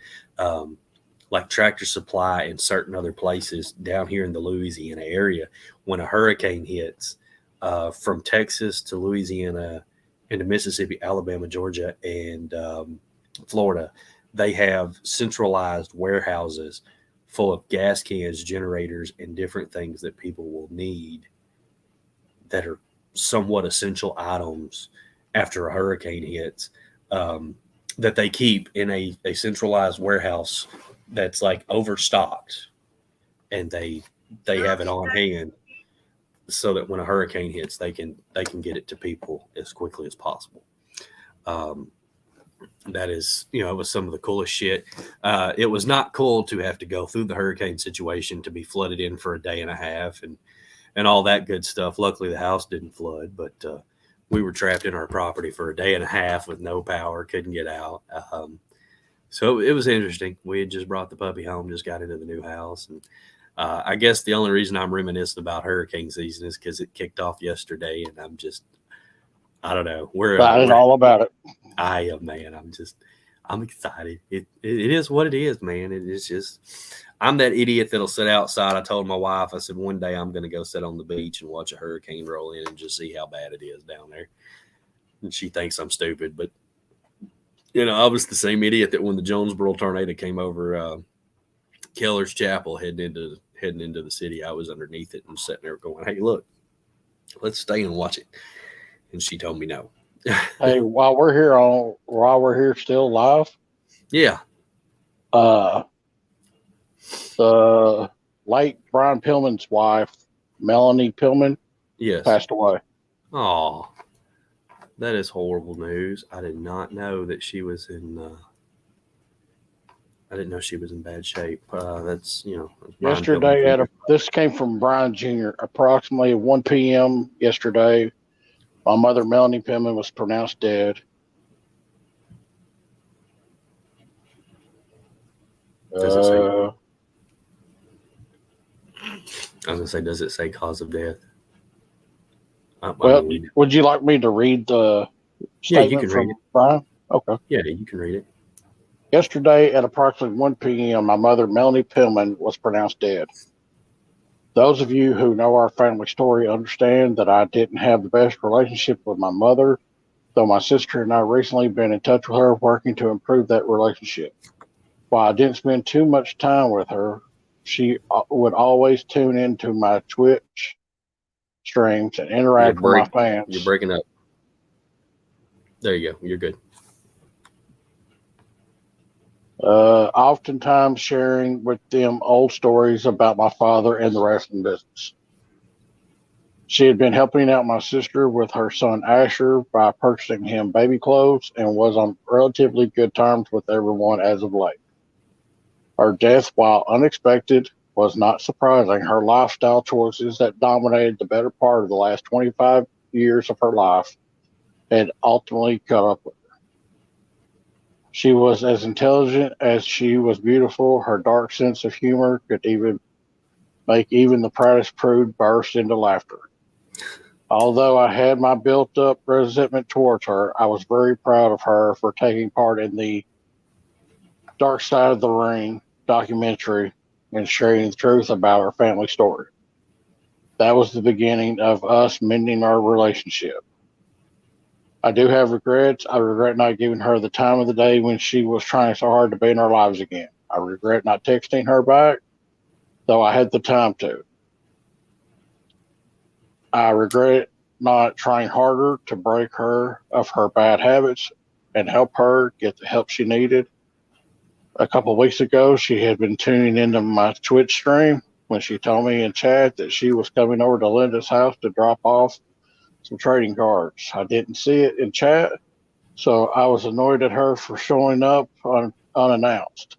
like Tractor Supply in certain other places down here in the Louisiana area. When a hurricane hits from Texas to Louisiana into Mississippi, Alabama, Georgia, and Florida, they have centralized warehouses full of gas cans, generators, and different things that people will need that are somewhat essential items after a hurricane hits, that they keep in a centralized warehouse that's like overstocked, and they have it on hand so that when a hurricane hits, they can get it to people as quickly as possible. That is, you know, it was some of the coolest shit. It was not cool to have to go through the hurricane situation, to be flooded in for a day and a half and all that good stuff. Luckily, the house didn't flood, but we were trapped in our property for a day and a half with no power, couldn't get out. So it was interesting. We had just brought the puppy home, just got into the new house. And I guess the only reason I'm reminiscing about hurricane season is because it kicked off yesterday, and I don't know. We're all about it. I am, man. I'm excited. It is what it is, man. It is just, I'm that idiot that'll sit outside. I told my wife, I said, one day I'm going to go sit on the beach and watch a hurricane roll in and just see how bad it is down there. And she thinks I'm stupid, but you know, I was the same idiot that when the Jonesboro tornado came over Keller's Chapel heading into the city, I was underneath it and sitting there going, hey, look, let's stay and watch it. And she told me no. Hey, while we're here still live, yeah. The late Brian Pillman's wife, Melanie Pillman, yes, passed away. Oh, that is horrible news. I did not know that she was in. I didn't know she was in bad shape. That's Brian Yesterday, Pillman Jr. this came from Brian Jr. Approximately 1 p.m. yesterday, my mother, Melanie Pillman, was pronounced dead. Does it say? I was gonna say, does it say cause of death? Well, would you like me to read the statement you can from read it. Brian? Okay. Yeah, you can read it. Yesterday at approximately 1 p.m., my mother, Melanie Pillman, was pronounced dead. Those of you who know our family story understand that I didn't have the best relationship with my mother, though my sister and I recently been in touch with her working to improve that relationship. While I didn't spend too much time with her, she would always tune into my Twitch streams and interact with my fans. You're breaking up. There you go. You're good. Oftentimes sharing with them old stories about my father and the wrestling business. She had been helping out my sister with her son Asher by purchasing him baby clothes and was on relatively good terms with everyone as of late. Her death, while unexpected, was not surprising. Her lifestyle choices that dominated the better part of the last 25 years of her life had ultimately caught up with her. She was as intelligent as she was beautiful. Her dark sense of humor could even make even the proudest prude burst into laughter. Although I had my built-up resentment towards her, I was very proud of her for taking part in the Dark Side of the Ring documentary and sharing the truth about our family story. That was the beginning of us mending our relationship. I do have regrets. I regret not giving her the time of the day when she was trying so hard to be in our lives again. I regret not texting her back, though I had the time to. I regret not trying harder to break her of her bad habits and help her get the help she needed. A couple of weeks ago, she had been tuning into my Twitch stream when she told me in chat that she was coming over to Linda's house to drop off some trading cards. I didn't see it in chat, so I was annoyed at her for showing up unannounced.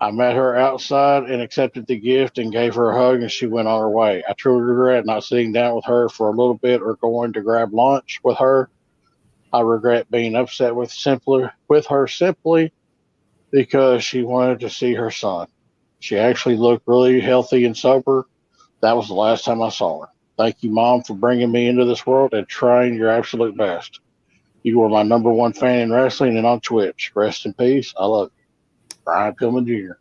I met her outside and accepted the gift and gave her a hug, and she went on her way. I truly regret not sitting down with her for a little bit or going to grab lunch with her. I regret being upset with her simply because she wanted to see her son. She actually looked really healthy and sober. That was the last time I saw her. Thank you, Mom, for bringing me into this world and trying your absolute best. You were my number one fan in wrestling and on Twitch. Rest in peace. I love you. Brian Pillman Jr.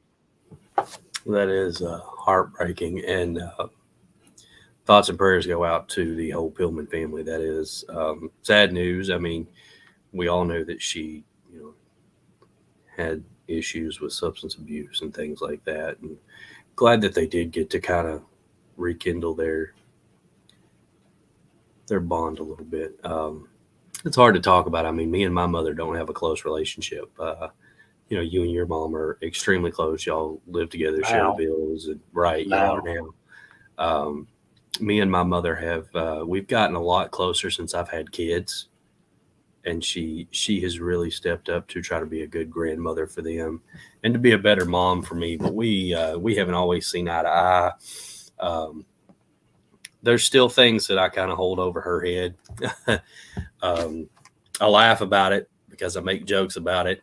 That is heartbreaking, and thoughts and prayers go out to the whole Pillman family. That is sad news. I mean, we all know that she, had issues with substance abuse and things like that, and glad that they did get to kind of rekindle their bond a little bit. It's hard to talk about. I mean, me and my mother don't have a close relationship. You and your mom are extremely close. Y'all live together, share the bills, and y'all are now. Me and my mother have we've gotten a lot closer since I've had kids, and she has really stepped up to try to be a good grandmother for them and to be a better mom for me. But we haven't always seen eye to eye. There's still things that I kind of hold over her head. I laugh about it because I make jokes about it.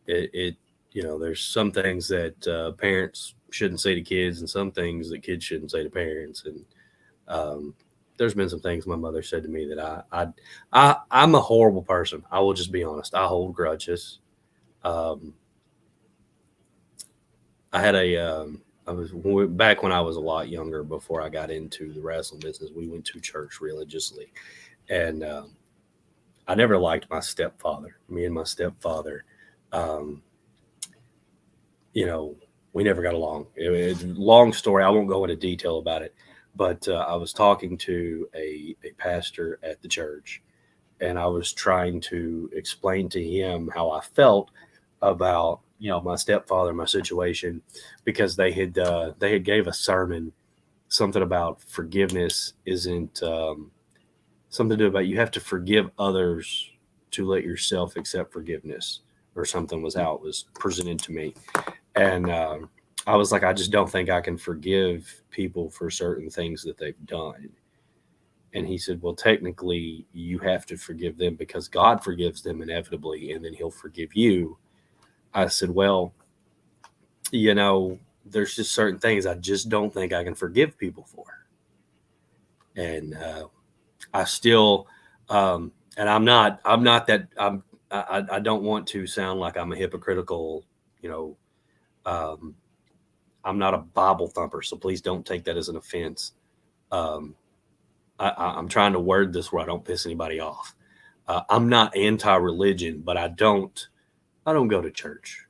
There's some things that parents shouldn't say to kids and some things that kids shouldn't say to parents. And there's been some things my mother said to me that I'm a horrible person. I will just be honest. I hold grudges. I had back when I was a lot younger, before I got into the wrestling business, we went to church religiously. And I never liked my stepfather. Me and my stepfather, we never got along. It's a long story. I won't go into detail about it. But I was talking to a pastor at the church, and I was trying to explain to him how I felt about, my stepfather, my situation, because they had gave a sermon something about forgiveness isn't something to do about you have to forgive others to let yourself accept forgiveness, or something was how it was presented to me. And I was like, I just don't think I can forgive people for certain things that they've done. And he said, well, technically, you have to forgive them because God forgives them inevitably, and then he'll forgive you. I said, well, there's just certain things I just don't think I can forgive people for. And I still, and I don't want to sound like I'm a hypocritical, I'm not a Bible thumper, so please don't take that as an offense. I'm trying to word this where I don't piss anybody off. I'm not anti-religion, but I don't go to church.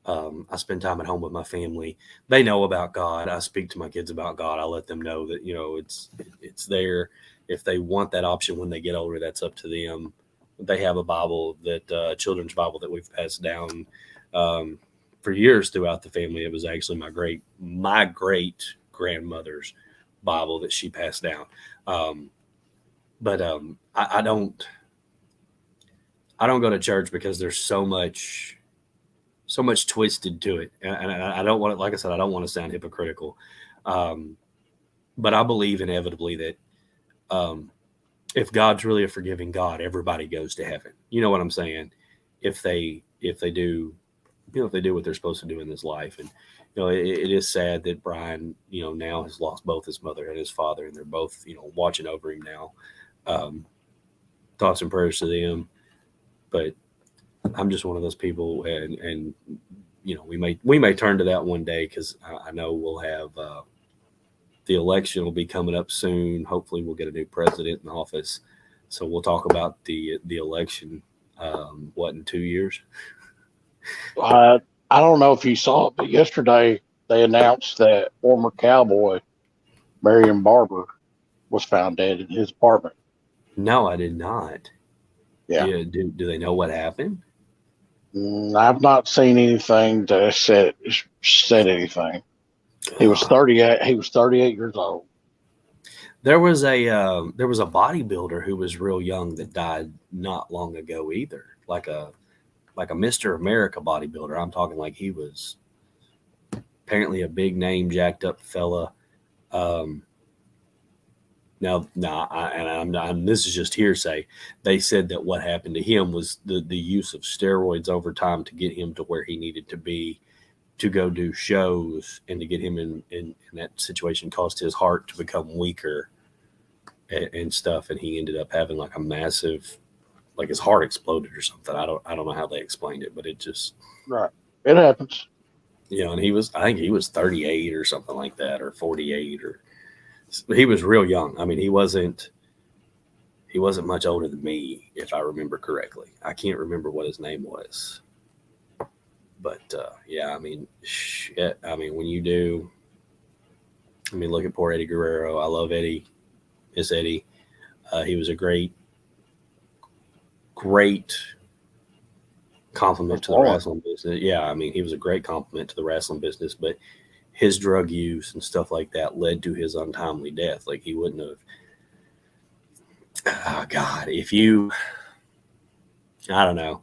I spend time at home with my family. They know about God. I speak to my kids about God. I let them know that, it's there. If they want that option when they get older, that's up to them. They have a Bible children's Bible that we've passed down for years throughout the family. It was actually my great grandmother's Bible that she passed down. But I don't go to church because there's so much twisted to it. And I don't want to, like I said, I don't want to sound hypocritical. But I believe inevitably that if God's really a forgiving God, everybody goes to heaven. You know what I'm saying? If they do, if they do what they're supposed to do in this life. And, it is sad that Brian, now has lost both his mother and his father, and they're both, watching over him now. Thoughts and prayers to them. But I'm just one of those people, and we may turn to that one day, because I know we'll have the election will be coming up soon. Hopefully, we'll get a new president in office, so we'll talk about the election. In 2 years? I don't know if you saw it, but yesterday they announced that former Cowboy Marion Barber was found dead in his apartment. No, I did not. Yeah. Do they know what happened? I've not seen anything that said anything. He was 38. He was 38 years old. There was a bodybuilder who was real young that died not long ago either, like a Mr. America bodybuilder. I'm talking like he was apparently a big name, jacked up fella. This is just hearsay. They said that what happened to him was the use of steroids over time to get him to where he needed to be to go do shows, and to get him in that situation caused his heart to become weaker and stuff. And he ended up having like a massive, like his heart exploded or something. I don't know how they explained it, but it just, right. It happens. And I think he was 38 or something like that, or 48, or he was real young. I mean, he wasn't much older than me, if I remember correctly. I can't remember what his name was. But, yeah, I mean, shit. I mean, when you do, look at poor Eddie Guerrero. I love Eddie. Miss Eddie. He was a great compliment to the wrestling business. Yeah, I mean, he was a great compliment to the wrestling business, but his drug use and stuff like that led to his untimely death. Like, he wouldn't have. Oh, God, I don't know.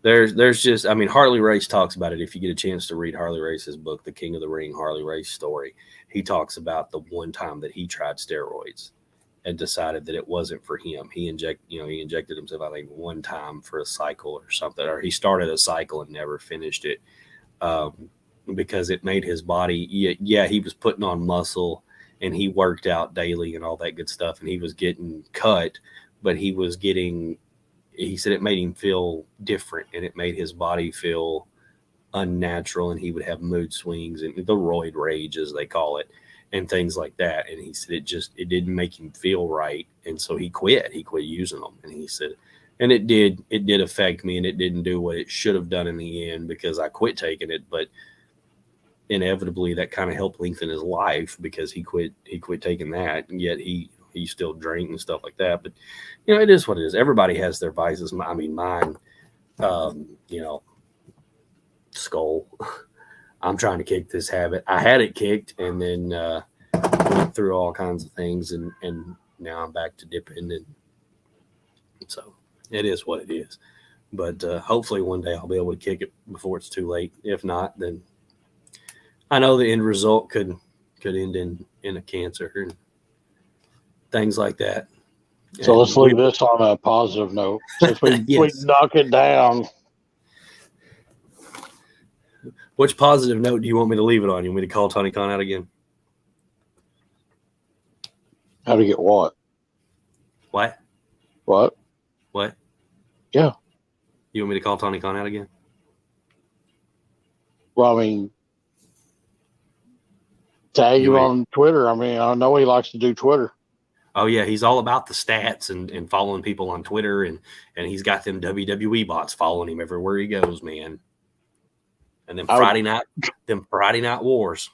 There's just, Harley Race talks about it. If you get a chance to read Harley Race's book, The King of the Ring, Harley Race Story, he talks about the one time that he tried steroids and decided that it wasn't for him. He injected himself, I think, one time for a cycle or something, or he started a cycle and never finished it, because it made his body, he was putting on muscle and he worked out daily and all that good stuff, and he was getting cut, but he said it made him feel different, and it made his body feel unnatural, and he would have mood swings and the roid rage, as they call it, and things like that. And he said it didn't make him feel right, and so he quit using them. And he said, and it did affect me, and it didn't do what it should have done in the end, because I quit taking it, but inevitably that kind of helped lengthen his life, because he quit taking that, and yet he still drank and stuff like that. But it is what it is. Everybody has their vices. Mine, skull. I'm trying to kick this habit. I had it kicked, and then through all kinds of things, and now I'm back to dipping, and so it is what it is. But hopefully one day I'll be able to kick it before it's too late. If not, then I know the end result could end in a cancer and things like that. So let's leave this on a positive note. Since we knock it down. Which positive note do you want me to leave it on? You want me to call Tony Khan out again? How to get what? What? What? What? Yeah. You want me to call Tony Khan out again? Well, I mean, tag him on Twitter. I mean, I know he likes to do Twitter. Oh, yeah. He's all about the stats and following people on Twitter. And he's got them WWE bots following him everywhere he goes, man. And then Friday night wars.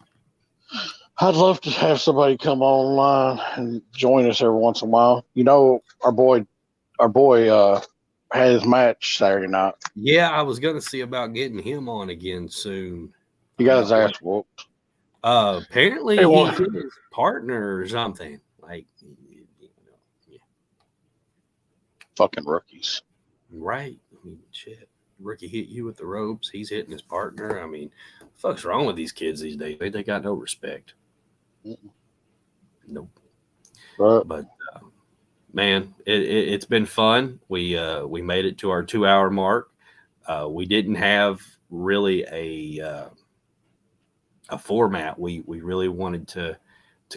I'd love to have somebody come online and join us every once in a while. You know, our boy had his match Saturday night. Yeah, I was going to see about getting him on again soon. He got his ass whooped. Apparently, he hit his partner or something. Like, yeah. Fucking rookies. Right. I mean, shit. Rookie hit you with the ropes. He's hitting his partner. I mean, what the fuck's wrong with these kids these days? They got no respect. Nope. But man, it's been fun. We made it to our 2-hour mark. We didn't have really a format. We really wanted to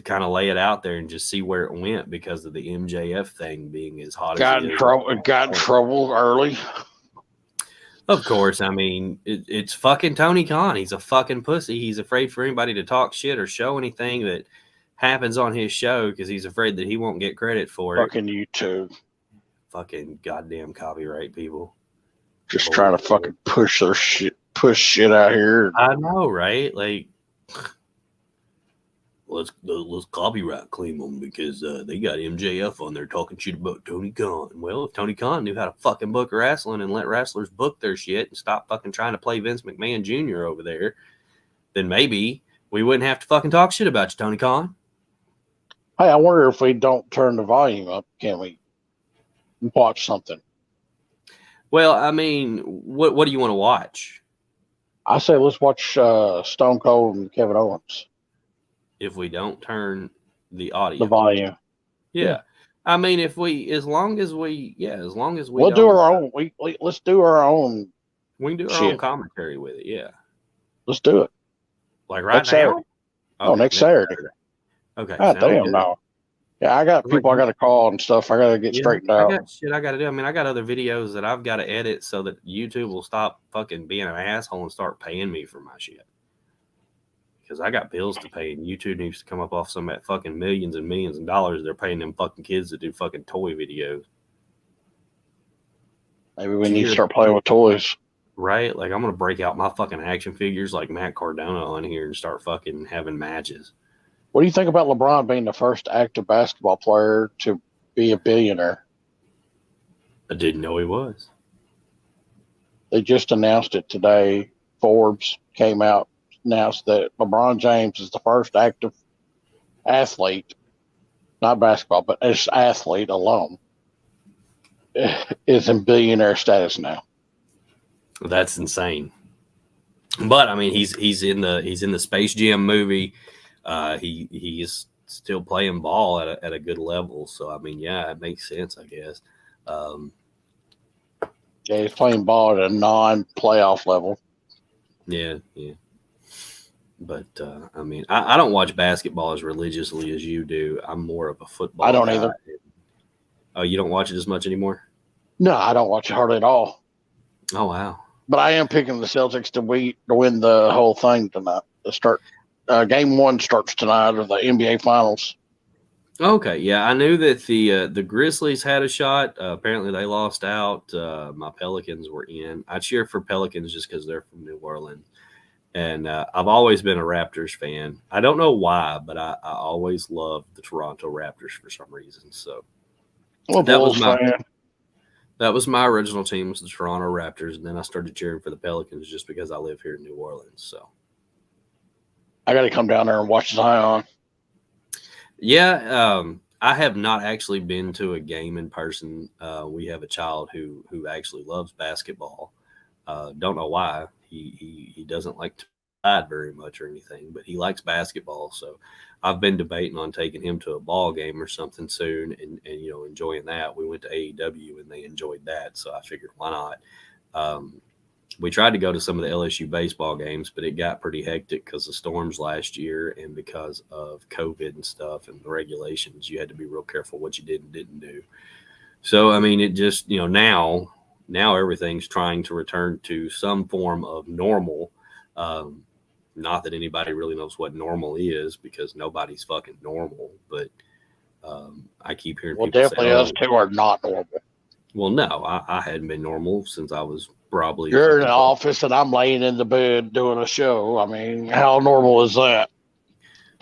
kind of lay it out there and just see where it went because of the MJF thing being as hot as it is. Got in trouble early. Of course. I mean, it's fucking Tony Khan. He's a fucking pussy. He's afraid for anybody to talk shit or show anything that happens on his show because he's afraid that he won't get credit for it. Fucking YouTube. Fucking goddamn copyright people. Just trying to fucking push shit out here. I know, right? Like, let's copyright claim them because they got MJF on there talking shit about Tony Khan. Well, if Tony Khan knew how to fucking book wrestling and let wrestlers book their shit and stop fucking trying to play Vince McMahon Jr. over there, then maybe we wouldn't have to fucking talk shit about you, Tony Khan. Hey, I wonder if we don't turn the volume up, can we watch something? Well, I mean, what do you want to watch? I say let's watch Stone Cold and Kevin Owens. If we don't turn the audio, the volume, yeah. I mean, as long as we we'll do our own. Let's do our own. We can do our own commentary with it. Yeah, let's do it. Like right next now. Saturday. Okay, Next Saturday. Okay. God damn, no. Yeah, I got people I got to call and stuff. I got to get straightened out. I got shit I got to do. I mean, I got other videos that I've got to edit so that YouTube will stop fucking being an asshole and start paying me for my shit. Because I got bills to pay, and YouTube needs to come up off some of that fucking millions and millions of dollars they're paying them fucking kids to do fucking toy videos. Maybe we need to start playing with toys. Right? Like, I'm going to break out my fucking action figures like Matt Cardona on here and start fucking having matches. What do you think about LeBron being the first active basketball player to be a billionaire? I didn't know he was. They just announced it today. Forbes came out, announced that LeBron James is the first active athlete, not basketball, but as athlete alone, is in billionaire status now. That's insane. But I mean, he's in the Space Jam movie. He is still playing ball at a good level. So I mean, yeah, it makes sense, I guess. Yeah, he's playing ball at a non-playoff level. Yeah. But I mean, I don't watch basketball as religiously as you do. I'm more of a football. I don't guy. either. Oh, you don't watch it as much anymore? No, I don't watch it hardly at all. Oh wow! But I am picking the Celtics to win the whole thing tonight. Game 1 starts tonight of the NBA Finals. Okay, yeah, I knew that the Grizzlies had a shot. Apparently, they lost out. My Pelicans were in. I cheer for Pelicans just because they're from New Orleans, and I've always been a Raptors fan. I don't know why, but I always loved the Toronto Raptors for some reason. So that was my original team, was the Toronto Raptors, and then I started cheering for the Pelicans just because I live here in New Orleans. So I got to come down there and watch Zion. Yeah, I have not actually been to a game in person. We have a child who actually loves basketball. Don't know why. He doesn't like to ride very much or anything, but he likes basketball. So I've been debating on taking him to a ball game or something soon, and enjoying that. We went to AEW and they enjoyed that, so I figured why not. We tried to go to some of the LSU baseball games, but it got pretty hectic because of storms last year and because of COVID and stuff and the regulations. You had to be real careful what you did and didn't do. So, I mean, it just, now everything's trying to return to some form of normal. Not that anybody really knows what normal is because nobody's fucking normal, but I keep hearing people definitely say, us two are not normal. Well, no, I hadn't been normal since I was probably. You're in the office and I'm laying in the bed doing a show. I mean, how normal is that?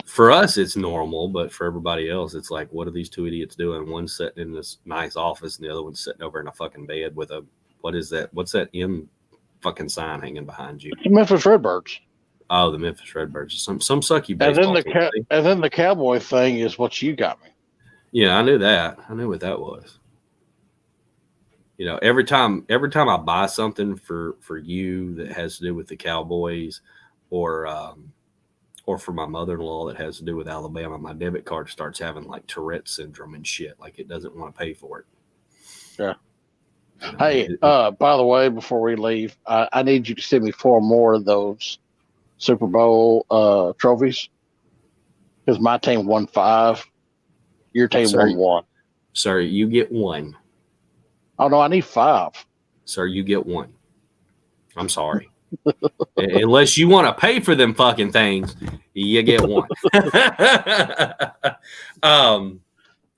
For us, it's normal, but for everybody else, it's like, what are these two idiots doing? One's sitting in this nice office, and the other one's sitting over in a fucking bed with what is that? What's that M fucking sign hanging behind you? The Memphis Redbirds. Oh, the Memphis Redbirds. Some sucky baseball team. And then the Cowboy thing is what you got me. Yeah, I knew that. I knew what that was. Every time I buy something for you that has to do with the Cowboys, or for my mother-in-law that has to do with Alabama, my debit card starts having like Tourette syndrome and shit. Like it doesn't want to pay for it. Yeah. Hey, by the way, before we leave, I need you to send me 4 more of those Super Bowl trophies because my team won 5. Your team won 1. Sir, you get 1. Oh, no, I need 5. Sir, you get 1. I'm sorry. Unless you want to pay for them fucking things, you get 1.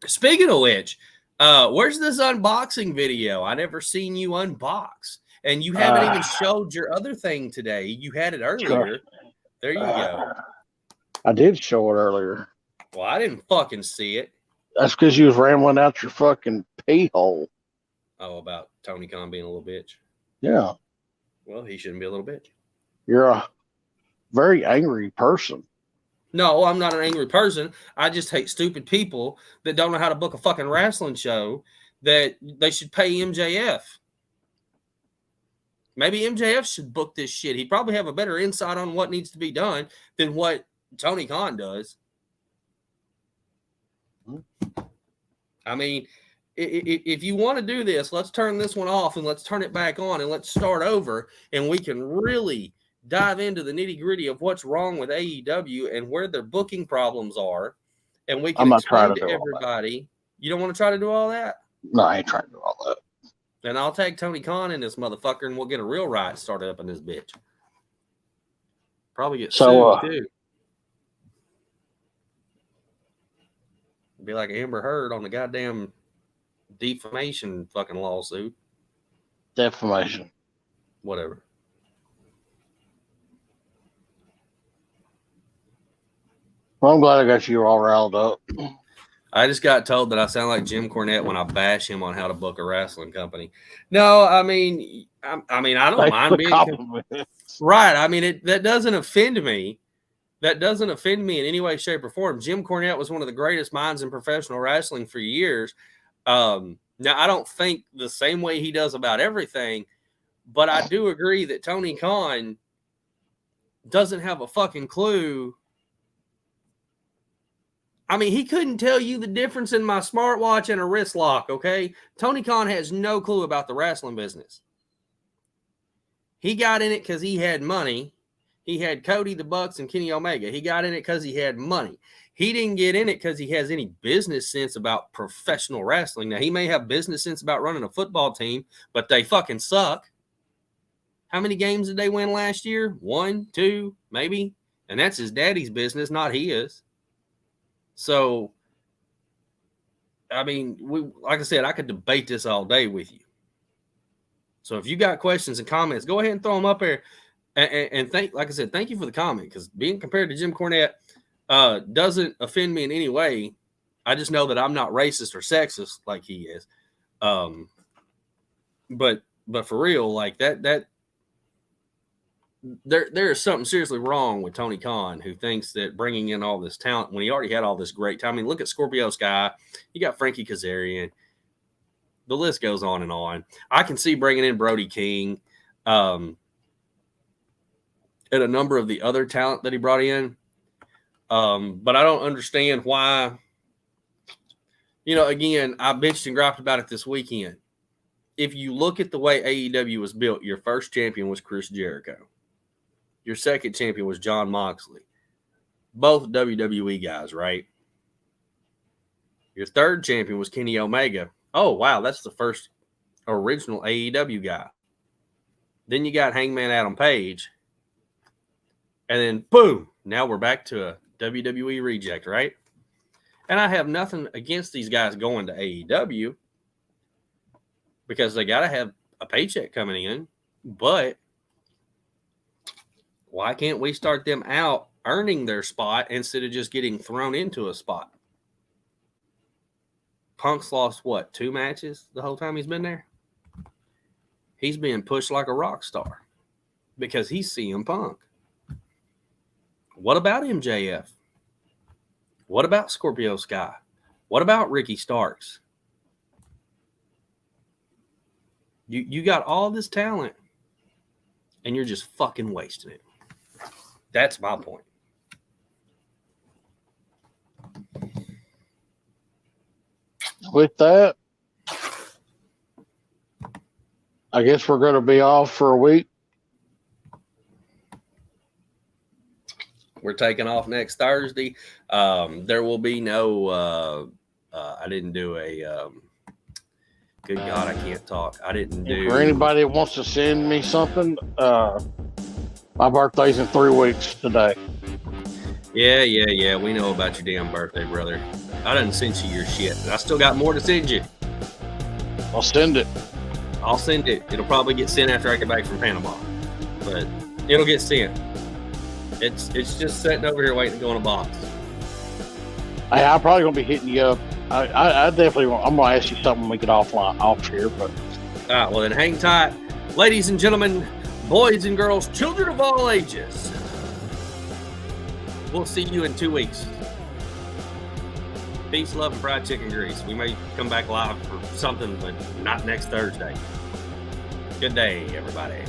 Speaking of which, where's this unboxing video? I never seen you unbox. And you haven't even showed your other thing today. You had it earlier. Sure. There you go. I did show it earlier. Well, I didn't fucking see it. That's because you was rambling out your fucking pee hole. Oh, about Tony Khan being a little bitch? Yeah. Well, he shouldn't be a little bitch. You're a very angry person. No, I'm not an angry person. I just hate stupid people that don't know how to book a fucking wrestling show that they should pay MJF. Maybe MJF should book this shit. He'd probably have a better insight on what needs to be done than what Tony Khan does. I mean, if you want to do this, let's turn this one off and let's turn it back on and let's start over, and we can really dive into the nitty-gritty of what's wrong with AEW and where their booking problems are, and we can explain to everybody. You don't want to try to do all that? No, I ain't trying to do all that. Then I'll tag Tony Khan in this motherfucker, and we'll get a real riot started up in this bitch. Probably get sued, too. Be like Amber Heard on the goddamn defamation fucking lawsuit. Defamation. Whatever. Well, I'm glad I got you all riled up. I just got told that I sound like Jim Cornette when I bash him on how to book a wrestling company. No, I mean, I don't mind being right. I mean, that doesn't offend me. That doesn't offend me in any way, shape, or form. Jim Cornette was one of the greatest minds in professional wrestling for years. Now, I don't think the same way he does about everything, but I do agree that Tony Khan doesn't have a fucking clue. I mean, he couldn't tell you the difference in my smartwatch and a wrist lock, okay? Tony Khan has no clue about the wrestling business. He got in it because he had money. He had Cody, the Bucks, and Kenny Omega. He got in it because he had money. He didn't get in it because he has any business sense about professional wrestling. Now, he may have business sense about running a football team, but they fucking suck. How many games did they win last year? 1, 2, maybe? And that's his daddy's business, not his. So, I mean, like I said, I could debate this all day with you. So if you got questions and comments, go ahead and throw them up there. And like I said, thank you for the comment, because being compared to Jim Cornette doesn't offend me in any way. I just know that I'm not racist or sexist like he is. But for real, like that there is something seriously wrong with Tony Khan, who thinks that bringing in all this talent when he already had all this great time. I mean, look at Scorpio Sky. You got Frankie Kazarian. The list goes on and on. I can see bringing in Brody King and a number of the other talent that he brought in. But I don't understand why. You know, again, I bitched and griped about it this weekend. If you look at the way AEW was built, your first champion was Chris Jericho. Your second champion was Jon Moxley. Both WWE guys, right? Your third champion was Kenny Omega. Oh, wow, that's the first original AEW guy. Then you got Hangman Adam Page. And then, boom, now we're back to a WWE reject, right? And I have nothing against these guys going to AEW because they got to have a paycheck coming in. But why can't we start them out earning their spot instead of just getting thrown into a spot? Punk's lost, what, 2 matches the whole time he's been there? He's being pushed like a rock star because he's CM Punk. What about MJF? What about Scorpio Sky? What about Ricky Starks? You got all this talent, and you're just fucking wasting it. That's my point. With that, I guess we're going to be off for a week. We're taking off next Thursday. There will be no. I didn't do a. Good God, I can't talk. I didn't do. For anybody that wants to send me something, my birthday's in 3 weeks today. Yeah. We know about your damn birthday, brother. I didn't send you your shit. I still got more to send you. I'll send it. I'll send it. It'll probably get sent after I get back from Panama, but it'll get sent. It's just sitting over here waiting to go in a box. Hey, I'm probably gonna be hitting you up. I definitely want. I'm gonna ask you something when we get off here, but. All right, well then hang tight, ladies and gentlemen, boys and girls, children of all ages. We'll see you in 2 weeks. Peace, love, and fried chicken grease. We may come back live for something, but not next Thursday. Good day, everybody.